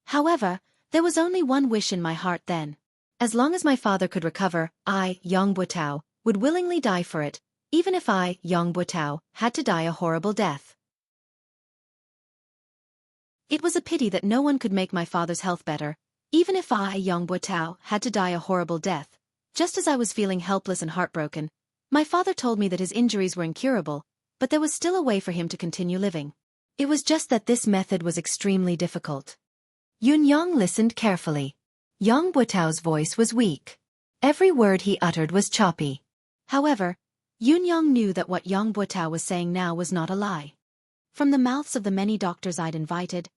However, there was only one wish in my heart then. As long as my father could recover, I, Yang Buotao, would willingly die for it, even if I, Yang Buotao, had to die a horrible death. It was a pity that no one could make my father's health better, even if I, Yang Buotao, had to die a horrible death. Just as I was feeling helpless and heartbroken, my father told me that his injuries were incurable, but there was still a way for him to continue living. It was just that this method was extremely difficult. Yun Yang listened carefully. Yang Buotao's voice was weak. Every word he uttered was choppy. However, Yun Yang knew that what Yang Buotao was saying now was not a lie. From the mouths of the many doctors I'd invited,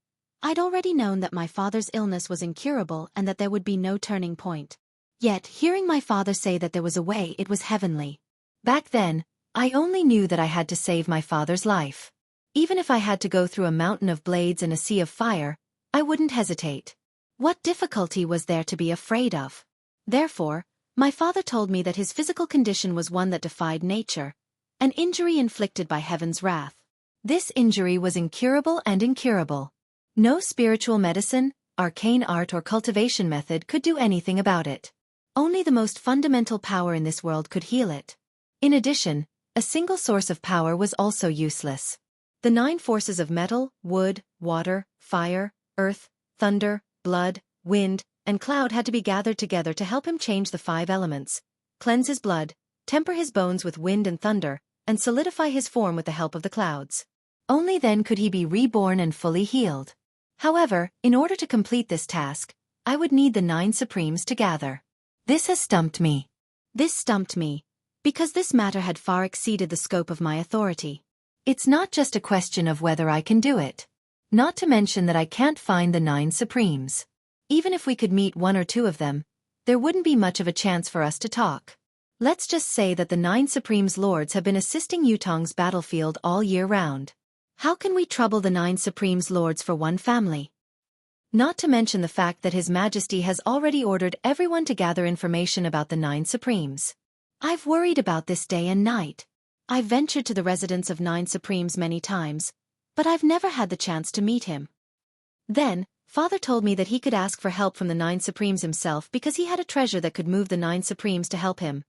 I'd already known that my father's illness was incurable and that there would be no turning point. Yet, hearing my father say that there was a way, it was heavenly. Back then, I only knew that I had to save my father's life. Even if I had to go through a mountain of blades and a sea of fire, I wouldn't hesitate. What difficulty was there to be afraid of? Therefore, my father told me that his physical condition was one that defied nature, an injury inflicted by heaven's wrath. This injury was incurable and incurable. No spiritual medicine, arcane art or cultivation method could do anything about it. Only the most fundamental power in this world could heal it. In addition, a single source of power was also useless. The 9 forces of metal, wood, water, fire, earth, thunder, blood, wind, and cloud had to be gathered together to help him change the 5 elements, cleanse his blood, temper his bones with wind and thunder, and solidify his form with the help of the clouds. Only then could he be reborn and fully healed. However, in order to complete this task, I would need the 9 Supremes to gather. This has stumped me. This stumped me, because this matter had far exceeded the scope of my authority. It's not just a question of whether I can do it. Not to mention that I can't find the 9 Supremes. Even if we could meet 1 or 2 of them, there wouldn't be much of a chance for us to talk. Let's just say that the 9 Supremes Lords have been assisting Yutong's battlefield all year round. How can we trouble the 9 Supremes Lords for one family? Not to mention the fact that His Majesty has already ordered everyone to gather information about the 9 Supremes. I've worried about this day and night. I've ventured to the residence of 9 Supremes many times, but I've never had the chance to meet him. Then, Father told me that he could ask for help from the 9 Supremes himself because he had a treasure that could move the 9 Supremes to help him.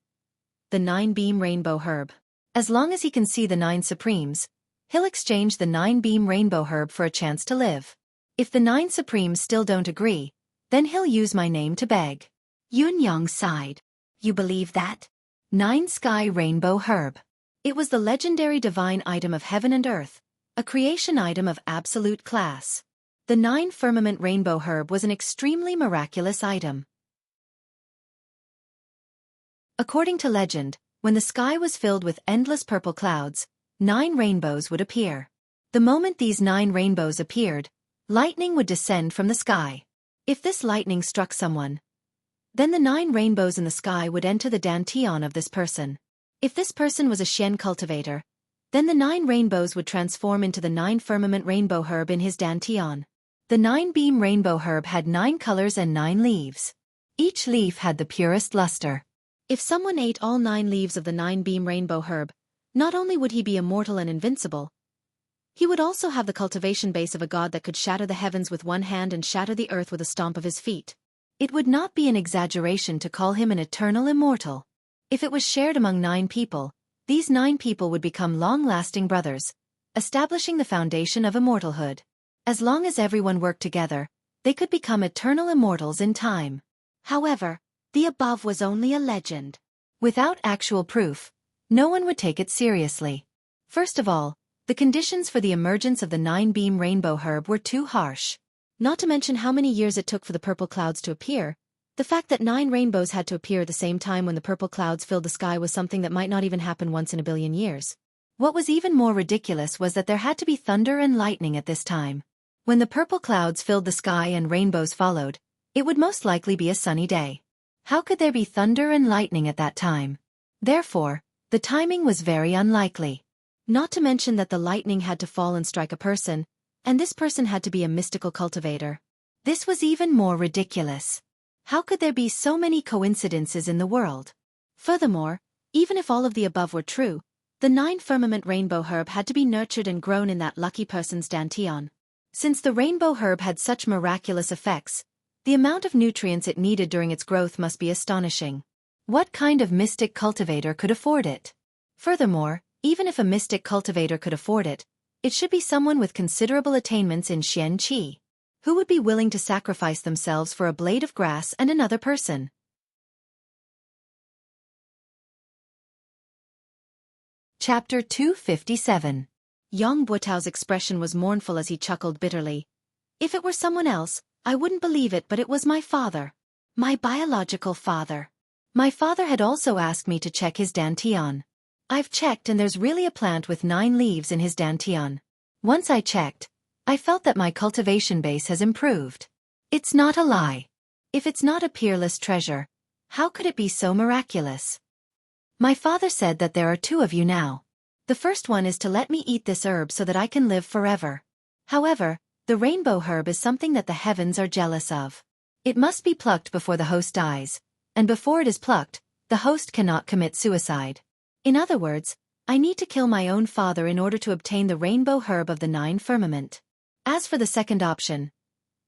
The 9-beam rainbow herb. As long as he can see the 9 Supremes, he'll exchange the 9-beam rainbow herb for a chance to live. If the 9 Supremes still don't agree, then he'll use my name to beg. Yun Yang sighed. You believe that? 9 Sky Rainbow Herb. It was the legendary divine item of heaven and earth, a creation item of absolute class. The 9 Firmament Rainbow Herb was an extremely miraculous item. According to legend, when the sky was filled with endless purple clouds, 9 rainbows would appear. The moment these 9 rainbows appeared, lightning would descend from the sky. If this lightning struck someone, then the 9 rainbows in the sky would enter the dantian of this person. If this person was a Xian cultivator, then the 9 rainbows would transform into the 9 Firmament Rainbow Herb in his dantian. The 9-beam rainbow herb had 9 colors and 9 leaves. Each leaf had the purest luster. If someone ate all 9 leaves of the 9-beam rainbow herb, not only would he be immortal and invincible, he would also have the cultivation base of a god that could shatter the heavens with one hand and shatter the earth with a stomp of his feet. It would not be an exaggeration to call him an eternal immortal. If it was shared among 9 people, these 9 people would become long-lasting brothers, establishing the foundation of immortalhood. As long as everyone worked together, they could become eternal immortals in time. However, the above was only a legend. Without actual proof, no one would take it seriously. First of all, the conditions for the emergence of the 9-beam rainbow herb were too harsh. Not to mention how many years it took for the purple clouds to appear. The fact that 9 rainbows had to appear at the same time when the purple clouds filled the sky was something that might not even happen once in a billion years. What was even more ridiculous was that there had to be thunder and lightning at this time. When the purple clouds filled the sky and rainbows followed, it would most likely be a sunny day. How could there be thunder and lightning at that time? Therefore, the timing was very unlikely. Not to mention that the lightning had to fall and strike a person, and this person had to be a mystical cultivator. This was even more ridiculous. How could there be so many coincidences in the world? Furthermore, even if all of the above were true, the 9 firmament rainbow herb had to be nurtured and grown in that lucky person's dantian. Since the rainbow herb had such miraculous effects, the amount of nutrients it needed during its growth must be astonishing. What kind of mystic cultivator could afford it? Furthermore, even if a mystic cultivator could afford it, it should be someone with considerable attainments in Xueqi. Who would be willing to sacrifice themselves for a blade of grass and another person? Chapter 257. Yang Buotao's expression was mournful as he chuckled bitterly. If it were someone else, I wouldn't believe it, but it was my father. My biological father. My father had also asked me to check his dantian. I've checked and there's really a plant with 9 leaves in his dantian. Once I checked, I felt that my cultivation base has improved. It's not a lie. If it's not a peerless treasure, how could it be so miraculous? My father said that there are 2 of you now. The first one is to let me eat this herb so that I can live forever. However, the rainbow herb is something that the heavens are jealous of. It must be plucked before the host dies, and before it is plucked, the host cannot commit suicide. In other words, I need to kill my own father in order to obtain the rainbow herb of the 9 firmament. As for the second option,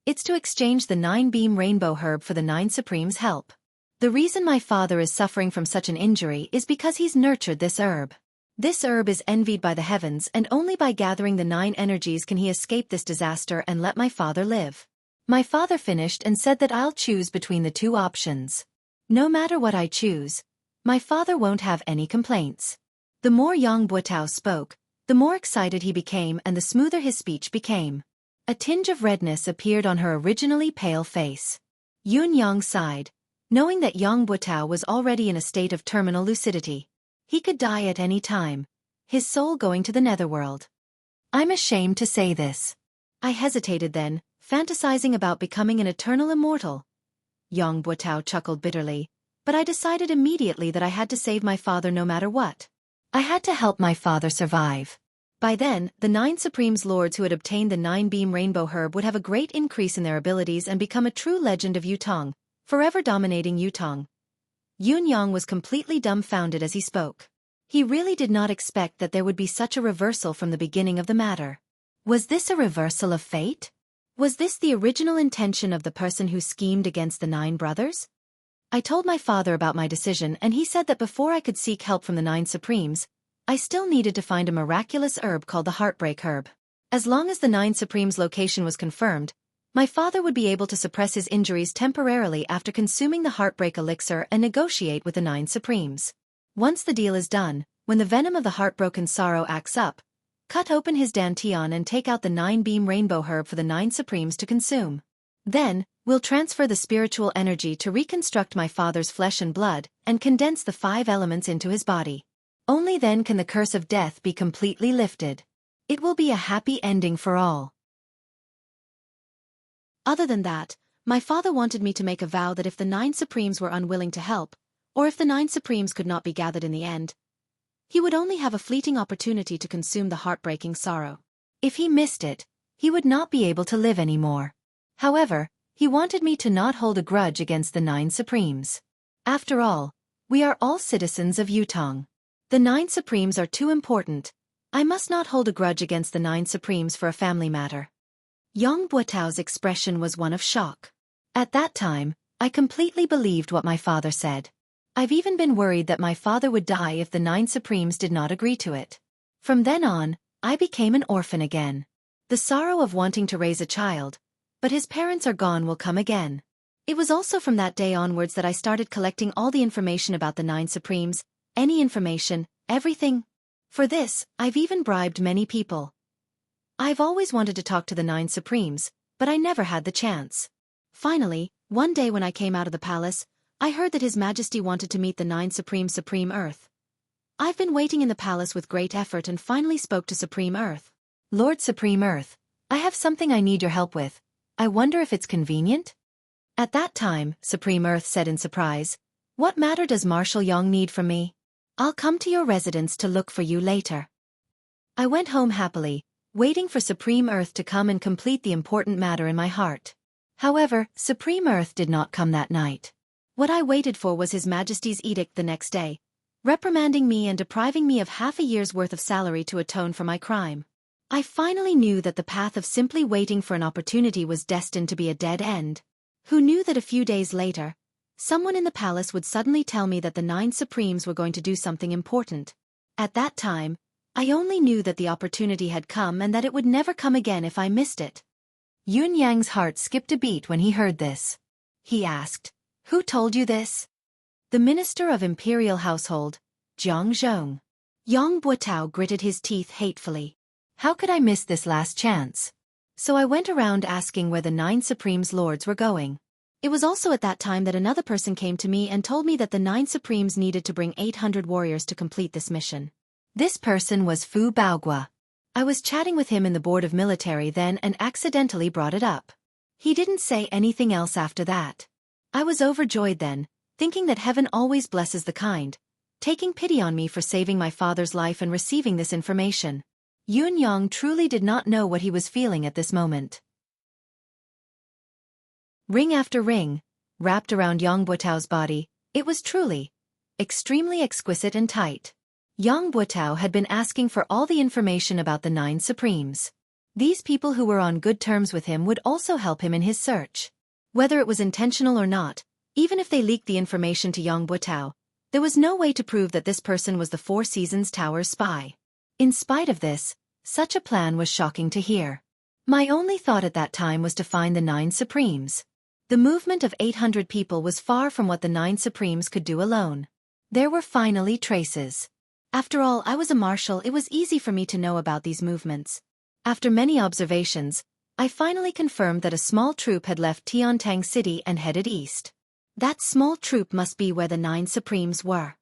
it's to exchange the 9-beam rainbow herb for the 9 supremes' help. The reason my father is suffering from such an injury is because he's nurtured this herb. This herb is envied by the heavens, and only by gathering the 9 energies can he escape this disaster and let my father live. My father finished and said that I'll choose between the 2 options. No matter what I choose, my father won't have any complaints. The more Yang Buotao spoke, the more excited he became and the smoother his speech became. A tinge of redness appeared on her originally pale face. Yun Yang sighed, knowing that Yang Buotao was already in a state of terminal lucidity. He could die at any time, his soul going to the netherworld. I'm ashamed to say this. I hesitated then, fantasizing about becoming an eternal immortal. Yang Buotao chuckled bitterly, but I decided immediately that I had to save my father no matter what. I had to help my father survive. By then, the 9 Supremes Lords who had obtained the 9-beam rainbow herb would have a great increase in their abilities and become a true legend of Yutong, forever dominating Yutong. Yun Yang was completely dumbfounded as he spoke. He really did not expect that there would be such a reversal from the beginning of the matter. Was this a reversal of fate? Was this the original intention of the person who schemed against the 9 brothers? I told my father about my decision and he said that before I could seek help from the 9 Supremes, I still needed to find a miraculous herb called the Heartbreak Herb. As long as the 9 Supremes' location was confirmed, my father would be able to suppress his injuries temporarily after consuming the Heartbreak Elixir and negotiate with the 9 Supremes. Once the deal is done, when the venom of the heartbroken sorrow acts up, cut open his dantian and take out the 9-beam rainbow herb for the 9 Supremes to consume. Then, we'll transfer the spiritual energy to reconstruct my father's flesh and blood and condense the 5 elements into his body. Only then can the curse of death be completely lifted. It will be a happy ending for all. Other than that, my father wanted me to make a vow that if the 9 Supremes were unwilling to help, or if the 9 Supremes could not be gathered in the end, he would only have a fleeting opportunity to consume the heartbreaking sorrow. If he missed it, he would not be able to live anymore. However, he wanted me to not hold a grudge against the 9 Supremes. After all, we are all citizens of Yutong. The 9 Supremes are too important. I must not hold a grudge against the 9 Supremes for a family matter. Yang Buotao's expression was one of shock. At that time, I completely believed what my father said. I've even been worried that my father would die if the 9 Supremes did not agree to it. From then on, I became an orphan again. The sorrow of wanting to raise a child, but his parents are gone, will come again. It was also from that day onwards that I started collecting all the information about the 9 Supremes, any information, everything. For this, I've even bribed many people. I've always wanted to talk to the 9 Supremes, but I never had the chance. Finally, one day when I came out of the palace, I heard that His Majesty wanted to meet the 9 Supreme Earth. I've been waiting in the palace with great effort and finally spoke to Supreme Earth. Lord Supreme Earth, I have something I need your help with. I wonder if it's convenient? At that time, Supreme Earth said in surprise, "What matter does Marshal Yang need from me? I'll come to your residence to look for you later." I went home happily, waiting for Supreme Earth to come and complete the important matter in my heart. However, Supreme Earth did not come that night. What I waited for was His Majesty's edict the next day, reprimanding me and depriving me of half a year's worth of salary to atone for my crime. I finally knew that the path of simply waiting for an opportunity was destined to be a dead end. Who knew that a few days later, someone in the palace would suddenly tell me that the 9 Supremes were going to do something important. At that time, I only knew that the opportunity had come and that it would never come again if I missed it. Yun Yang's heart skipped a beat when he heard this. He asked, "Who told you this?" The Minister of Imperial Household, Jiang Zhong. Yang Buotao gritted his teeth hatefully. How could I miss this last chance? So I went around asking where the 9 Supremes Lords were going. It was also at that time that another person came to me and told me that the 9 Supremes needed to bring 800 warriors to complete this mission. This person was Fu Baogua. I was chatting with him in the Board of Military then and accidentally brought it up. He didn't say anything else after that. I was overjoyed then, thinking that heaven always blesses the kind, taking pity on me for saving my father's life and receiving this information. Yun Yang truly did not know what he was feeling at this moment. Ring after ring, wrapped around Yang Buotao's body, it was truly extremely exquisite and tight. Yang Buotao had been asking for all the information about the 9 Supremes. These people who were on good terms with him would also help him in his search. Whether it was intentional or not, even if they leaked the information to Yang Buotao, there was no way to prove that this person was the Four Seasons Tower's spy. In spite of this, such a plan was shocking to hear. My only thought at that time was to find the 9 Supremes. The movement of 800 people was far from what the 9 Supremes could do alone. There were finally traces. After all, I was a marshal, it was easy for me to know about these movements. After many observations, I finally confirmed that a small troop had left Tiantang City and headed east. That small troop must be where the 9 Supremes were.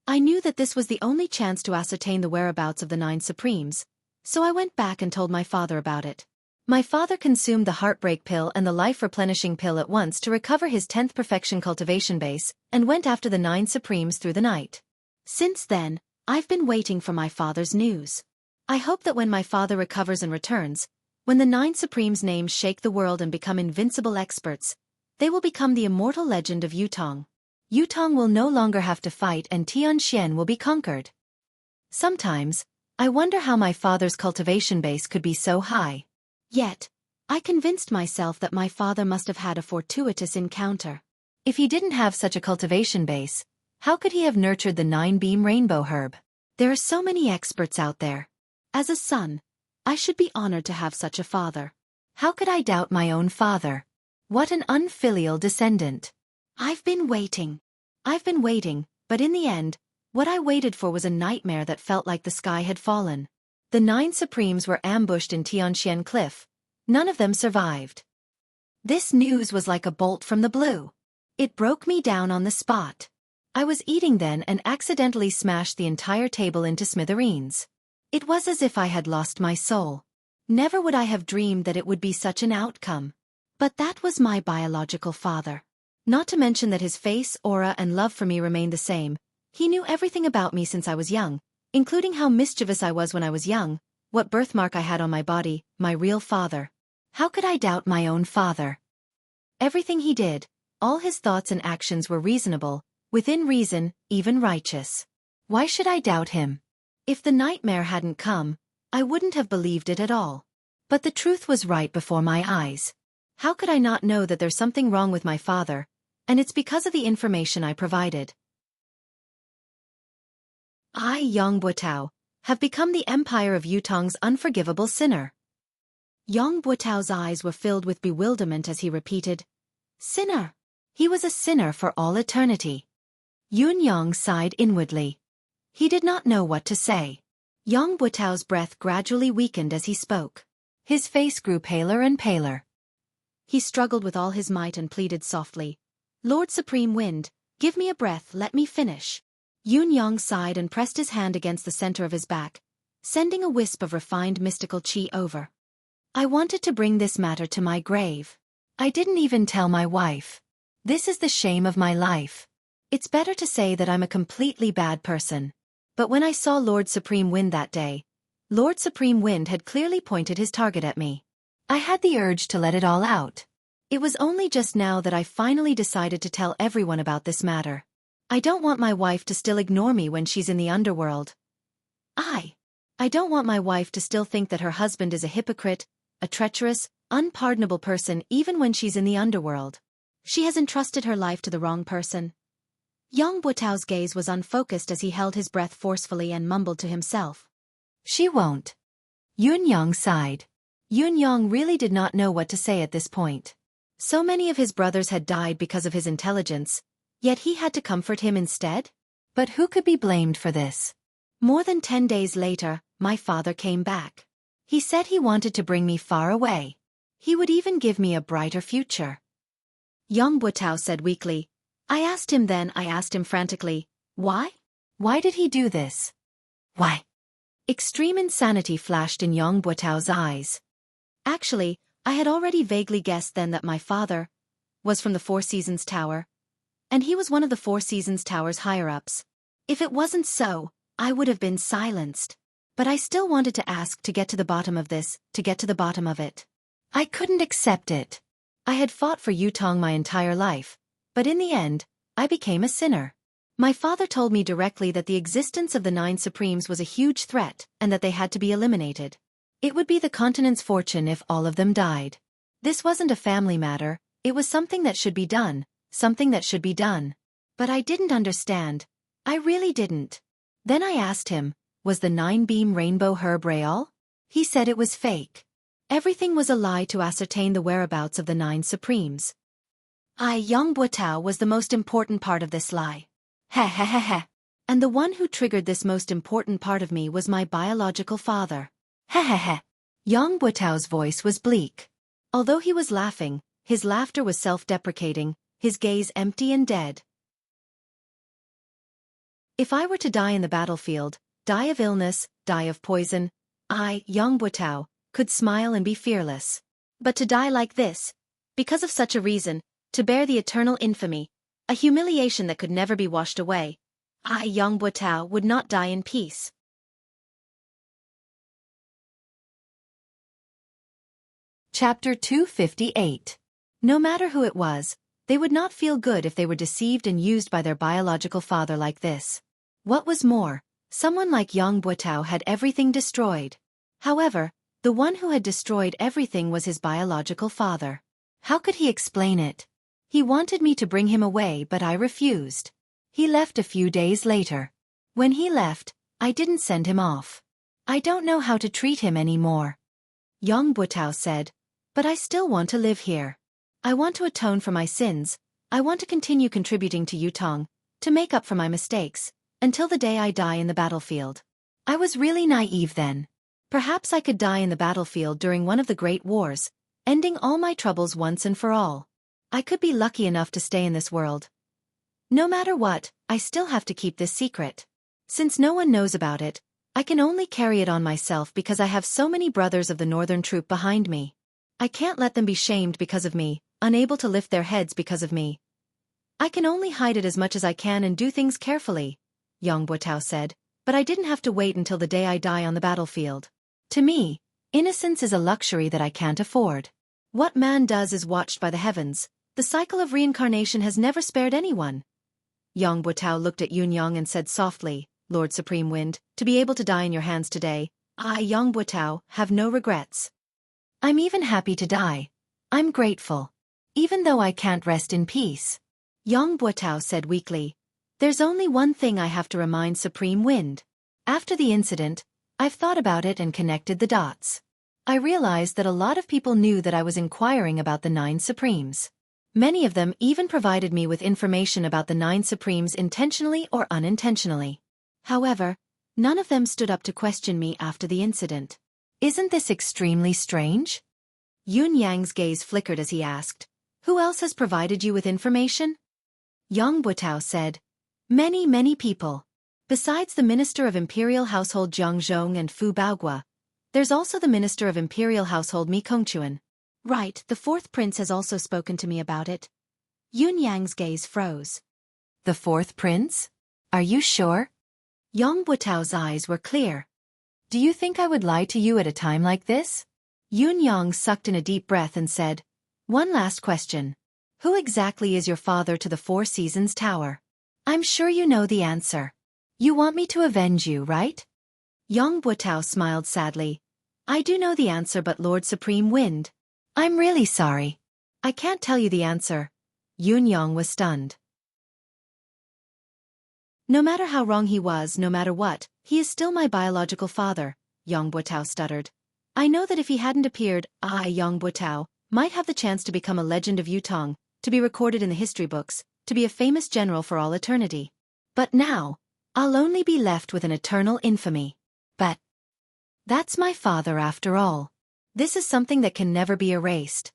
I knew that this was the only chance to ascertain the whereabouts of the 9 Supremes, so I went back and told my father about it. My father consumed the heartbreak pill and the life-replenishing pill at once to recover his 10th perfection cultivation base, and went after the 9 Supremes through the night. Since then, I've been waiting for my father's news. I hope that when my father recovers and returns, when the 9 Supremes' names shake the world and become invincible experts, they will become the immortal legend of Yutong. Yutong will no longer have to fight and Tianxian will be conquered. Sometimes, I wonder how my father's cultivation base could be so high. Yet, I convinced myself that my father must have had a fortuitous encounter. If he didn't have such a cultivation base, how could he have nurtured the 9-beam rainbow herb? There are so many experts out there. As a son, I should be honored to have such a father. How could I doubt my own father? What an unfilial descendant. I've been waiting, but in the end, what I waited for was a nightmare that felt like the sky had fallen. The 9 Supremes were ambushed in Tianxian Cliff. None of them survived. This news was like a bolt from the blue. It broke me down on the spot. I was eating then and accidentally smashed the entire table into smithereens. It was as if I had lost my soul. Never would I have dreamed that it would be such an outcome. But that was my biological father. Not to mention that his face, aura, and love for me remained the same. He knew everything about me since I was young, including how mischievous I was when I was young, what birthmark I had on my body, my real father. How could I doubt my own father? Everything he did, all his thoughts and actions were reasonable, within reason, even righteous. Why should I doubt him? If the nightmare hadn't come, I wouldn't have believed it at all. But the truth was right before my eyes. How could I not know that there's something wrong with my father, and it's because of the information I provided. I, Yang Buotao, have become the empire of Yutong's unforgivable sinner. Yang Buotao's eyes were filled with bewilderment as he repeated, "Sinner." He was a sinner for all eternity. Yun Yang sighed inwardly. He did not know what to say. Yang Buotao's breath gradually weakened as he spoke. His face grew paler and paler. He struggled with all his might and pleaded softly, "Lord Supreme Wind, give me a breath, let me finish." Yun Yang sighed and pressed his hand against the center of his back, sending a wisp of refined mystical qi over. I wanted to bring this matter to my grave. I didn't even tell my wife. This is the shame of my life. It's better to say that I'm a completely bad person. But when I saw Lord Supreme Wind that day, Lord Supreme Wind had clearly pointed his target at me. I had the urge to let it all out. It was only just now that I finally decided to tell everyone about this matter. I don't want my wife to still ignore me when she's in the underworld. I don't want my wife to still think that her husband is a hypocrite, a treacherous, unpardonable person even when she's in the underworld. She has entrusted her life to the wrong person. Yang Buitao's gaze was unfocused as he held his breath forcefully and mumbled to himself. She won't. Yun Yang sighed. Yun Yang really did not know what to say at this point. So many of his brothers had died because of his intelligence, yet he had to comfort him instead? But who could be blamed for this? More than 10 days later, my father came back. He said he wanted to bring me far away. He would even give me a brighter future. Yang Buitao said weakly. I asked him frantically, why? Why did he do this? Why? Extreme insanity flashed in Yang Buitao's eyes. Actually, I had already vaguely guessed then that my father was from the Four Seasons Tower, and he was one of the Four Seasons Tower's higher-ups. If it wasn't so, I would have been silenced. But I still wanted to ask to get to the bottom of this, to get to the bottom of it. I couldn't accept it. I had fought for Yutong my entire life, but in the end, I became a sinner. My father told me directly that the existence of the 9 Supremes was a huge threat and that they had to be eliminated. It would be the continent's fortune if all of them died. This wasn't a family matter, it was something that should be done, something that should be done. But I didn't understand. I really didn't. Then I asked him, was the 9-beam rainbow herb real? He said it was fake. Everything was a lie to ascertain the whereabouts of the 9 Supremes. Yang Buitao was the most important part of this lie. Heh. And the one who triggered this most important part of me was my biological father. Heh. Yang Buitao's voice was bleak. Although he was laughing, his laughter was self-deprecating, his gaze empty and dead. If I were to die in the battlefield, die of illness, die of poison, I, Yang Buitao, could smile and be fearless. But to die like this, because of such a reason, to bear the eternal infamy, a humiliation that could never be washed away, I, Yang Buitao, would not die in peace. Chapter 258. No matter who it was, they would not feel good if they were deceived and used by their biological father like this. What was more, someone like Yang Buitao had everything destroyed. However, the one who had destroyed everything was his biological father. How could he explain it? He wanted me to bring him away, but I refused. He left a few days later. When he left, I didn't send him off. I don't know how to treat him anymore. Yang Buitao said, but I still want to live here. I want to atone for my sins, I want to continue contributing to Yutong, to make up for my mistakes, until the day I die in the battlefield. I was really naive then. Perhaps I could die in the battlefield during one of the great wars, ending all my troubles once and for all. I could be lucky enough to stay in this world. No matter what, I still have to keep this secret. Since no one knows about it, I can only carry it on myself because I have so many brothers of the northern troop behind me. I can't let them be shamed because of me, unable to lift their heads because of me. I can only hide it as much as I can and do things carefully, Yang Buitao said, but I didn't have to wait until the day I die on the battlefield. To me, innocence is a luxury that I can't afford. What man does is watched by the heavens. The cycle of reincarnation has never spared anyone. Yang Buitao looked at Yun Yang and said softly, Lord Supreme Wind, to be able to die in your hands today, I, Yang Buitao, have no regrets. I'm even happy to die. I'm grateful. Even though I can't rest in peace. Yang Buitao said weakly, there's only one thing I have to remind Supreme Wind. After the incident, I've thought about it and connected the dots. I realized that a lot of people knew that I was inquiring about the 9 Supremes. Many of them even provided me with information about the 9 Supremes intentionally or unintentionally. However, none of them stood up to question me after the incident. Isn't this extremely strange? Yun Yang's gaze flickered as he asked, who else has provided you with information? Yang Buitao said, many people. Besides the Minister of Imperial Household Jiang Zhong and Fu Baogua, there's also the Minister of Imperial Household Mi Kongquan. Right, the 4th prince has also spoken to me about it. Yun Yang's gaze froze. The 4th prince? Are you sure? Yang Buitao's eyes were clear. Do you think I would lie to you at a time like this? Yun Yang sucked in a deep breath and said, One last question. Who exactly is your father to the Four Seasons Tower? I'm sure you know the answer. You want me to avenge you, right? Yong Butao smiled sadly. I do know the answer, but Lord Supreme Wind. I'm really sorry. I can't tell you the answer. Yun Yong was stunned. No matter how wrong he was, no matter what, he is still my biological father, Yong Butao stuttered. I know that if he hadn't appeared, I, Yong Butao, might have the chance to become a legend of Yutong, to be recorded in the history books, to be a famous general for all eternity. But now, I'll only be left with an eternal infamy. But that's my father after all. This is something that can never be erased.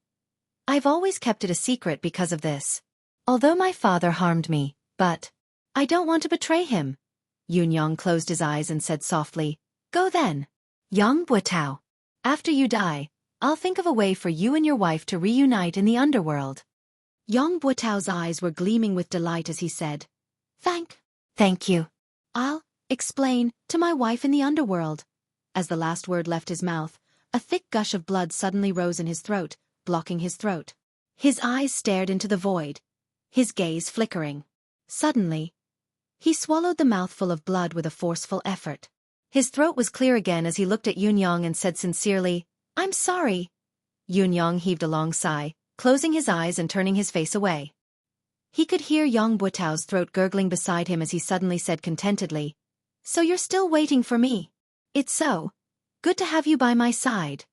I've always kept it a secret because of this. Although my father harmed me, but I don't want to betray him. Yun Yong closed his eyes and said softly, Go then. Yong Butao. After you die, I'll think of a way for you and your wife to reunite in the underworld. Yong Butao's eyes were gleaming with delight as he said, Thank you. I'll explain to my wife in the underworld. As the last word left his mouth, a thick gush of blood suddenly rose in his throat, blocking his throat. His eyes stared into the void, his gaze flickering. Suddenly, he swallowed the mouthful of blood with a forceful effort. His throat was clear again as he looked at Yun Yong and said sincerely, I'm sorry. Yun Yong heaved a long sigh, closing his eyes and turning his face away. He could hear Yong Butao's throat gurgling beside him as he suddenly said contentedly, So you're still waiting for me? It's so good to have you by my side.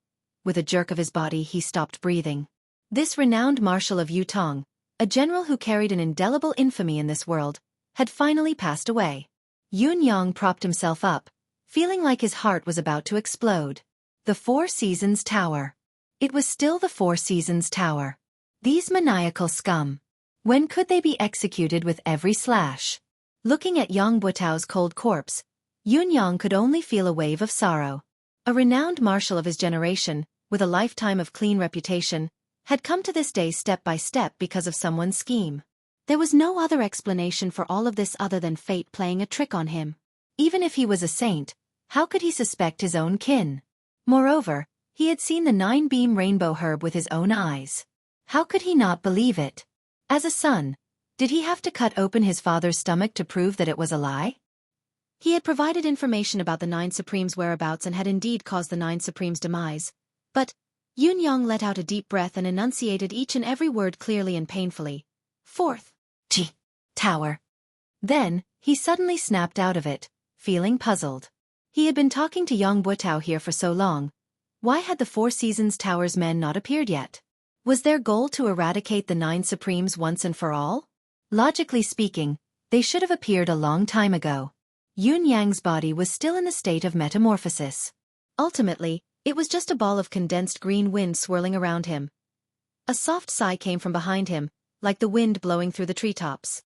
With a jerk of his body he stopped breathing. This renowned marshal of Yutong, a general who carried an indelible infamy in this world, had finally passed away. Yun Yong propped himself up, feeling like his heart was about to explode. The Four Seasons Tower. It was still the Four Seasons Tower. These maniacal scum. When could they be executed with every slash? Looking at Yong Butao's cold corpse, Yun Yong could only feel a wave of sorrow. A renowned marshal of his generation, with a lifetime of clean reputation, had come to this day step by step because of someone's scheme. There was no other explanation for all of this other than fate playing a trick on him. Even if he was a saint, how could he suspect his own kin? Moreover, he had seen the 9-beam rainbow herb with his own eyes. How could he not believe it? As a son, did he have to cut open his father's stomach to prove that it was a lie? He had provided information about the 9 Supremes' whereabouts and had indeed caused the 9 Supremes' demise. But Yun Yong let out a deep breath and enunciated each and every word clearly and painfully. Fourth Tower. Then, he suddenly snapped out of it, feeling puzzled. He had been talking to Yong Butao here for so long. Why had the Four Seasons Tower's men not appeared yet? Was their goal to eradicate the 9 Supremes once and for all? Logically speaking, they should have appeared a long time ago. Yun Yang's body was still in the state of metamorphosis. Ultimately, it was just a ball of condensed green wind swirling around him. A soft sigh came from behind him, like the wind blowing through the treetops.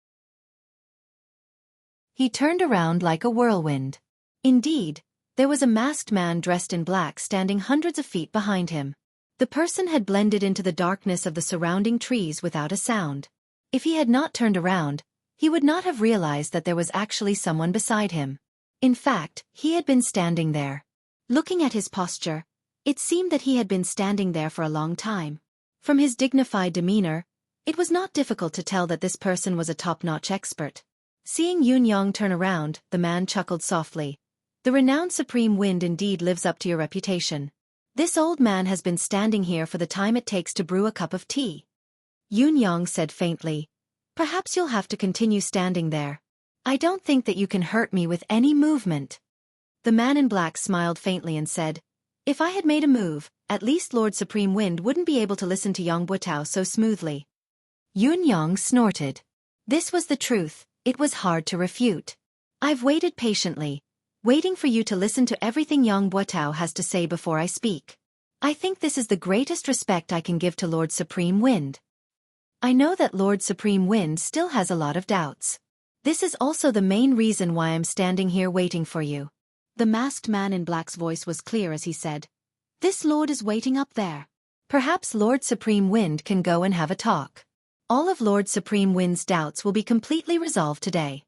He turned around like a whirlwind. Indeed, there was a masked man dressed in black standing hundreds of feet behind him. The person had blended into the darkness of the surrounding trees without a sound. If he had not turned around, he would not have realized that there was actually someone beside him. In fact, he had been standing there. Looking at his posture, it seemed that he had been standing there for a long time. From his dignified demeanor, it was not difficult to tell that this person was a top-notch expert. Seeing Yun Yong turn around, the man chuckled softly. The renowned Supreme Wind indeed lives up to your reputation. This old man has been standing here for the time it takes to brew a cup of tea. Yun Yong said faintly, Perhaps you'll have to continue standing there. I don't think that you can hurt me with any movement. The man in black smiled faintly and said, If I had made a move, at least Lord Supreme Wind wouldn't be able to listen to Yong Butao so smoothly. Yun Yong snorted. This was the truth, it was hard to refute. I've waited patiently, waiting for you to listen to everything Yong Butao has to say before I speak. I think this is the greatest respect I can give to Lord Supreme Wind. I know that Lord Supreme Wind still has a lot of doubts. This is also the main reason why I'm standing here waiting for you. The masked man in black's voice was clear as he said, This lord is waiting up there. Perhaps Lord Supreme Wind can go and have a talk. All of Lord Supreme Wind's doubts will be completely resolved today.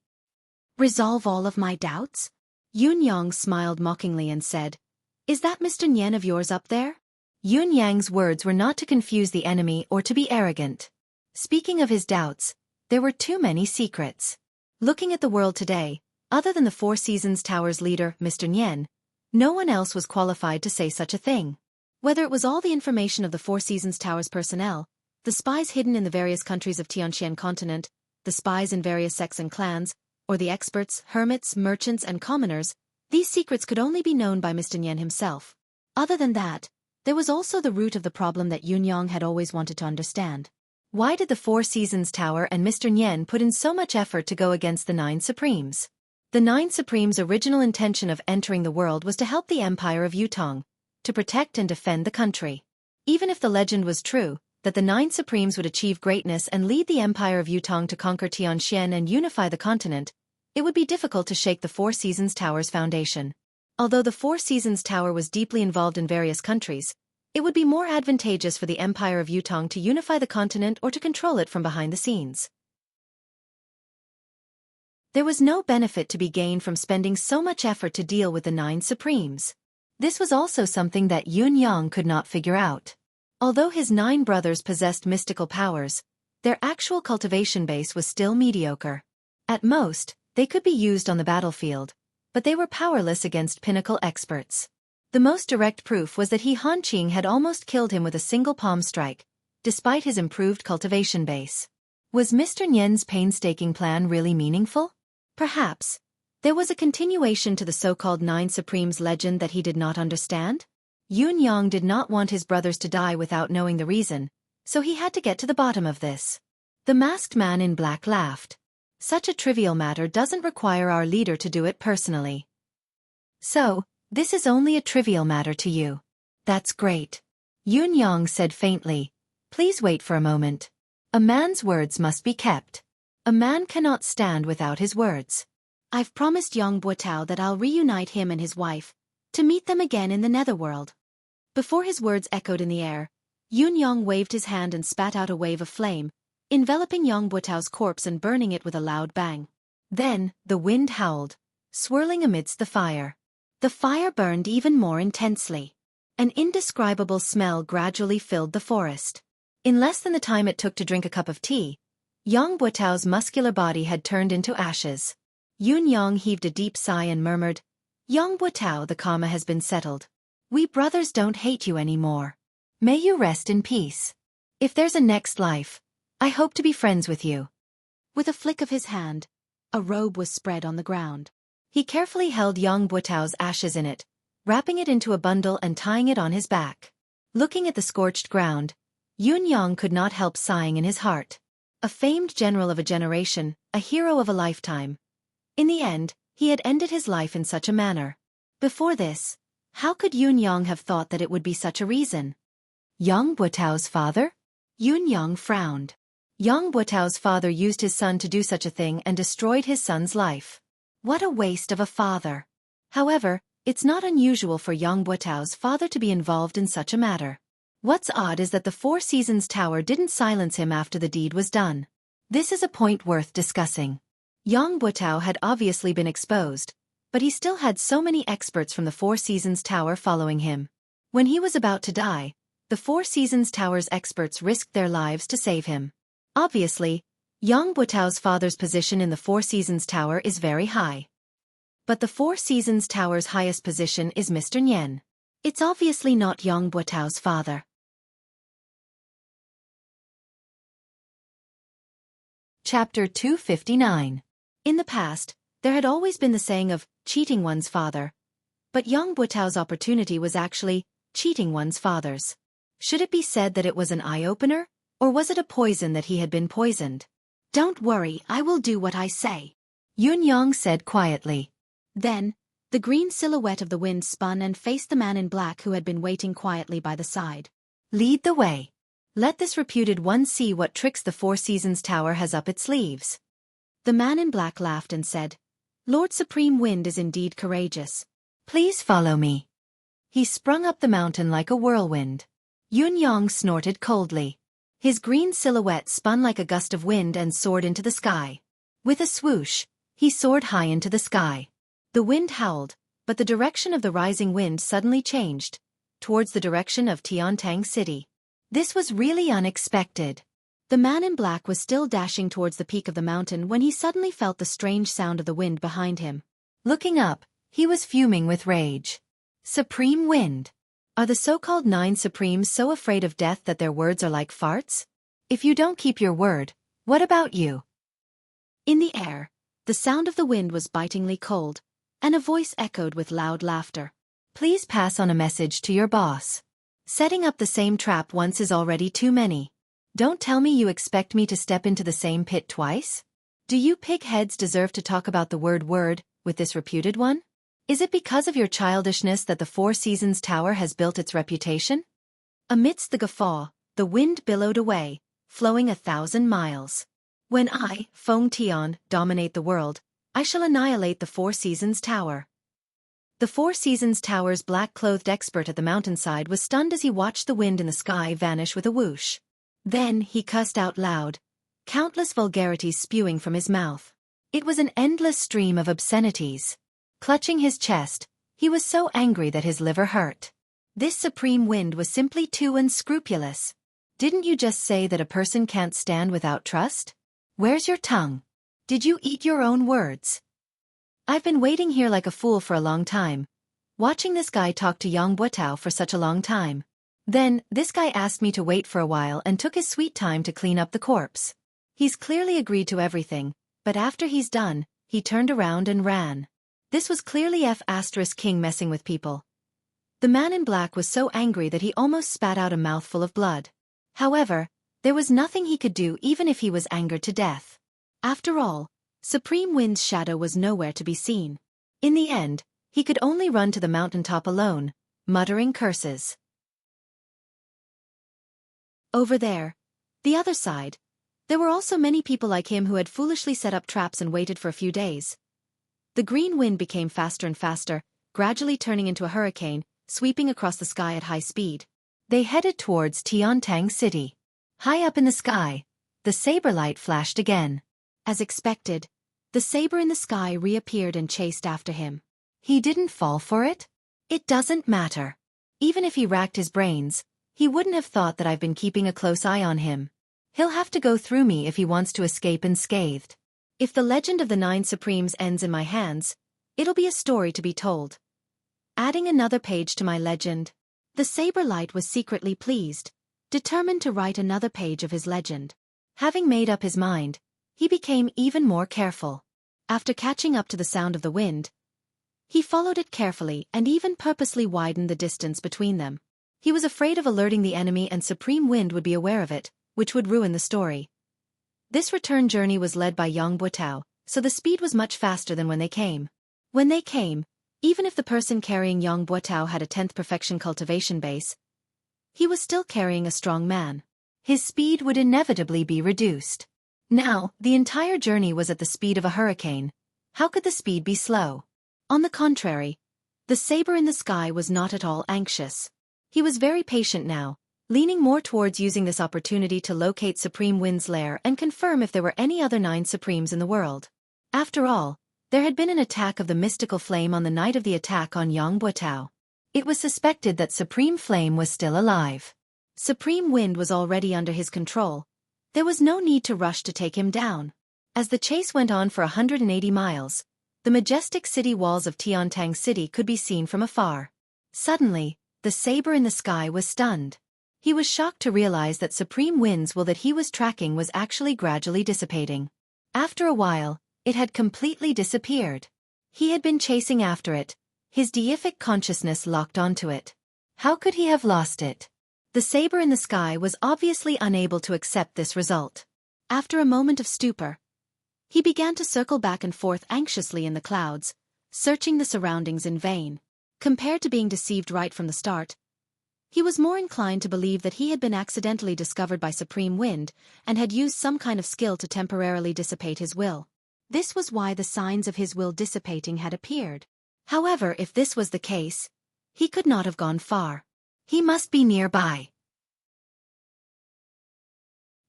Resolve all of my doubts? Yun Yong smiled mockingly and said, Is that Mr. Nyen of yours up there? Yun Yang's words were not to confuse the enemy or to be arrogant. Speaking of his doubts, there were too many secrets. Looking at the world today, other than the Four Seasons Tower's leader, Mr. Nian, no one else was qualified to say such a thing. Whether it was all the information of the Four Seasons Tower's personnel, the spies hidden in the various countries of Tianxian continent, the spies in various sects and clans, or the experts, hermits, merchants, and commoners, these secrets could only be known by Mr. Nian himself. Other than that, there was also the root of the problem that Yun Yang had always wanted to understand. Why did the Four Seasons Tower and Mr. Nian put in so much effort to go against the Nine Supremes? The Nine Supremes' original intention of entering the world was to help the Empire of Yutong, to protect and defend the country. Even if the legend was true, that the Nine Supremes would achieve greatness and lead the Empire of Yutong to conquer Tianxian and unify the continent, it would be difficult to shake the Four Seasons Tower's foundation. Although the Four Seasons Tower was deeply involved in various countries, it would be more advantageous for the Empire of Yutong to unify the continent or to control it from behind the scenes. There was no benefit to be gained from spending so much effort to deal with the Nine Supremes. This was also something that Yun Yang could not figure out. Although his 9 brothers possessed mystical powers, their actual cultivation base was still mediocre. At most, they could be used on the battlefield, but they were powerless against pinnacle experts. The most direct proof was that He Hanqing had almost killed him with a single palm strike, despite his improved cultivation base. Was Mr. Nian's painstaking plan really meaningful? Perhaps. There was a continuation to the so-called Nine Supremes legend that he did not understand? Yun Yang did not want his brothers to die without knowing the reason, so he had to get to the bottom of this. The masked man in black laughed. Such a trivial matter doesn't require our leader to do it personally. So, this is only a trivial matter to you. That's great. Yun Yang said faintly. Please wait for a moment. A man's words must be kept. A man cannot stand without his words. I've promised Yang Buotao that I'll reunite him and his wife, to meet them again in the netherworld. Before his words echoed in the air, Yun Yang waved his hand and spat out a wave of flame, enveloping Yang Buotao's corpse and burning it with a loud bang. Then, the wind howled, swirling amidst the fire. The fire burned even more intensely. An indescribable smell gradually filled the forest. In less than the time it took to drink a cup of tea, Yang Buotao's muscular body had turned into ashes. Yun Yang heaved a deep sigh and murmured, Yang Buotao, the karma has been settled. We brothers don't hate you anymore. May you rest in peace. If there's a next life, I hope to be friends with you. With a flick of his hand, a robe was spread on the ground. He carefully held Yang Buotao's ashes in it, wrapping it into a bundle and tying it on his back. Looking at the scorched ground, Yun Yang could not help sighing in his heart. A famed general of a generation, a hero of a lifetime. In the end, he had ended his life in such a manner. Before this, how could Yun Yang have thought that it would be such a reason? Yang Buotao's father? Yun Yang frowned. Yang Buotao's father used his son to do such a thing and destroyed his son's life. What a waste of a father. However, it's not unusual for Yang Buotao's father to be involved in such a matter. What's odd is that the Four Seasons Tower didn't silence him after the deed was done. This is a point worth discussing. Yang Buotao had obviously been exposed, but he still had so many experts from the Four Seasons Tower following him. When he was about to die, the Four Seasons Tower's experts risked their lives to save him. Obviously, Yang Buotao's father's position in the Four Seasons Tower is very high. But the Four Seasons Tower's highest position is Mr. Nian. It's obviously not Yang Buotao's father. Chapter 259. In the past, there had always been the saying of cheating one's father. But Yang Buotao's opportunity was actually cheating one's father's. Should it be said that it was an eye-opener, or was it a poison that he had been poisoned? Don't worry, I will do what I say, Yun Yang said quietly. Then, the green silhouette of the wind spun and faced the man in black who had been waiting quietly by the side. Lead the way. Let this reputed one see what tricks the Four Seasons Tower has up its sleeves. The man in black laughed and said, Lord Supreme Wind is indeed courageous. Please follow me. He sprung up the mountain like a whirlwind. Yun Yang snorted coldly. His green silhouette spun like a gust of wind and soared into the sky. With a swoosh, he soared high into the sky. The wind howled, but the direction of the rising wind suddenly changed. towards the direction of Tiantang City. This was really unexpected. The man in black was still dashing towards the peak of the mountain when he suddenly felt the strange sound of the wind behind him. Looking up, he was fuming with rage. Supreme Wind. Are the so-called 9 Supremes so afraid of death that their words are like farts? If you don't keep your word, what about you? In the air, the sound of the wind was bitingly cold, and a voice echoed with loud laughter. Please pass on a message to your boss. Setting up the same trap once is already too many. Don't tell me you expect me to step into the same pit twice? Do you pig-heads deserve to talk about the word with this reputed one? Is it because of your childishness that the Four Seasons Tower has built its reputation? Amidst the guffaw, the wind billowed away, flowing 1,000 miles. When I, Feng Tian, dominate the world, I shall annihilate the Four Seasons Tower. The Four Seasons Tower's black-clothed expert at the mountainside was stunned as he watched the wind in the sky vanish with a whoosh. Then he cussed out loud, countless vulgarities spewing from his mouth. It was an endless stream of obscenities. Clutching his chest, he was so angry that his liver hurt. This supreme wind was simply too unscrupulous. Didn't you just say that a person can't stand without trust? Where's your tongue? Did you eat your own words? I've been waiting here like a fool for a long time, watching this guy talk to Yang Buotao for such a long time. Then, this guy asked me to wait for a while and took his sweet time to clean up the corpse. He's clearly agreed to everything, but after he's done, he turned around and ran. This was clearly King messing with people. The man in black was so angry that he almost spat out a mouthful of blood. However, there was nothing he could do even if he was angered to death. After all, Supreme Wind's shadow was nowhere to be seen. In the end, he could only run to the mountaintop alone, muttering curses. Over there, the other side, there were also many people like him who had foolishly set up traps and waited for a few days. The green wind became faster and faster, gradually turning into a hurricane, sweeping across the sky at high speed. They headed towards Tiantang City. High up in the sky, the saber light flashed again. As expected, the saber in the sky reappeared and chased after him. He didn't fall for it? It doesn't matter. Even if he racked his brains, he wouldn't have thought that I've been keeping a close eye on him. He'll have to go through me if he wants to escape unscathed. If the legend of the 9 Supremes ends in my hands, it'll be a story to be told. Adding another page to my legend. The saber light was secretly pleased, determined to write another page of his legend. Having made up his mind, he became even more careful. After catching up to the sound of the wind, he followed it carefully and even purposely widened the distance between them. He was afraid of alerting the enemy and Supreme Wind would be aware of it, which would ruin the story. This return journey was led by Yang Buotao, so the speed was much faster than when they came. When they came, even if the person carrying Yang Buotao had a 10th perfection cultivation base, he was still carrying a strong man. His speed would inevitably be reduced. Now, the entire journey was at the speed of a hurricane. How could the speed be slow? On the contrary, the saber in the sky was not at all anxious. He was very patient now, leaning more towards using this opportunity to locate Supreme Wind's lair and confirm if there were any other 9 Supremes in the world. After all, there had been an attack of the mystical flame on the night of the attack on Yang Buotao. It was suspected that Supreme Flame was still alive. Supreme Wind was already under his control. There was no need to rush to take him down. As the chase went on for 180 miles, the majestic city walls of Tiantang City could be seen from afar. Suddenly, the saber in the sky was stunned. He was shocked to realize that Supreme Wind's will that he was tracking was actually gradually dissipating. After a while, it had completely disappeared. He had been chasing after it, his deific consciousness locked onto it. How could he have lost it? The saber in the sky was obviously unable to accept this result. After a moment of stupor, he began to circle back and forth anxiously in the clouds, searching the surroundings in vain. Compared to being deceived right from the start, he was more inclined to believe that he had been accidentally discovered by Supreme Wind and had used some kind of skill to temporarily dissipate his will. This was why the signs of his will dissipating had appeared. However, if this was the case, he could not have gone far. He must be nearby.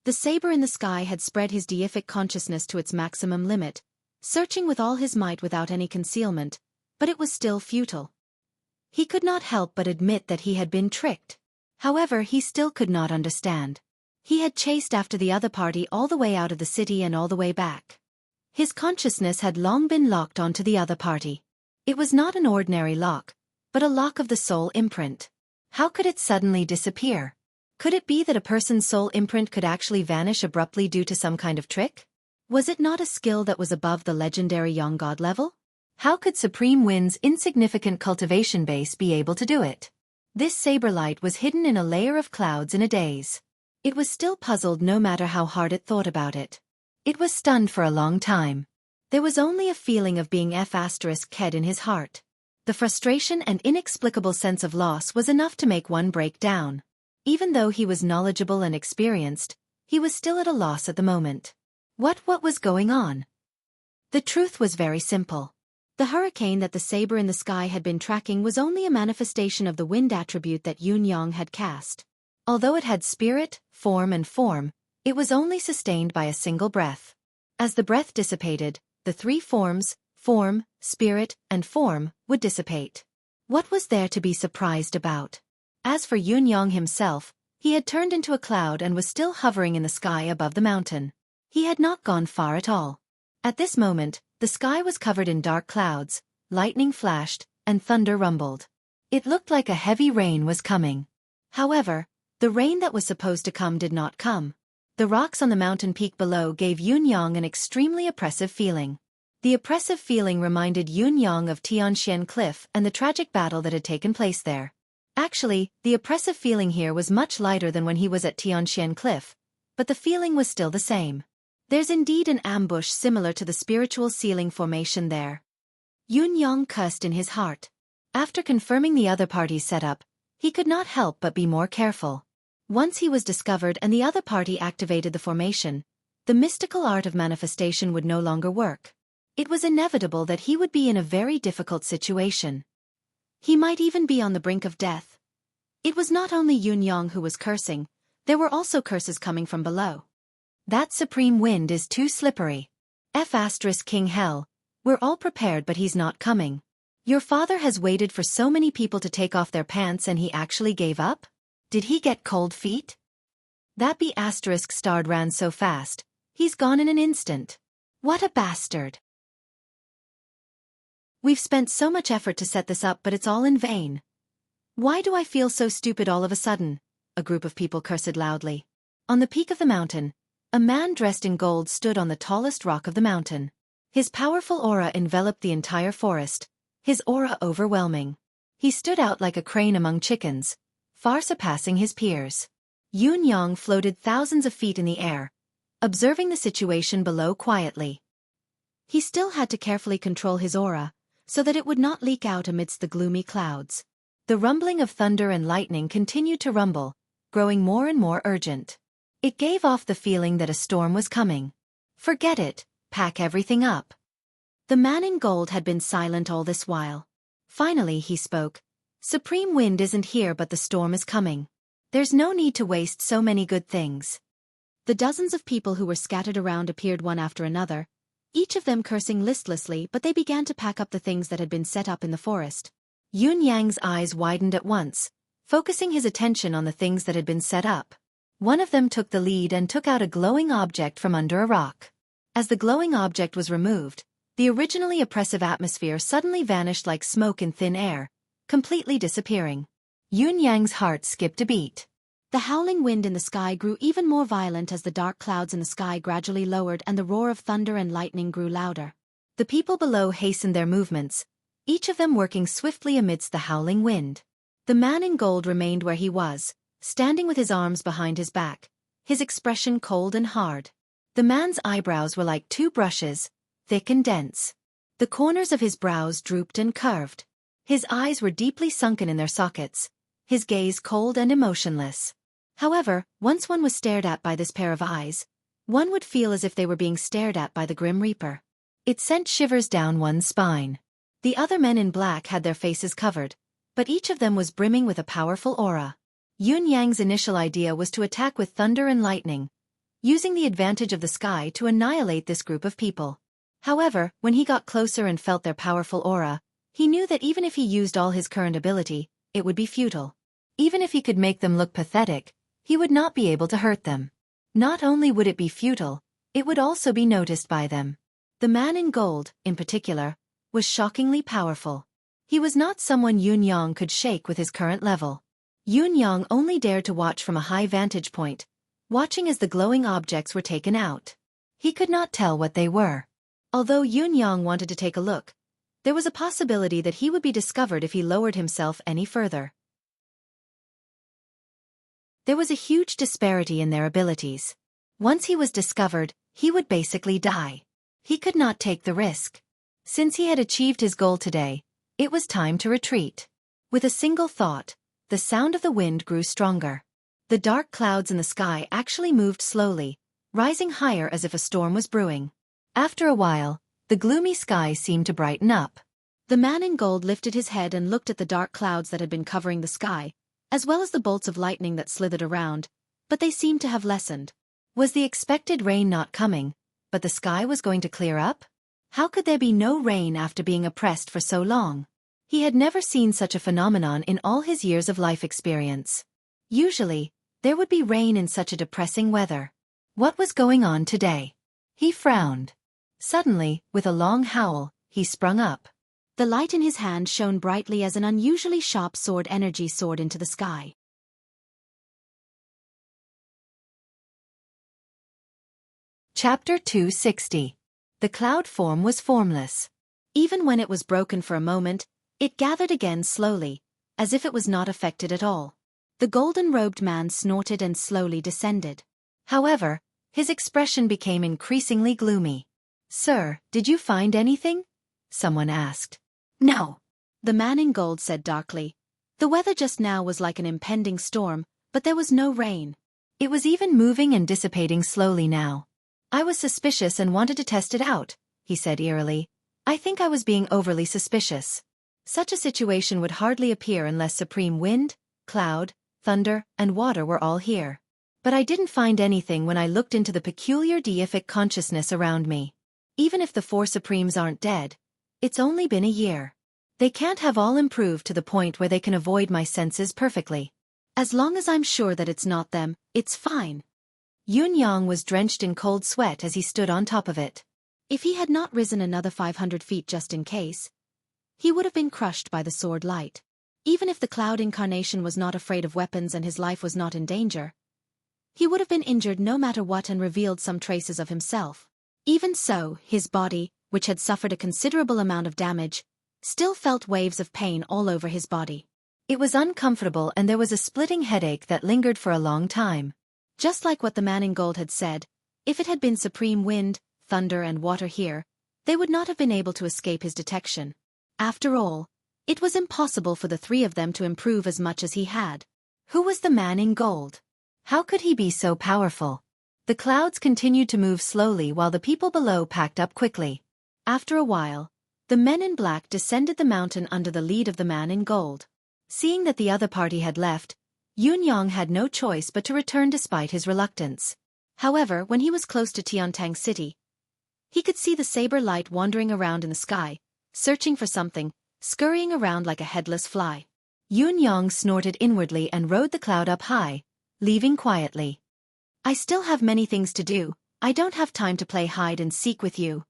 The saber in the sky had spread his deific consciousness to its maximum limit, searching with all his might without any concealment, but it was still futile. He could not help but admit that he had been tricked. However, he still could not understand. He had chased after the other party all the way out of the city and all the way back. His consciousness had long been locked onto the other party. It was not an ordinary lock, but a lock of the soul imprint. How could it suddenly disappear? Could it be that a person's soul imprint could actually vanish abruptly due to some kind of trick? Was it not a skill that was above the legendary young god level? How could Supreme Wind's insignificant cultivation base be able to do it? This saber light was hidden in a layer of clouds in a daze. It was still puzzled no matter how hard it thought about it. It was stunned for a long time. There was only a feeling of being F***ed in his heart. The frustration and inexplicable sense of loss was enough to make one break down. Even though he was knowledgeable and experienced, he was still at a loss at the moment. What was going on? The truth was very simple. The hurricane that the saber in the sky had been tracking was only a manifestation of the wind attribute that Yun Yang had cast. Although it had spirit, form, it was only sustained by a single breath. As the breath dissipated, the three forms, form, spirit, and form, would dissipate. What was there to be surprised about? As for Yun Yang himself, he had turned into a cloud and was still hovering in the sky above the mountain. He had not gone far at all. At this moment, the sky was covered in dark clouds, lightning flashed, and thunder rumbled. It looked like a heavy rain was coming. However, the rain that was supposed to come did not come. The rocks on the mountain peak below gave Yun Yang an extremely oppressive feeling. The oppressive feeling reminded Yun Yang of Tianxian Cliff and the tragic battle that had taken place there. Actually, the oppressive feeling here was much lighter than when he was at Tianxian Cliff, but the feeling was still the same. There's indeed an ambush similar to the spiritual ceiling formation there. Yun Yang cursed in his heart. After confirming the other party's setup, he could not help but be more careful. Once he was discovered and the other party activated the formation, the mystical art of manifestation would no longer work. It was inevitable that he would be in a very difficult situation. He might even be on the brink of death. It was not only Yun Yang who was cursing, there were also curses coming from below. That supreme wind is too slippery. King Hell, we're all prepared but he's not coming. Your father has waited for so many people to take off their pants and he actually gave up? Did he get cold feet? That B**** ran so fast, he's gone in an instant. What a bastard. We've spent so much effort to set this up but it's all in vain. Why do I feel so stupid all of a sudden? A group of people cursed loudly. On the peak of the mountain, a man dressed in gold stood on the tallest rock of the mountain. His powerful aura enveloped the entire forest, his aura overwhelming. He stood out like a crane among chickens, far surpassing his peers. Yun Yang floated thousands of feet in the air, observing the situation below quietly. He still had to carefully control his aura, so that it would not leak out amidst the gloomy clouds. The rumbling of thunder and lightning continued to rumble, growing more and more urgent. It gave off the feeling that a storm was coming. Forget it, pack everything up. The man in gold had been silent all this while. Finally he spoke. Supreme Wind isn't here but the storm is coming. There's no need to waste so many good things. The dozens of people who were scattered around appeared one after another, each of them cursing listlessly, but they began to pack up the things that had been set up in the forest. Yun Yang's eyes widened at once, focusing his attention on the things that had been set up. One of them took the lead and took out a glowing object from under a rock. As the glowing object was removed, the originally oppressive atmosphere suddenly vanished like smoke in thin air, completely disappearing. Yun Yang's heart skipped a beat. The howling wind in the sky grew even more violent as the dark clouds in the sky gradually lowered and the roar of thunder and lightning grew louder. The people below hastened their movements, each of them working swiftly amidst the howling wind. The man in gold remained where he was, standing with his arms behind his back, his expression cold and hard. The man's eyebrows were like two brushes, thick and dense. The corners of his brows drooped and curved. His eyes were deeply sunken in their sockets, his gaze cold and emotionless. However, once one was stared at by this pair of eyes, one would feel as if they were being stared at by the Grim Reaper. It sent shivers down one's spine. The other men in black had their faces covered, but each of them was brimming with a powerful aura. Yun Yang's initial idea was to attack with thunder and lightning, using the advantage of the sky to annihilate this group of people. However, when he got closer and felt their powerful aura, He knew that even if he used all his current ability, it would be futile. Even if he could make them look pathetic, he would not be able to hurt them. Not only would it be futile, it would also be noticed by them. The man in gold, in particular, was shockingly powerful. He was not someone Yun Yang could shake with his current level. Yun Yang only dared to watch from a high vantage point, watching as the glowing objects were taken out. He could not tell what they were. Although Yun Yang wanted to take a look, there was a possibility that he would be discovered if he lowered himself any further. There was a huge disparity in their abilities. Once he was discovered, he would basically die. He could not take the risk. Since he had achieved his goal today, it was time to retreat. With a single thought, the sound of the wind grew stronger. The dark clouds in the sky actually moved slowly, rising higher as if a storm was brewing. After a while, the gloomy sky seemed to brighten up. The man in gold lifted his head and looked at the dark clouds that had been covering the sky, as well as the bolts of lightning that slithered around, but they seemed to have lessened. Was the expected rain not coming, but the sky was going to clear up? How could there be no rain after being oppressed for so long? He had never seen such a phenomenon in all his years of life experience. Usually, there would be rain in such a depressing weather. What was going on today? He frowned. Suddenly, with a long howl, he sprung up. The light in his hand shone brightly as an unusually sharp sword energy soared into the sky. Chapter 260. The cloud form was formless. Even when it was broken for a moment, it gathered again slowly, as if it was not affected at all. The golden-robed man snorted and slowly descended. However, his expression became increasingly gloomy. "Sir, did you find anything?" someone asked. "No," the man in gold said darkly. The weather just now was like an impending storm, but there was no rain. It was even moving and dissipating slowly now. "I was suspicious and wanted to test it out," he said eerily. "I think I was being overly suspicious. Such a situation would hardly appear unless supreme wind, cloud, thunder, and water were all here. But I didn't find anything when I looked into the peculiar deific consciousness around me. Even if the four supremes aren't dead, it's only been a year. They can't have all improved to the point where they can avoid my senses perfectly. As long as I'm sure that it's not them, it's fine." Yun Yang was drenched in cold sweat as he stood on top of it. If he had not risen another 500 feet just in case, he would have been crushed by the sword light. Even if the cloud incarnation was not afraid of weapons and his life was not in danger, he would have been injured no matter what and revealed some traces of himself. Even so, his body, which had suffered a considerable amount of damage, still felt waves of pain all over his body. It was uncomfortable and there was a splitting headache that lingered for a long time. Just like what the man in gold had said, if it had been supreme wind, thunder and water here, they would not have been able to escape his detection. After all, it was impossible for the three of them to improve as much as he had. Who was the man in gold? How could he be so powerful? The clouds continued to move slowly while the people below packed up quickly. After a while, the men in black descended the mountain under the lead of the man in gold. Seeing that the other party had left, Yun Yang had no choice but to return despite his reluctance. However, when he was close to Tiantang City, he could see the saber light wandering around in the sky, searching for something, scurrying around like a headless fly. Yun Yang snorted inwardly and rode the cloud up high, leaving quietly. "I still have many things to do. I don't have time to play hide and seek with you."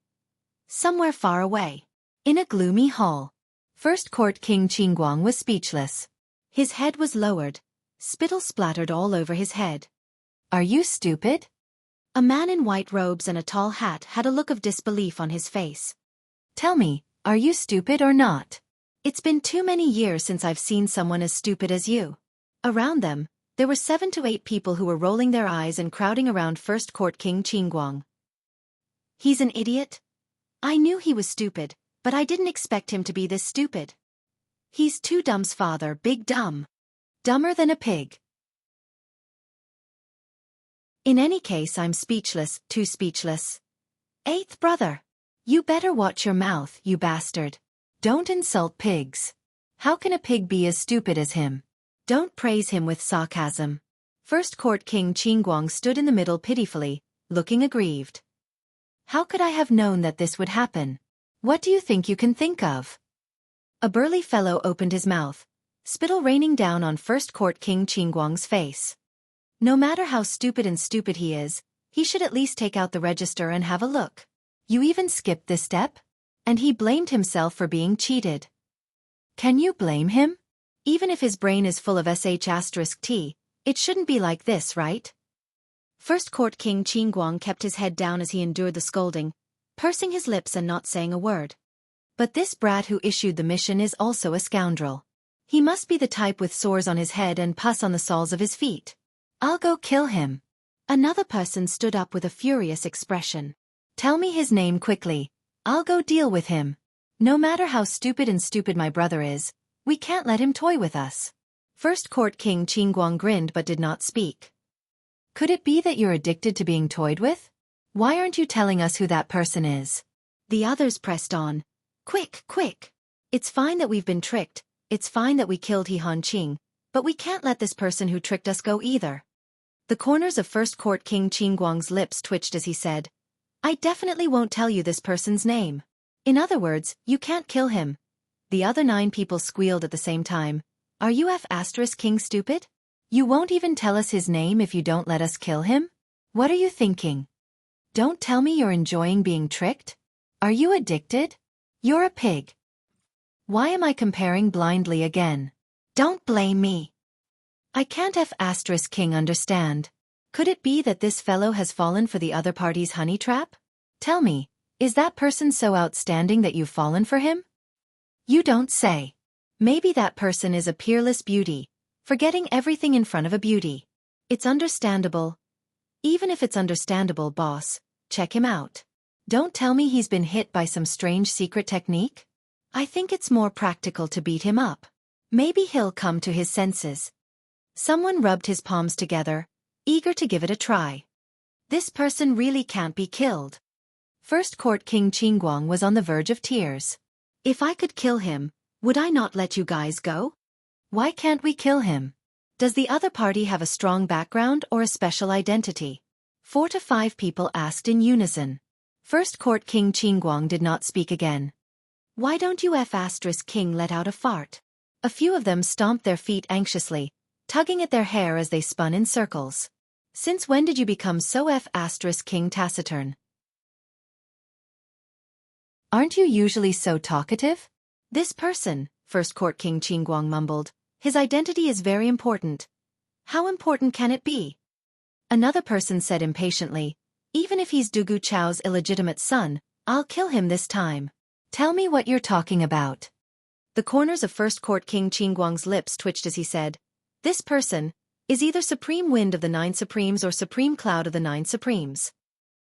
Somewhere far away, in a gloomy hall, First Court King Qingguang was speechless. His head was lowered. Spittle splattered all over his head. "Are you stupid?" A man in white robes and a tall hat had a look of disbelief on his face. "Tell me, are you stupid or not? It's been too many years since I've seen someone as stupid as you." Around them, there were 7 to 8 people who were rolling their eyes and crowding around First Court King Qingguang. "He's an idiot? I knew he was stupid, but I didn't expect him to be this stupid. He's too dumb's father, big dumb. Dumber than a pig." In any case, I'm speechless, too speechless. "Eighth brother. You better watch your mouth, you bastard. Don't insult pigs. How can a pig be as stupid as him? Don't praise him with sarcasm." First Court King Qingguang stood in the middle pitifully, looking aggrieved. "How could I have known that this would happen? What do you think you can think of?" A burly fellow opened his mouth, spittle raining down on First Court King Qingguang's face. No matter how stupid he is, he should at least take out the register and have a look. You even skipped this step? And he blamed himself for being cheated. Can you blame him? Even if his brain is full of sh*t, it shouldn't be like this, right? First Court King Qingguang kept his head down as he endured the scolding, pursing his lips and not saying a word. But this brat who issued the mission is also a scoundrel. He must be the type with sores on his head and pus on the soles of his feet. I'll go kill him. Another person stood up with a furious expression. Tell me his name quickly. I'll go deal with him. No matter how stupid my brother is, we can't let him toy with us. First Court King Qingguang grinned but did not speak. Could it be that you're addicted to being toyed with? Why aren't you telling us who that person is? The others pressed on. Quick, quick. It's fine that we've been tricked, it's fine that we killed He Hanqing, but we can't let this person who tricked us go either. The corners of First Court King Qingguang's lips twitched as he said, I definitely won't tell you this person's name. In other words, you can't kill him. The other 9 people squealed at the same time. Are you King stupid? You won't even tell us his name if you don't let us kill him? What are you thinking? Don't tell me you're enjoying being tricked? Are you addicted? You're a pig. Why am I comparing blindly again? Don't blame me. I can't King understand. Could it be that this fellow has fallen for the other party's honey trap? Tell me, is that person so outstanding that you've fallen for him? You don't say. Maybe that person is a peerless beauty, forgetting everything in front of a beauty. It's understandable. Even if it's understandable, boss, check him out. Don't tell me he's been hit by some strange secret technique? I think it's more practical to beat him up. Maybe he'll come to his senses. Someone rubbed his palms together, eager to give it a try. This person really can't be killed. First Court King Qingguang was on the verge of tears. If I could kill him, would I not let you guys go? Why can't we kill him? Does the other party have a strong background or a special identity? 4 to 5 people asked in unison. First Court King Qingguang did not speak again. Why don't you King let out a fart? A few of them stomped their feet anxiously, tugging at their hair as they spun in circles. Since when did you become so King taciturn? Aren't you usually so talkative? This person, First Court King Qingguang mumbled, his identity is very important. How important can it be? Another person said impatiently, even if he's Dugu Chao's illegitimate son, I'll kill him this time. Tell me what you're talking about. The corners of First Court King Qingguang's lips twitched as he said, this person is either Supreme Wind of the 9 Supremes or Supreme Cloud of the 9 Supremes.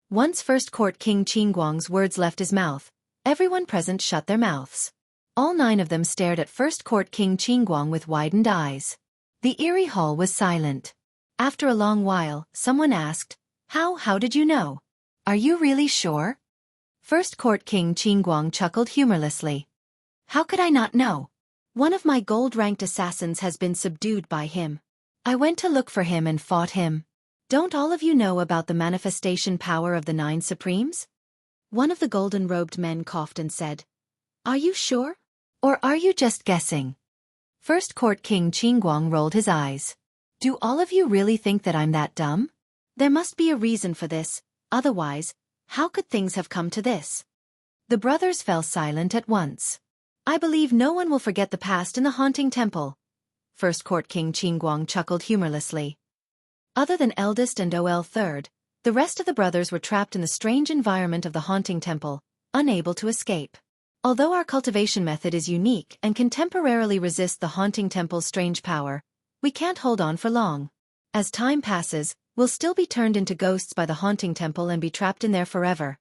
Once First Court King Qingguang's words left his mouth, everyone present shut their mouths. All 9 of them stared at First Court King Qingguang with widened eyes. The eerie hall was silent. After a long while, someone asked, How did you know? Are you really sure? First Court King Qingguang chuckled humorlessly. How could I not know? One of my gold-ranked assassins has been subdued by him. I went to look for him and fought him. Don't all of you know about the manifestation power of the 9 Supremes? One of the golden-robed men coughed and said, Are you sure? Or are you just guessing? First Court King Qingguang rolled his eyes. Do all of you really think that I'm that dumb? There must be a reason for this, otherwise, how could things have come to this? The brothers fell silent at once. I believe no one will forget the past in the haunting temple. First Court King Qingguang chuckled humorlessly. Other than eldest and Ol third, the rest of the brothers were trapped in the strange environment of the haunting temple, unable to escape. Although our cultivation method is unique and can temporarily resist the haunting temple's strange power, we can't hold on for long. As time passes, we'll still be turned into ghosts by the haunting temple and be trapped in there forever.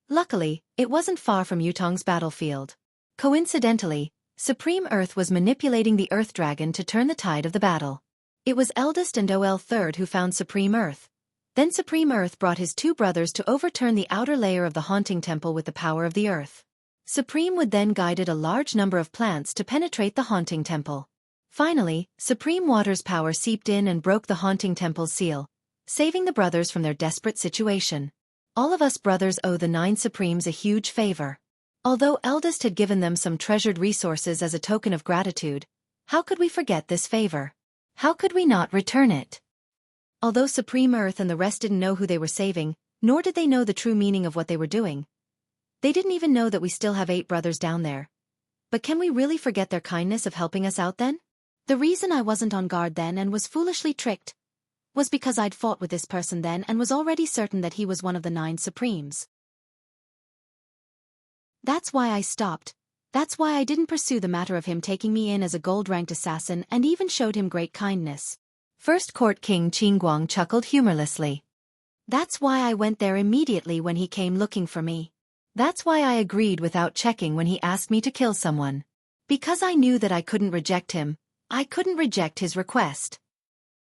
Luckily, it wasn't far from Yutong's battlefield. Coincidentally, Supreme Earth was manipulating the Earth Dragon to turn the tide of the battle. It was Eldest and Ol Third who found Supreme Earth. Then Supreme Earth brought his 2 brothers to overturn the outer layer of the haunting temple with the power of the Earth. Supreme would then guided a large number of plants to penetrate the haunting temple. Finally, Supreme Water's power seeped in and broke the haunting temple's seal, saving the brothers from their desperate situation. All of us brothers owe the 9 Supremes a huge favor. Although Eldest had given them some treasured resources as a token of gratitude, how could we forget this favor? How could we not return it? Although Supreme Earth and the rest didn't know who they were saving, nor did they know the true meaning of what they were doing. They didn't even know that we still have 8 brothers down there. But can we really forget their kindness of helping us out then? The reason I wasn't on guard then and was foolishly tricked was because I'd fought with this person then and was already certain that he was one of the 9 Supremes. That's why I stopped. That's why I didn't pursue the matter of him taking me in as a gold-ranked assassin and even showed him great kindness. First Court King Qingguang chuckled humorlessly. That's why I went there immediately when he came looking for me. That's why I agreed without checking when he asked me to kill someone. Because I knew that I couldn't reject him. I couldn't reject his request.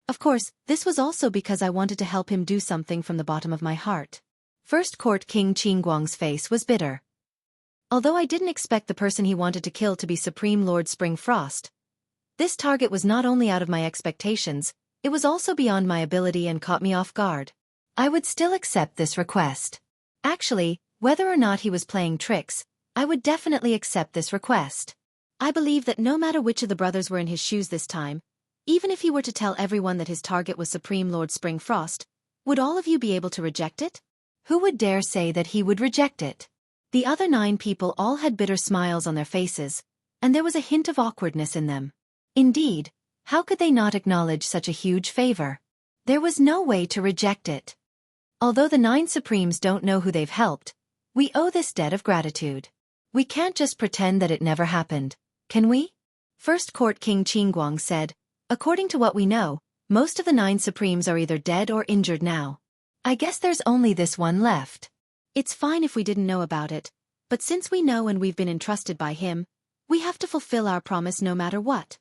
Of course, this was also because I wanted to help him do something from the bottom of my heart. First Court King Qingguang's face was bitter. Although I didn't expect the person he wanted to kill to be Supreme Lord Spring Frost, this target was not only out of my expectations, it was also beyond my ability and caught me off guard. I would still accept this request. Actually, whether or not he was playing tricks, I would definitely accept this request. I believe that no matter which of the brothers were in his shoes this time, even if he were to tell everyone that his target was Supreme Lord Spring Frost, would all of you be able to reject it? Who would dare say that he would reject it? The other 9 people all had bitter smiles on their faces, and there was a hint of awkwardness in them. Indeed, how could they not acknowledge such a huge favor? There was no way to reject it. Although the 9 Supremes don't know who they've helped, we owe this debt of gratitude. We can't just pretend that it never happened, can we? First Court King Qingguang said, according to what we know, most of the 9 Supremes are either dead or injured now. I guess there's only this one left. It's fine if we didn't know about it, but since we know and we've been entrusted by him, we have to fulfill our promise no matter what.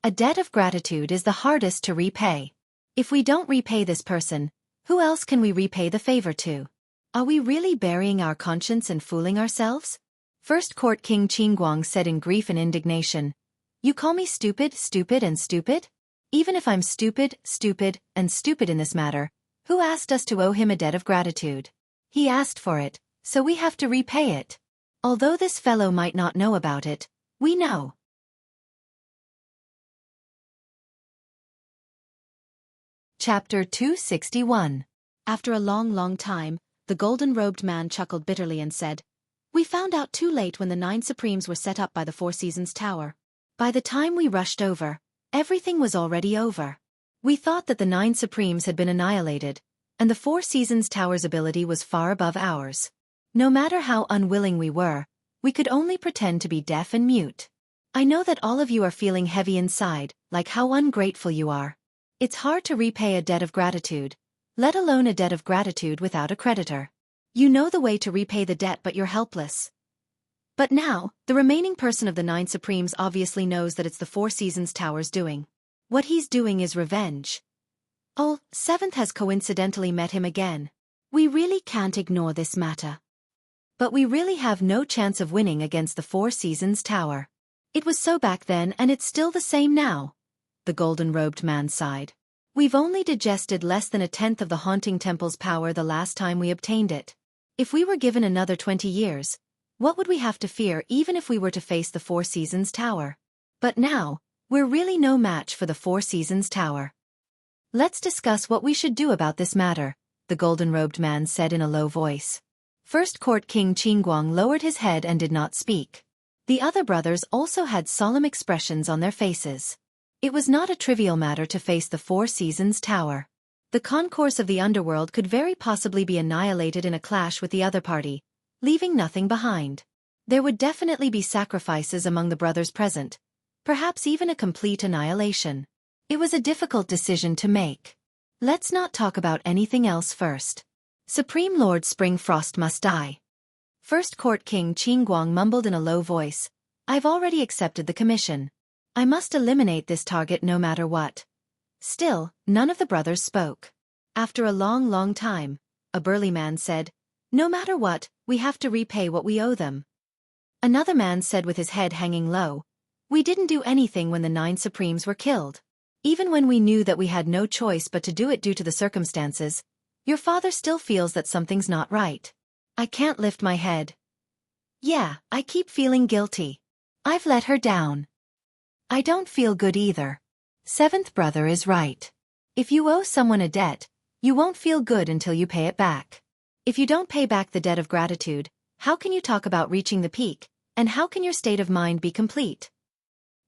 A debt of gratitude is the hardest to repay. If we don't repay this person, who else can we repay the favor to? Are we really burying our conscience and fooling ourselves? First Court King Qingguang said in grief and indignation, you call me stupid, stupid and stupid? Even if I'm stupid, stupid, and stupid in this matter, who asked us to owe him a debt of gratitude? He asked for it, so we have to repay it. Although this fellow might not know about it, we know. Chapter 261. After a long time, the golden-robed man chuckled bitterly and said, we found out too late when the 9 Supremes were set up by the 4 Seasons Tower. By the time we rushed over, everything was already over. We thought that the 9 Supremes had been annihilated, and the 4 Seasons Tower's ability was far above ours. No matter how unwilling we were, we could only pretend to be deaf and mute. I know that all of you are feeling heavy inside, like how ungrateful you are. It's hard to repay a debt of gratitude, let alone a debt of gratitude without a creditor. You know the way to repay the debt but you're helpless. But now, the remaining person of the 9 Supremes obviously knows that it's the 4 Seasons Tower's doing. What he's doing is revenge. Oh, 7th has coincidentally met him again. We really can't ignore this matter. But we really have no chance of winning against the 4 Seasons Tower. It was so back then and it's still the same now. The golden-robed man sighed. We've only digested less than 1/10 of the Haunting Temple's power the last time we obtained it. If we were given another 20 years, what would we have to fear even if we were to face the 4 Seasons Tower? But now, we're really no match for the 4 Seasons Tower. Let's discuss what we should do about this matter, the golden-robed man said in a low voice. First Court King Qingguang lowered his head and did not speak. The other brothers also had solemn expressions on their faces. It was not a trivial matter to face the 4 Seasons Tower. The concourse of the underworld could very possibly be annihilated in a clash with the other party, leaving nothing behind. There would definitely be sacrifices among the brothers present, perhaps even a complete annihilation. It was a difficult decision to make. Let's not talk about anything else first. Supreme Lord Spring Frost must die. First Court King Qingguang mumbled in a low voice, I've already accepted the commission. I must eliminate this target no matter what. Still, none of the brothers spoke. After a long time, a burly man said, no matter what, we have to repay what we owe them. Another man said with his head hanging low, we didn't do anything when the 9 Supremes were killed. Even when we knew that we had no choice but to do it due to the circumstances, your father still feels that something's not right. I can't lift my head. Yeah, I keep feeling guilty. I've let her down. I don't feel good either. Seventh brother is right. If you owe someone a debt, you won't feel good until you pay it back. If you don't pay back the debt of gratitude, how can you talk about reaching the peak, and how can your state of mind be complete?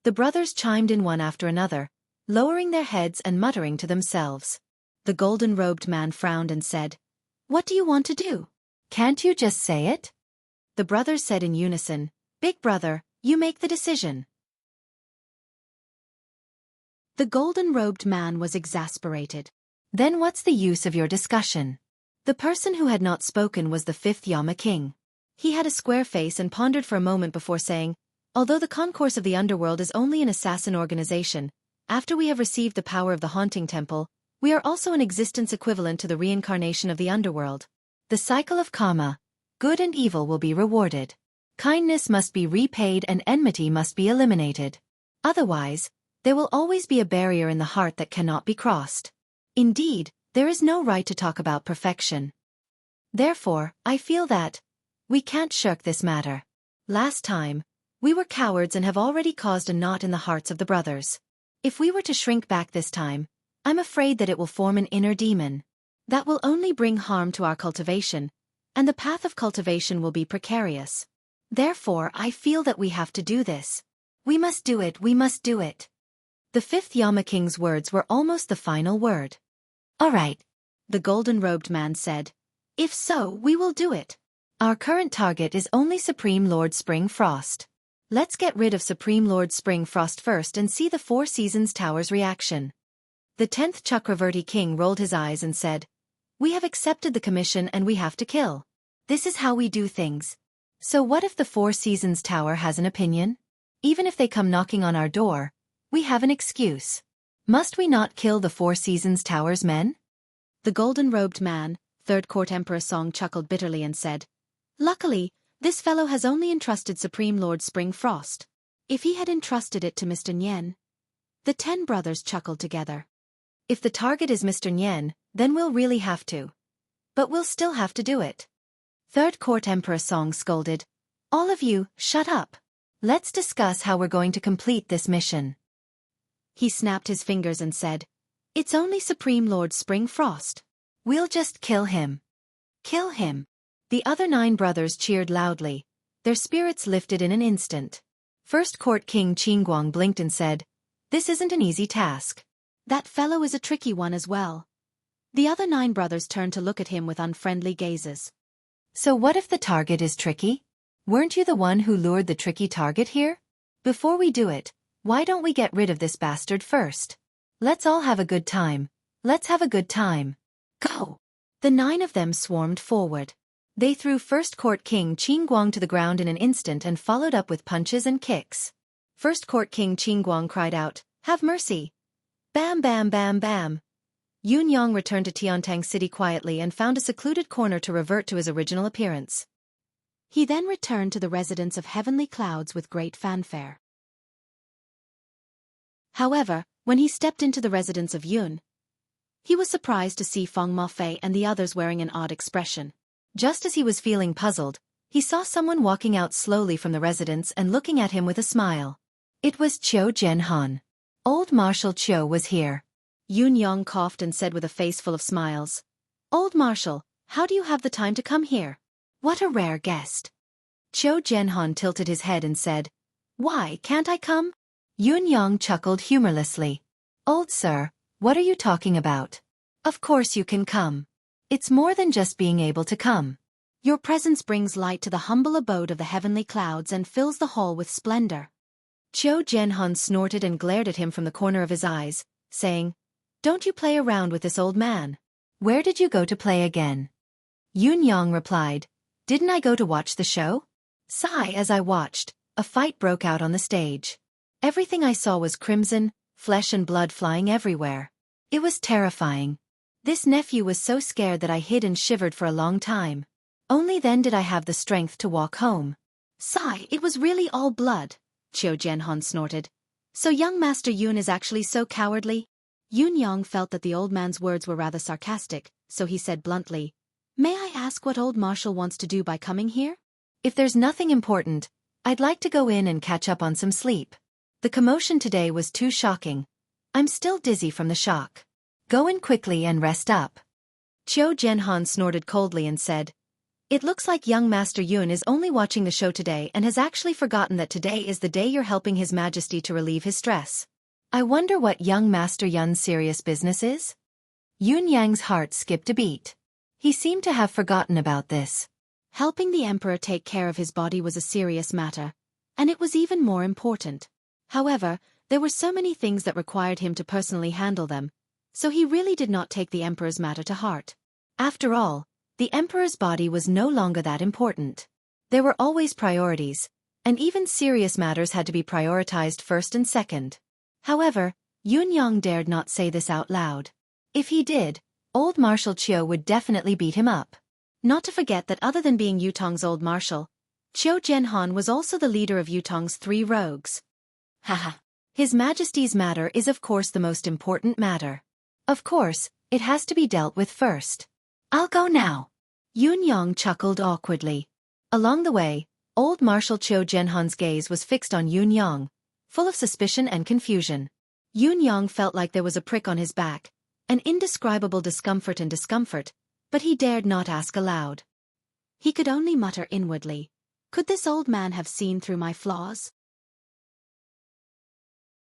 The brothers chimed in one after another, lowering their heads and muttering to themselves. The golden-robed man frowned and said, "What do you want to do? Can't you just say it?" The brothers said in unison, "Big brother, you make the decision." The golden-robed man was exasperated. "Then what's the use of your discussion?" The person who had not spoken was the fifth Yama king. He had a square face and pondered for a moment before saying, "Although the concourse of the underworld is only an assassin organization, after we have received the power of the haunting temple, we are also an existence equivalent to the reincarnation of the underworld. The cycle of karma, good and evil will be rewarded. Kindness must be repaid and enmity must be eliminated. Otherwise, there will always be a barrier in the heart that cannot be crossed. Indeed, there is no right to talk about perfection. Therefore, I feel that we can't shirk this matter. Last time, we were cowards and have already caused a knot in the hearts of the brothers. If we were to shrink back this time, I'm afraid that it will form an inner demon. That will only bring harm to our cultivation, and the path of cultivation will be precarious. Therefore, I feel that we have to do this. We must do it, we must do it." The fifth Yama king's words were almost the final word. "All right," the golden-robed man said. "If so, we will do it. Our current target is only Supreme Lord Spring Frost. Let's get rid of Supreme Lord Spring Frost first and see the Four Seasons Tower's reaction." The 10th Chakravarti king rolled his eyes and said, "We have accepted the commission and we have to kill. This is how we do things. So what if the Four Seasons Tower has an opinion? Even if they come knocking on our door, we have an excuse. Must we not kill the Four Seasons Tower's men?" The golden-robed man, Third Court Emperor Song chuckled bitterly and said, "Luckily, this fellow has only entrusted Supreme Lord Spring Frost. If he had entrusted it to Mr. Nyen..." The 10 brothers chuckled together. "If the target is Mr. Nyen, then we'll really have to. But we'll still have to do it." Third Court Emperor Song scolded, "All of you, shut up. Let's discuss how we're going to complete this mission." He snapped his fingers and said, "It's only Supreme Lord Spring Frost. We'll just kill him. Kill him." The other 9 brothers cheered loudly. Their spirits lifted in an instant. First Court King Qingguang blinked and said, "This isn't an easy task. That fellow is a tricky one as well." The other 9 brothers turned to look at him with unfriendly gazes. "So what if the target is tricky? Weren't you the one who lured the tricky target here? Before we do it, why don't we get rid of this bastard first? Let's all have a good time. Let's have a good time. Go!" The 9 of them swarmed forward. They threw First Court King Qingguang to the ground in an instant and followed up with punches and kicks. First Court King Qingguang cried out, "Have mercy!" Bam bam bam bam. Yun Yang returned to Tiantang City quietly and found a secluded corner to revert to his original appearance. He then returned to the residence of Heavenly Clouds with great fanfare. However, when he stepped into the residence of Yun, he was surprised to see Feng Mafei and the others wearing an odd expression. Just as he was feeling puzzled, he saw someone walking out slowly from the residence and looking at him with a smile. It was Qiu Jianhan. Old Marshal Qiu was here. Yun Yang coughed and said with a face full of smiles, "Old Marshal, how do you have the time to come here? What a rare guest." Qiu Jianhan tilted his head and said, "Why can't I come?" Yun Yang chuckled humorlessly. "Old sir, what are you talking about? Of course you can come. It's more than just being able to come. Your presence brings light to the humble abode of the heavenly clouds and fills the hall with splendor." Qiu Jianhan snorted and glared at him from the corner of his eyes, saying, "Don't you play around with this old man. Where did you go to play again?" Yun Yang replied, "Didn't I go to watch the show?" Sigh. As I watched, a fight broke out on the stage. Everything I saw was crimson, flesh and blood flying everywhere. It was terrifying. This nephew was so scared that I hid and shivered for a long time. Only then did I have the strength to walk home. Sigh. It was really all blood. Qiu Jianhan snorted. "So young Master Yun is actually so cowardly?" Yun Yang felt that the old man's words were rather sarcastic, so he said bluntly, "May I ask what old Marshal wants to do by coming here?" If there's nothing important, I'd like to go in and catch up on some sleep. The commotion today was too shocking. I'm still dizzy from the shock. Go in quickly and rest up. Qiu Jianhan snorted coldly and said, It looks like young Master Yun is only watching the show today and has actually forgotten that today is the day you're helping His Majesty to relieve his stress. I wonder what young Master Yun's serious business is? Yun Yang's heart skipped a beat. He seemed to have forgotten about this. Helping the emperor take care of his body was a serious matter, and it was even more important. However, there were so many things that required him to personally handle them, so he really did not take the emperor's matter to heart. After all, the emperor's body was no longer that important. There were always priorities, and even serious matters had to be prioritized first and second. However, Yun Yang dared not say this out loud. If he did, old Marshal Qiu would definitely beat him up. Not to forget that other than being Yutong's old marshal, Qiu Jianhan was also the leader of Yutong's 3 rogues. Haha. His Majesty's matter is of course the most important matter. Of course, it has to be dealt with first. I'll go now. Yun Yang chuckled awkwardly. Along the way, old Marshal Qiu Jianhan's gaze was fixed on Yun Yang, full of suspicion and confusion. Yun Yang felt like there was a prick on his back, an indescribable discomfort, but he dared not ask aloud. He could only mutter inwardly, Could this old man have seen through my flaws?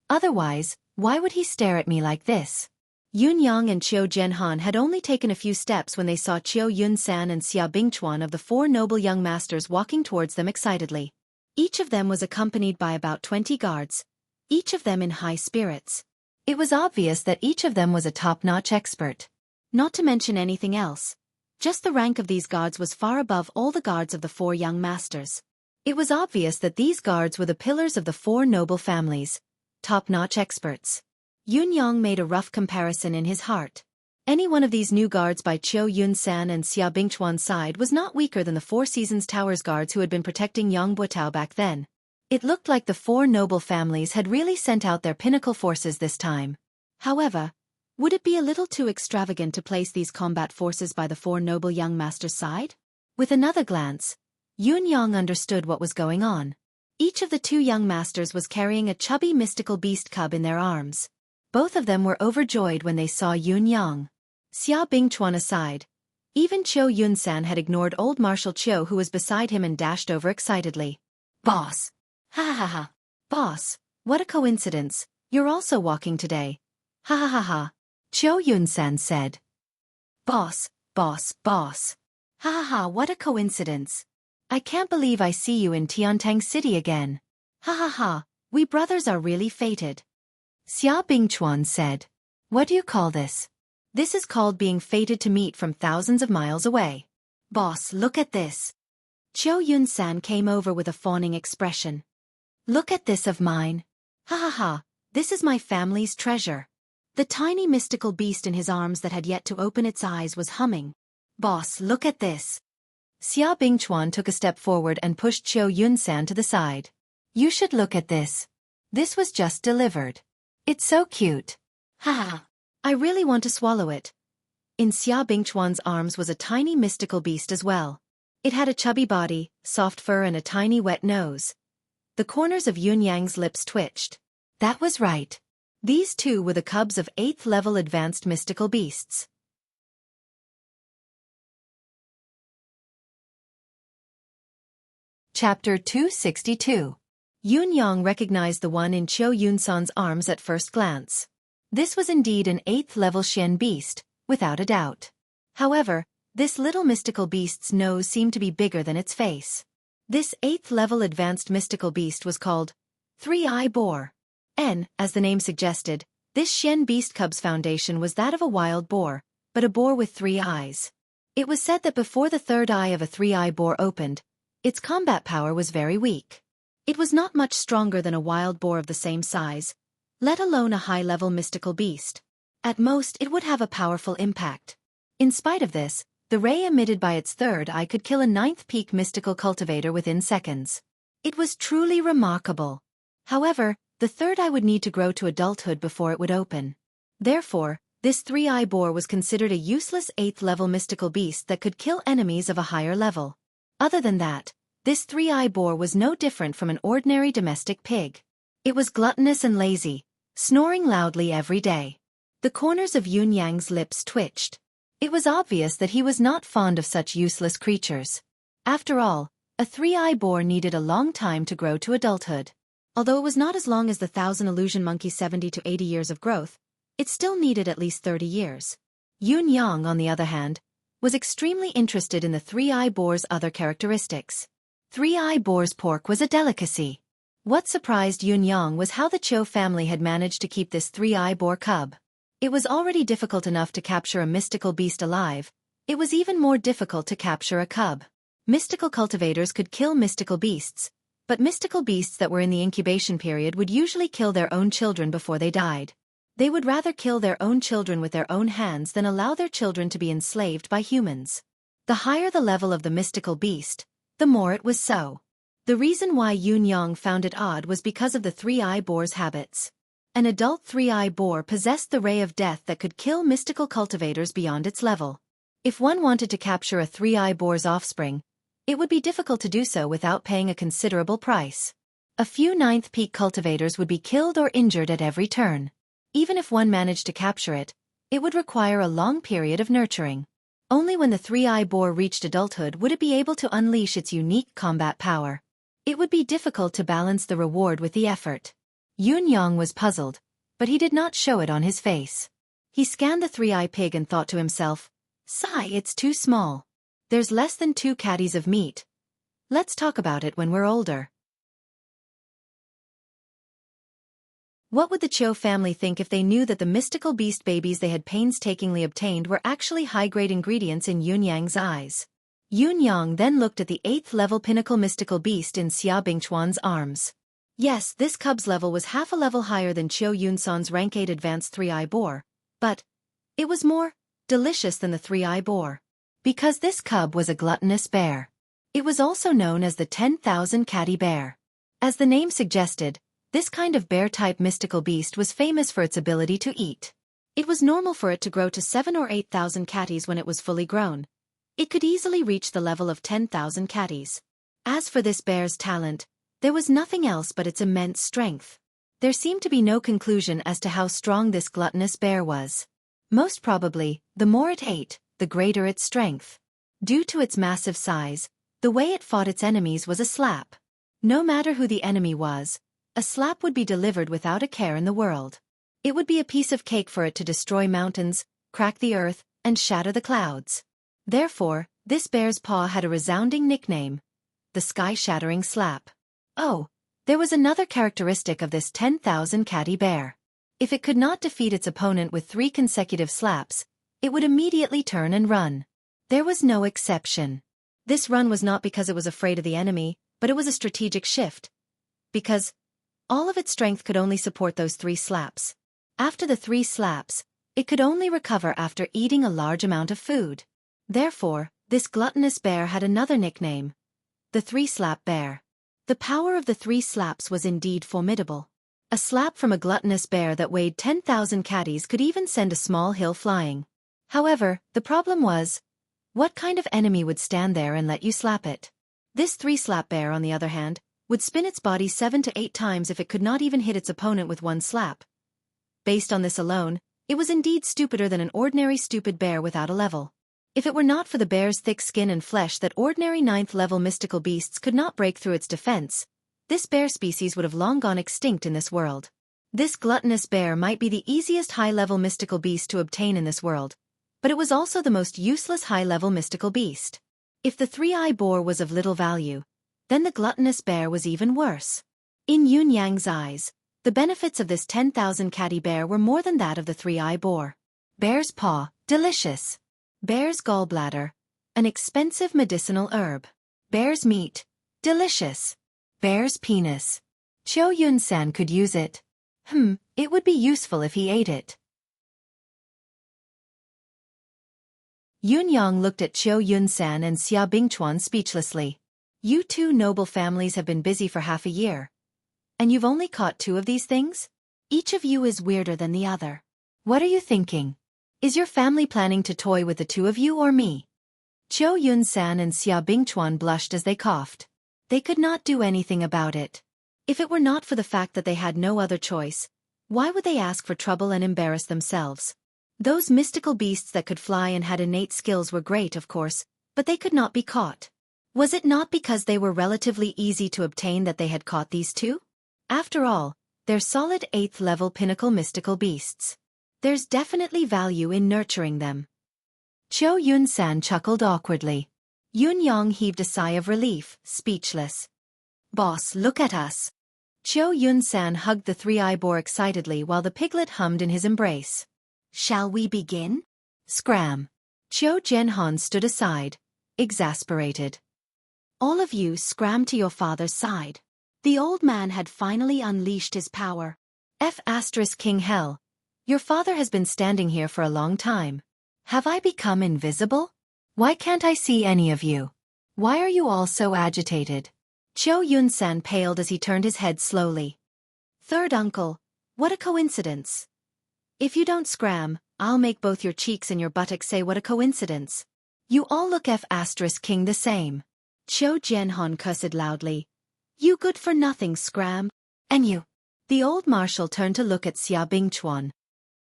Otherwise, why would he stare at me like this? Yun Yang and Qiu Jianhan had only taken a few steps when they saw Qiu Yunsan and Xia Bingchuan of the 4 noble young masters walking towards them excitedly. Each of them was accompanied by about 20 guards, each of them in high spirits. It was obvious that each of them was a top-notch expert. Not to mention anything else. Just the rank of these guards was far above all the guards of the 4 young masters. It was obvious that these guards were the pillars of the 4 noble families, top-notch experts. Yun Yang made a rough comparison in his heart. Any one of these new guards by Qiu Yunsan and Xia Bingchuan's side was not weaker than the 4 Seasons Towers guards who had been protecting Yang Buotao back then. It looked like the 4 noble families had really sent out their pinnacle forces this time. However, would it be a little too extravagant to place these combat forces by the 4 noble young masters' side? With another glance, Yun Yang understood what was going on. Each of the 2 young masters was carrying a chubby mystical beast cub in their arms. Both of them were overjoyed when they saw Yun Yang. Xia Bingchuan aside, even Qiu Yunsan had ignored old Marshal Qiu who was beside him and dashed over excitedly. Boss! Ha ha ha! Boss, what a coincidence, you're also walking today. Ha ha ha ha! Qiu Yunsan said. Boss, boss, boss. Ha ha ha, what a coincidence. I can't believe I see you in Tiantang City again. Ha ha ha, we brothers are really fated. Xia Bingchuan said. What do you call this? This is called being fated to meet from thousands of miles away. Boss, look at this. Qiu Yunsan came over with a fawning expression. Look at this of mine. Ha ha ha, this is my family's treasure. The tiny mystical beast in his arms that had yet to open its eyes was humming. Boss, look at this. Xia Bingchuan took a step forward and pushed Qiu Yunsan to the side. You should look at this. This was just delivered. It's so cute. Ha ha. I really want to swallow it. In Xia Bingchuan's arms was a tiny mystical beast as well. It had a chubby body, soft fur and a tiny wet nose. The corners of Yun Yang's lips twitched. That was right. These 2 were the cubs of 8th level advanced mystical beasts. Chapter 262. Yun Yang recognized the one in Qiu Yunsan's arms at first glance. This was indeed an 8th level Xian beast, without a doubt. However, this little mystical beast's nose seemed to be bigger than its face. This 8th level advanced mystical beast was called Three-Eye Boar. As the name suggested, this Xian beast cub's foundation was that of a wild boar, but a boar with 3 eyes. It was said that before the 3rd eye of a 3-eye boar opened, its combat power was very weak. It was not much stronger than a wild boar of the same size, let alone a high-level mystical beast. At most, it would have a powerful impact. In spite of this, the ray emitted by its 3rd eye could kill a 9th peak mystical cultivator within seconds. It was truly remarkable. However, the 3rd eye would need to grow to adulthood before it would open. Therefore, this 3-eye boar was considered a useless 8th level mystical beast that could kill enemies of a higher level. Other than that, This three-eye boar was no different from an ordinary domestic pig. It was gluttonous and lazy, snoring loudly every day. The corners of Yun Yang's lips twitched. It was obvious that he was not fond of such useless creatures. After all, a three-eye boar needed a long time to grow to adulthood. Although it was not as long as the 1,000 illusion monkey's 70 to 80 years of growth, it still needed at least 30 years. Yun Yang, on the other hand, was extremely interested in the three-eye boar's other characteristics. Three-eye boar's pork was a delicacy. What surprised Yun Yang was how the Cho family had managed to keep this three-eye boar cub. It was already difficult enough to capture a mystical beast alive. It was even more difficult to capture a cub. Mystical cultivators could kill mystical beasts, but mystical beasts that were in the incubation period would usually kill their own children before they died. They would rather kill their own children with their own hands than allow their children to be enslaved by humans. The higher the level of the mystical beast, the more it was so. The reason why Yun Yang found it odd was because of the three-eye boar's habits. An adult three-eye boar possessed the ray of death that could kill mystical cultivators beyond its level. If one wanted to capture a three-eye boar's offspring, it would be difficult to do so without paying a considerable price. A few ninth peak cultivators would be killed or injured at every turn. Even if one managed to capture it, it would require a long period of nurturing. Only when the three-eye boar reached adulthood would it be able to unleash its unique combat power. It would be difficult to balance the reward with the effort. Yun Yang was puzzled, but he did not show it on his face. He scanned the three-eye pig and thought to himself, "Sigh, it's too small. There's less than 2 caddies of meat. Let's talk about it when we're older." What would the Cho family think if they knew that the mystical beast babies they had painstakingly obtained were actually high-grade ingredients in Yun Yang's eyes? Yun Yang then looked at the 8th-level pinnacle mystical beast in Xia Bingchuan's arms. Yes, this cub's level was half a level higher than Chiu Yunsan's rank 8 advanced three-eye boar, but it was more delicious than the three-eye boar. Because this cub was a gluttonous bear. It was also known as the 10,000 catty bear. As the name suggested, this kind of bear-type mystical beast was famous for its ability to eat. It was normal for it to grow to 7 or 8,000 catties when it was fully grown. It could easily reach the level of 10,000 catties. As for this bear's talent, there was nothing else but its immense strength. There seemed to be no conclusion as to how strong this gluttonous bear was. Most probably, the more it ate, the greater its strength. Due to its massive size, the way it fought its enemies was a slap. No matter who the enemy was, a slap would be delivered without a care in the world. It would be a piece of cake for it to destroy mountains, crack the earth, and shatter the clouds. Therefore, this bear's paw had a resounding nickname: the sky-shattering slap. Oh, there was another characteristic of this 10,000 catty bear. If it could not defeat its opponent with 3 consecutive slaps, it would immediately turn and run. There was no exception. This run was not because it was afraid of the enemy, but it was a strategic shift. Because all of its strength could only support those 3 slaps. After the 3 slaps, it could only recover after eating a large amount of food. Therefore, this gluttonous bear had another nickname: the 3-slap bear. The power of the 3 slaps was indeed formidable. A slap from a gluttonous bear that weighed 10,000 catties could even send a small hill flying. However, the problem was, what kind of enemy would stand there and let you slap it? This 3-slap bear, on the other hand, would spin its body 7 to 8 times if it could not even hit its opponent with 1 slap. Based on this alone, it was indeed stupider than an ordinary stupid bear without a level. If it were not for the bear's thick skin and flesh that ordinary 9th-level mystical beasts could not break through its defense, this bear species would have long gone extinct in this world. This gluttonous bear might be the easiest high-level mystical beast to obtain in this world, but it was also the most useless high-level mystical beast. If the 3-eye boar was of little value, then the gluttonous bear was even worse. In Yun Yang's eyes, the benefits of this 10,000 catty bear were more than that of the 3-eye boar. Bear's paw, delicious. Bear's gallbladder, an expensive medicinal herb. Bear's meat, delicious. Bear's penis. Chiu Yun-san could use it. It would be useful if he ate it. Yun Yang looked at Chiu Yun-san and Xia Bingchuan speechlessly. You 2 noble families have been busy for half a year. And you've only caught 2 of these things? Each of you is weirder than the other. What are you thinking? Is your family planning to toy with the 2 of you or me? Chiu Yun-san and Xia Bingchuan blushed as they coughed. They could not do anything about it. If it were not for the fact that they had no other choice, why would they ask for trouble and embarrass themselves? Those mystical beasts that could fly and had innate skills were great, of course, but they could not be caught. Was it not because they were relatively easy to obtain that they had caught these two? After all, they're solid 8th level pinnacle mystical beasts. There's definitely value in nurturing them. Qiu Yun-san chuckled awkwardly. Yun Yang heaved a sigh of relief, speechless. Boss, look at us. Qiu Yun-san hugged the three-eye boar excitedly while the piglet hummed in his embrace. Shall we begin? Scram. Qiu Zhenhan stood aside, exasperated. All of you scram to your father's side. The old man had finally unleashed his power. King Hell. Your father has been standing here for a long time. Have I become invisible? Why can't I see any of you? Why are you all so agitated? Qiu Yun-san paled as he turned his head slowly. Third uncle, what a coincidence. If you don't scram, I'll make both your cheeks and your buttocks say what a coincidence. You all look King the same. Qiu Zhenhan cursed loudly. You good-for-nothing scram. And you. The old marshal turned to look at Xia Bingchuan.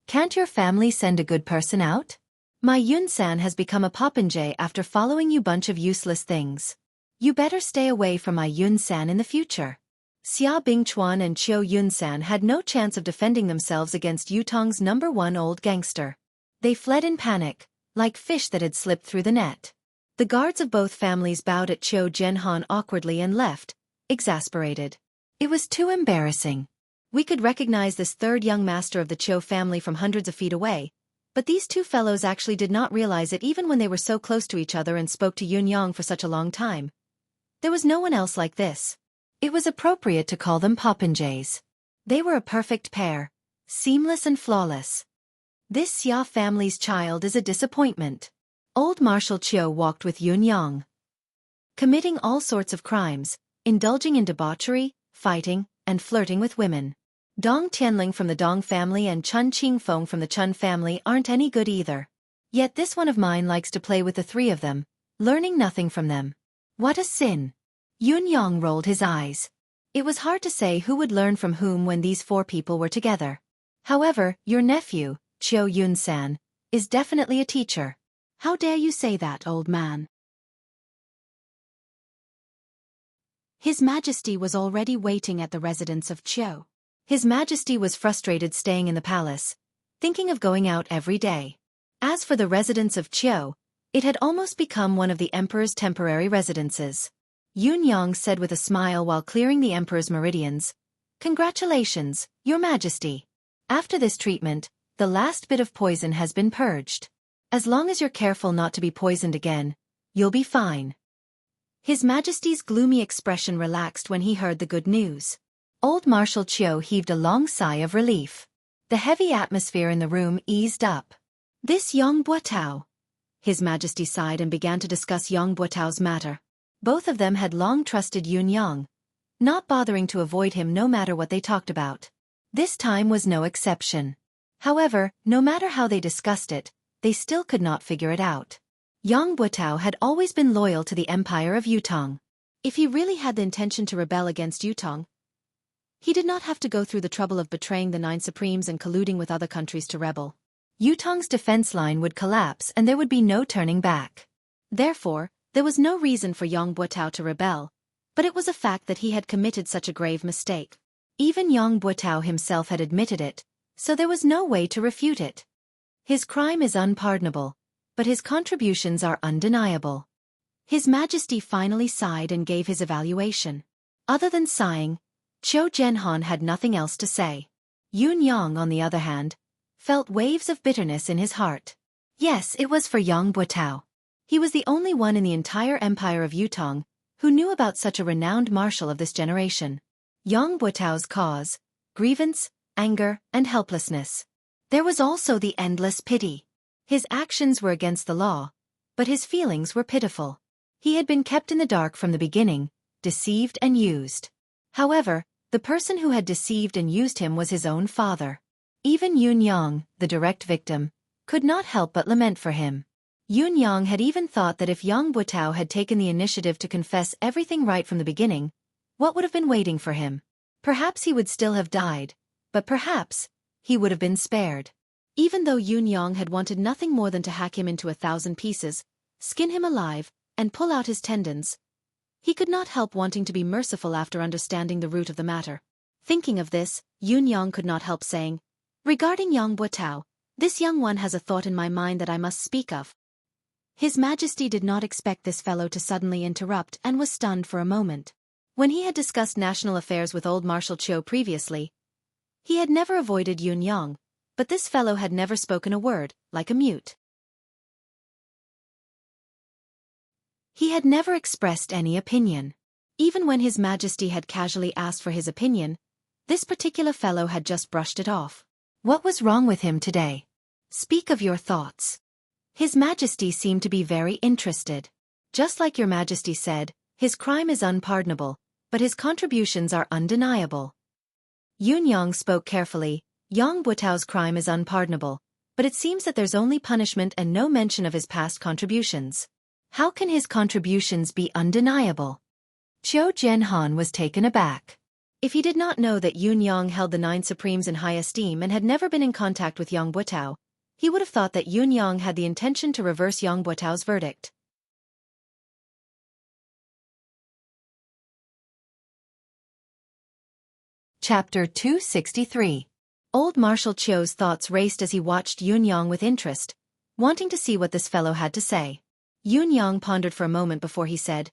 Can't your family send a good person out? My Yun-san has become a popinjay after following you bunch of useless things. You better stay away from my Yun-san in the future. Xia Bingchuan and Qiu Yun-san had no chance of defending themselves against Yutong's #1 old gangster. They fled in panic, like fish that had slipped through the net. The guards of both families bowed at Qiu Zhenhan awkwardly and left, exasperated. It was too embarrassing. We could recognize this third young master of the Qiu family from hundreds of feet away, but these two fellows actually did not realize it even when they were so close to each other and spoke to Yun Yang for such a long time. There was no one else like this. It was appropriate to call them popinjays. They were a perfect pair, seamless and flawless. This Xia family's child is a disappointment. Old Marshal Qiu walked with Yun Yang, committing all sorts of crimes, indulging in debauchery, fighting, and flirting with women. Dong Tianling from the Dong family and Chun Qingfeng from the Chun family aren't any good either. Yet this one of mine likes to play with the three of them, learning nothing from them. What a sin! Yun Yang rolled his eyes. It was hard to say who would learn from whom when these four people were together. However, your nephew, Qiu Yun-san, is definitely a teacher. How dare you say that, old man? His Majesty was already waiting at the residence of Qiu. His Majesty was frustrated staying in the palace, thinking of going out every day. As for the residence of Qiu, it had almost become one of the emperor's temporary residences. Yun Yang said with a smile while clearing the emperor's meridians, "Congratulations, your Majesty. After this treatment, the last bit of poison has been purged. As long as you're careful not to be poisoned again, you'll be fine." His Majesty's gloomy expression relaxed when he heard the good news. Old Marshal Qiu heaved a long sigh of relief. The heavy atmosphere in the room eased up. This Yang Buotao. His Majesty sighed and began to discuss Yang Buotao's matter. Both of them had long trusted Yun Yang, not bothering to avoid him no matter what they talked about. This time was no exception. However, no matter how they discussed it, they still could not figure it out. Yang Buotao had always been loyal to the Empire of Yutong. If he really had the intention to rebel against Yutong, he did not have to go through the trouble of betraying the 9 Supremes and colluding with other countries to rebel. Yutong's defense line would collapse and there would be no turning back. Therefore, there was no reason for Yang Buotao to rebel, but it was a fact that he had committed such a grave mistake. Even Yang Buotao himself had admitted it, so there was no way to refute it. His crime is unpardonable, but his contributions are undeniable. His Majesty finally sighed and gave his evaluation. Other than sighing, Qiu Zhenhan had nothing else to say. Yun Yang, on the other hand, felt waves of bitterness in his heart. Yes, it was for Yang Buotao. He was the only one in the entire Empire of Yutong who knew about such a renowned marshal of this generation. Yang Buotao's cause, grievance, anger, and helplessness. There was also the endless pity. His actions were against the law, but his feelings were pitiful. He had been kept in the dark from the beginning, deceived and used. However, the person who had deceived and used him was his own father. Even Yun Yang, the direct victim, could not help but lament for him. Yun Yang had even thought that if Yang Butao had taken the initiative to confess everything right from the beginning, what would have been waiting for him? Perhaps he would still have died, but perhaps he would have been spared. Even though Yun Yang had wanted nothing more than to hack him into 1,000 pieces, skin him alive, and pull out his tendons, he could not help wanting to be merciful after understanding the root of the matter. Thinking of this, Yun Yang could not help saying, "Regarding Yang Butao, this young one has a thought in my mind that I must speak of." His Majesty did not expect this fellow to suddenly interrupt and was stunned for a moment. When he had discussed national affairs with old Marshal Qiu previously, he had never avoided Yun Yang, but this fellow had never spoken a word, like a mute. He had never expressed any opinion. Even when His Majesty had casually asked for his opinion, this particular fellow had just brushed it off. What was wrong with him today? Speak of your thoughts. His Majesty seemed to be very interested. Just like your Majesty said, his crime is unpardonable, but his contributions are undeniable. Yun Yang spoke carefully. Yang Butao's crime is unpardonable, but it seems that there's only punishment and no mention of his past contributions. How can his contributions be undeniable? Qiu Jianhan was taken aback. If he did not know that Yun Yang held the 9 Supremes in high esteem and had never been in contact with Yang Butao, he would have thought that Yun Yang had the intention to reverse Yang Butao's verdict. Chapter 263. Old Marshal Qiu's thoughts raced as he watched Yun Yang with interest, wanting to see what this fellow had to say. Yun Yang pondered for a moment before he said,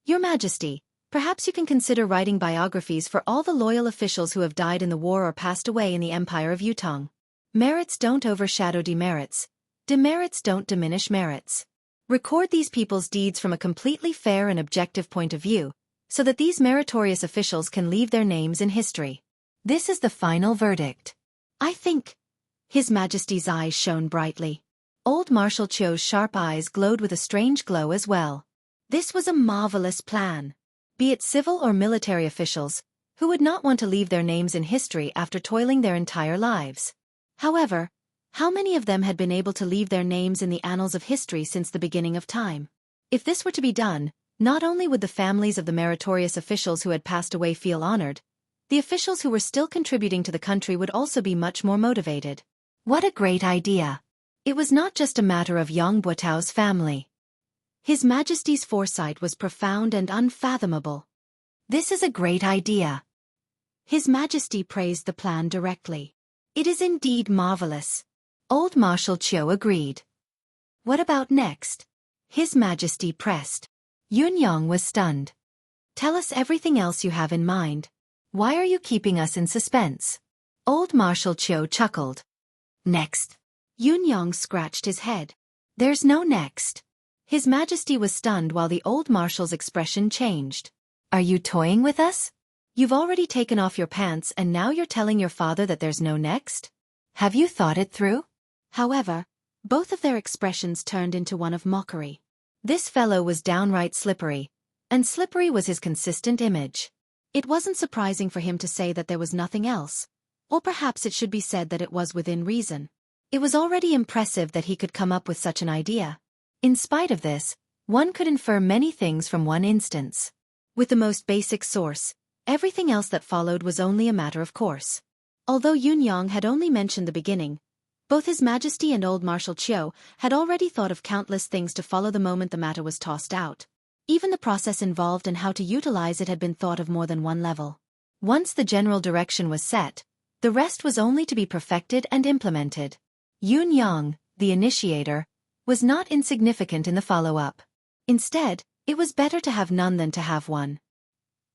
"Your Majesty, perhaps you can consider writing biographies for all the loyal officials who have died in the war or passed away in the Empire of Yutong. Merits don't overshadow demerits. Demerits don't diminish merits. Record these people's deeds from a completely fair and objective point of view, so that these meritorious officials can leave their names in history. This is the final verdict. I think." His Majesty's eyes shone brightly. Old Marshal Qiu's sharp eyes glowed with a strange glow as well. This was a marvelous plan. Be it civil or military officials, who would not want to leave their names in history after toiling their entire lives? However, how many of them had been able to leave their names in the annals of history since the beginning of time? If this were to be done, not only would the families of the meritorious officials who had passed away feel honored, the officials who were still contributing to the country would also be much more motivated. What a great idea! It was not just a matter of Yang Butao's family. His Majesty's foresight was profound and unfathomable. This is a great idea. His Majesty praised the plan directly. It is indeed marvelous. Old Marshal Qiu agreed. What about next? His Majesty pressed. Yun Yang was stunned. Tell us everything else you have in mind. Why are you keeping us in suspense? Old Marshal Qiu chuckled. Next. Yun Yang scratched his head. There's no next. His Majesty was stunned while the old marshal's expression changed. Are you toying with us? You've already taken off your pants and now you're telling your father that there's no next? Have you thought it through? However, both of their expressions turned into one of mockery. This fellow was downright slippery, and slippery was his consistent image. It wasn't surprising for him to say that there was nothing else, or perhaps it should be said that it was within reason. It was already impressive that he could come up with such an idea. In spite of this, one could infer many things from one instance. With the most basic source, everything else that followed was only a matter of course. Although Yun Yang had only mentioned the beginning, both His Majesty and old Marshal Qiu had already thought of countless things to follow the moment the matter was tossed out. Even the process involved and how to utilize it had been thought of more than one level. Once the general direction was set, the rest was only to be perfected and implemented. Yun Yang, the initiator, was not insignificant in the follow-up. Instead, it was better to have none than to have one.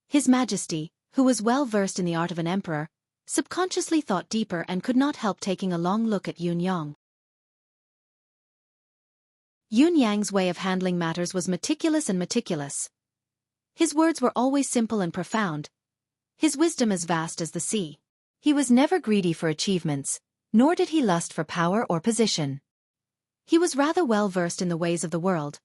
His Majesty, who was well versed in the art of an emperor, subconsciously thought deeper and could not help taking a long look at Yun Yang. Yun Yang's way of handling matters was meticulous and meticulous. His words were always simple and profound, his wisdom as vast as the sea. He was never greedy for achievements, nor did he lust for power or position. He was rather well versed in the ways of the world,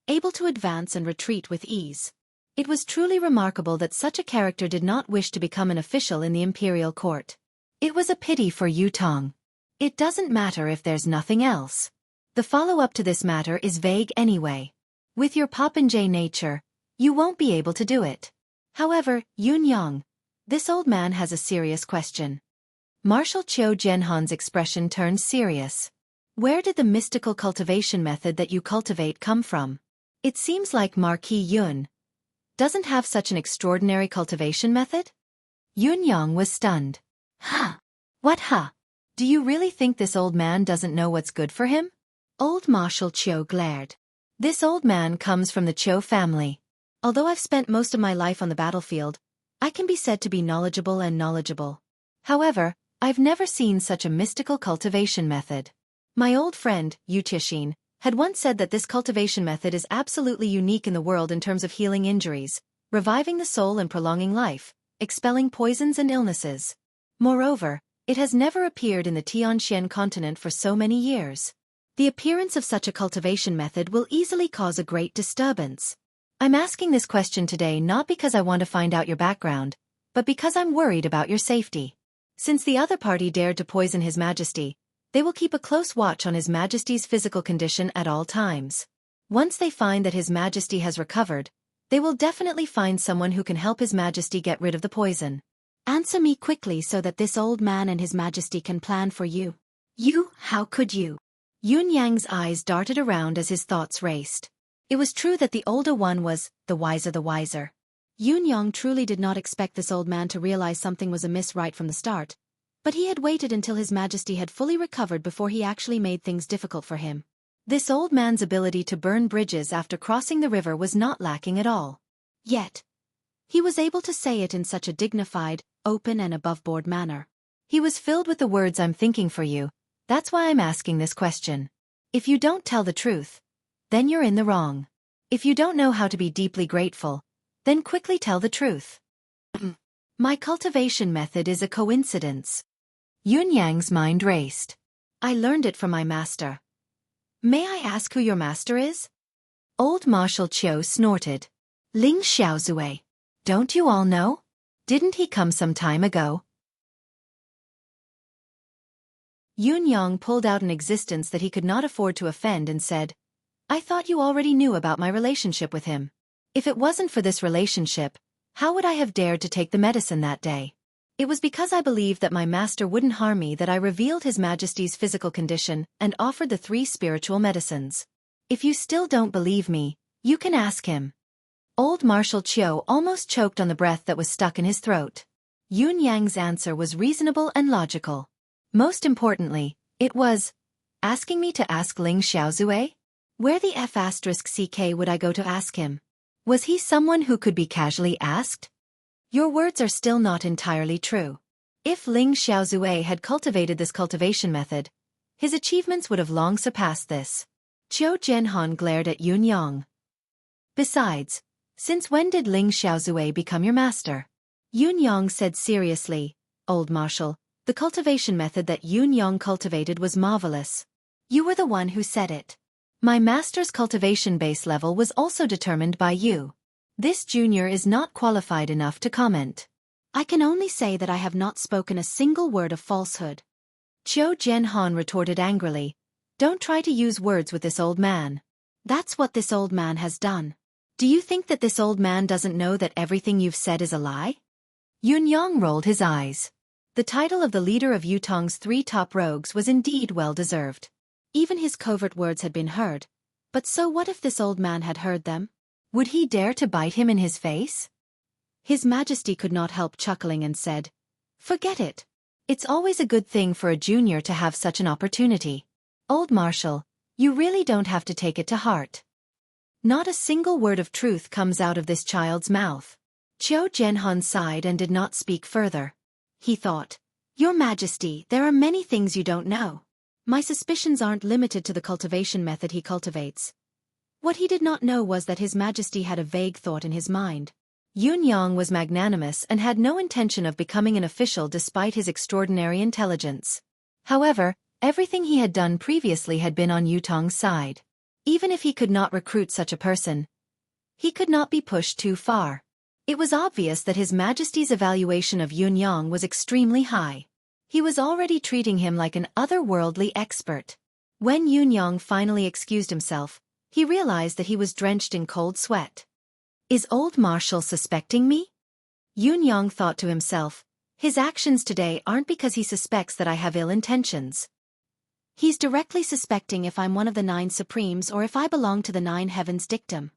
able to advance and retreat with ease. It was truly remarkable that such a character did not wish to become an official in the imperial court. It was a pity for Yutong. It doesn't matter if there's nothing else. The follow-up to this matter is vague anyway. With your popinjay nature, you won't be able to do it. However, Yun Yang, this old man has a serious question. Marshal Qiu Jianhan's expression turned serious. Where did the mystical cultivation method that you cultivate come from? It seems like Marquis Yun doesn't have such an extraordinary cultivation method? Yun Yang was stunned. Huh? What huh? Do you really think this old man doesn't know what's good for him? Old Marshal Qiu glared. This old man comes from the Qiu family. Although I've spent most of my life on the battlefield, I can be said to be knowledgeable. However, I've never seen such a mystical cultivation method. My old friend, Yu Tixin, had once said that this cultivation method is absolutely unique in the world in terms of healing injuries, reviving the soul and prolonging life, expelling poisons and illnesses. Moreover, it has never appeared in the Tianxian continent for so many years. The appearance of such a cultivation method will easily cause a great disturbance. I'm asking this question today not because I want to find out your background, but because I'm worried about your safety. Since the other party dared to poison His Majesty, they will keep a close watch on His Majesty's physical condition at all times. Once they find that His Majesty has recovered, they will definitely find someone who can help His Majesty get rid of the poison. Answer me quickly so that this old man and His Majesty can plan for you. You, how could you? Yun Yang's eyes darted around as his thoughts raced. It was true that the older one was the wiser. Yun Yang truly did not expect this old man to realize something was amiss right from the start, but he had waited until His Majesty had fully recovered before he actually made things difficult for him. This old man's ability to burn bridges after crossing the river was not lacking at all. Yet, he was able to say it in such a dignified, open and above-board manner. He was filled with the words, "I'm thinking for you, that's why I'm asking this question. If you don't tell the truth, then you're in the wrong. If you don't know how to be deeply grateful, then quickly tell the truth." My cultivation method is a coincidence. Yun Yang's mind raced. I learned it from my master. May I ask who your master is? Old Marshal Qiu snorted. Ling Xiaozue. Don't you all know? Didn't he come some time ago? Yun Yang pulled out an existence that he could not afford to offend and said, I thought you already knew about my relationship with him. If it wasn't for this relationship, how would I have dared to take the medicine that day? It was because I believed that my master wouldn't harm me that I revealed His Majesty's physical condition and offered the 3 spiritual medicines. If you still don't believe me, you can ask him. Old Marshal Qiu almost choked on the breath that was stuck in his throat. Yun Yang's answer was reasonable and logical. Most importantly, it was, asking me to ask Ling Xiaozue? Where the F***ck would I go to ask him? Was he someone who could be casually asked? Your words are still not entirely true. If Ling Xiaozue had cultivated this cultivation method, his achievements would have long surpassed this. Qiu Jianhan glared at Yun Yang. Besides, since when did Ling Xiaozue become your master? Yun Yang said seriously, Old Marshal, the cultivation method that Yun Yang cultivated was marvelous. You were the one who said it. My master's cultivation base level was also determined by you. This junior is not qualified enough to comment. I can only say that I have not spoken a single word of falsehood. Qiu Jianhan retorted angrily. Don't try to use words with this old man. That's what this old man has done. Do you think that this old man doesn't know that everything you've said is a lie? Yun Yang rolled his eyes. The title of the leader of Yutong's 3 top rogues was indeed well-deserved. Even his covert words had been heard. But so what if this old man had heard them? Would he dare to bite him in his face? His Majesty could not help chuckling and said, Forget it. It's always a good thing for a junior to have such an opportunity. Old Marshal, you really don't have to take it to heart. Not a single word of truth comes out of this child's mouth. Qiu Jianhan sighed and did not speak further. He thought, Your Majesty, there are many things you don't know. My suspicions aren't limited to the cultivation method he cultivates. What he did not know was that His Majesty had a vague thought in his mind. Yun Yang was magnanimous and had no intention of becoming an official despite his extraordinary intelligence. However, everything he had done previously had been on Yutong's side. Even if he could not recruit such a person, he could not be pushed too far. It was obvious that His Majesty's evaluation of Yun Yang was extremely high. He was already treating him like an otherworldly expert. When Yunyang finally excused himself, he realized that he was drenched in cold sweat. Is old Marshall suspecting me? Yunyang thought to himself, his actions today aren't because he suspects that I have ill intentions. He's directly suspecting if I'm one of the 9 Supremes or if I belong to the 9 Heavens dictum.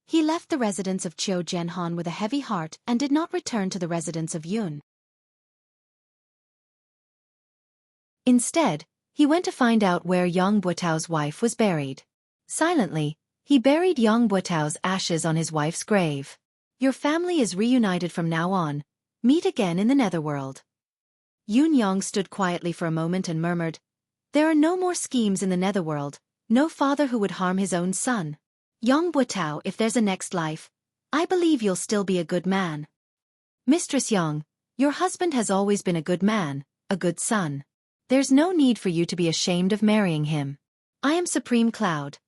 He left the residence of Qiu Jianhan with a heavy heart and did not return to the residence of Yun. Instead, he went to find out where Yang Buotao's wife was buried. Silently, he buried Yang Buotao's ashes on his wife's grave. Your family is reunited from now on. Meet again in the netherworld. Yunyang stood quietly for a moment and murmured, there are no more schemes in the netherworld, no father who would harm his own son. Yang Buotao, if there's a next life, I believe you'll still be a good man. Mistress Yang, your husband has always been a good man, a good son. There's no need for you to be ashamed of marrying him. I am Supreme Cloud.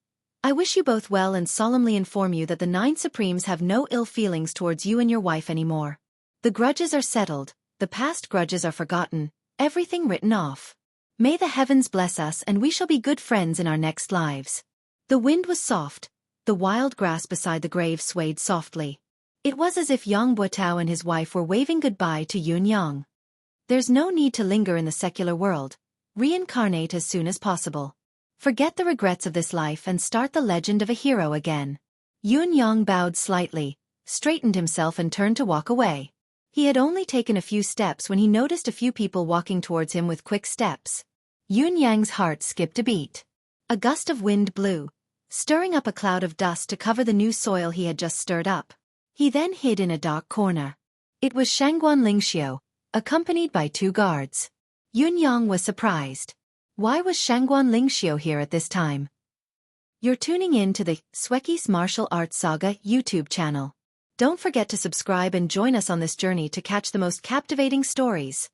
I wish you both well and solemnly inform you that the 9 Supremes have no ill feelings towards you and your wife anymore. The grudges are settled, the past grudges are forgotten, everything written off. May the heavens bless us and we shall be good friends in our next lives. The wind was soft, the wild grass beside the grave swayed softly. It was as if Yang Buotao and his wife were waving goodbye to Yunyang. There's no need to linger in the secular world. Reincarnate as soon as possible. Forget the regrets of this life and start the legend of a hero again. Yunyang bowed slightly, straightened himself and turned to walk away. He had only taken a few steps when he noticed a few people walking towards him with quick steps. Yunyang's heart skipped a beat. A gust of wind blew, stirring up a cloud of dust to cover the new soil he had just stirred up. He then hid in a dark corner. It was Shangguan Lingxiu, accompanied by 2 guards. Yunyang was surprised. Why was Shangguan Lingxiu here at this time? You're tuning in to the Xueqi's Martial Arts Saga YouTube channel. Don't forget to subscribe and join us on this journey to catch the most captivating stories.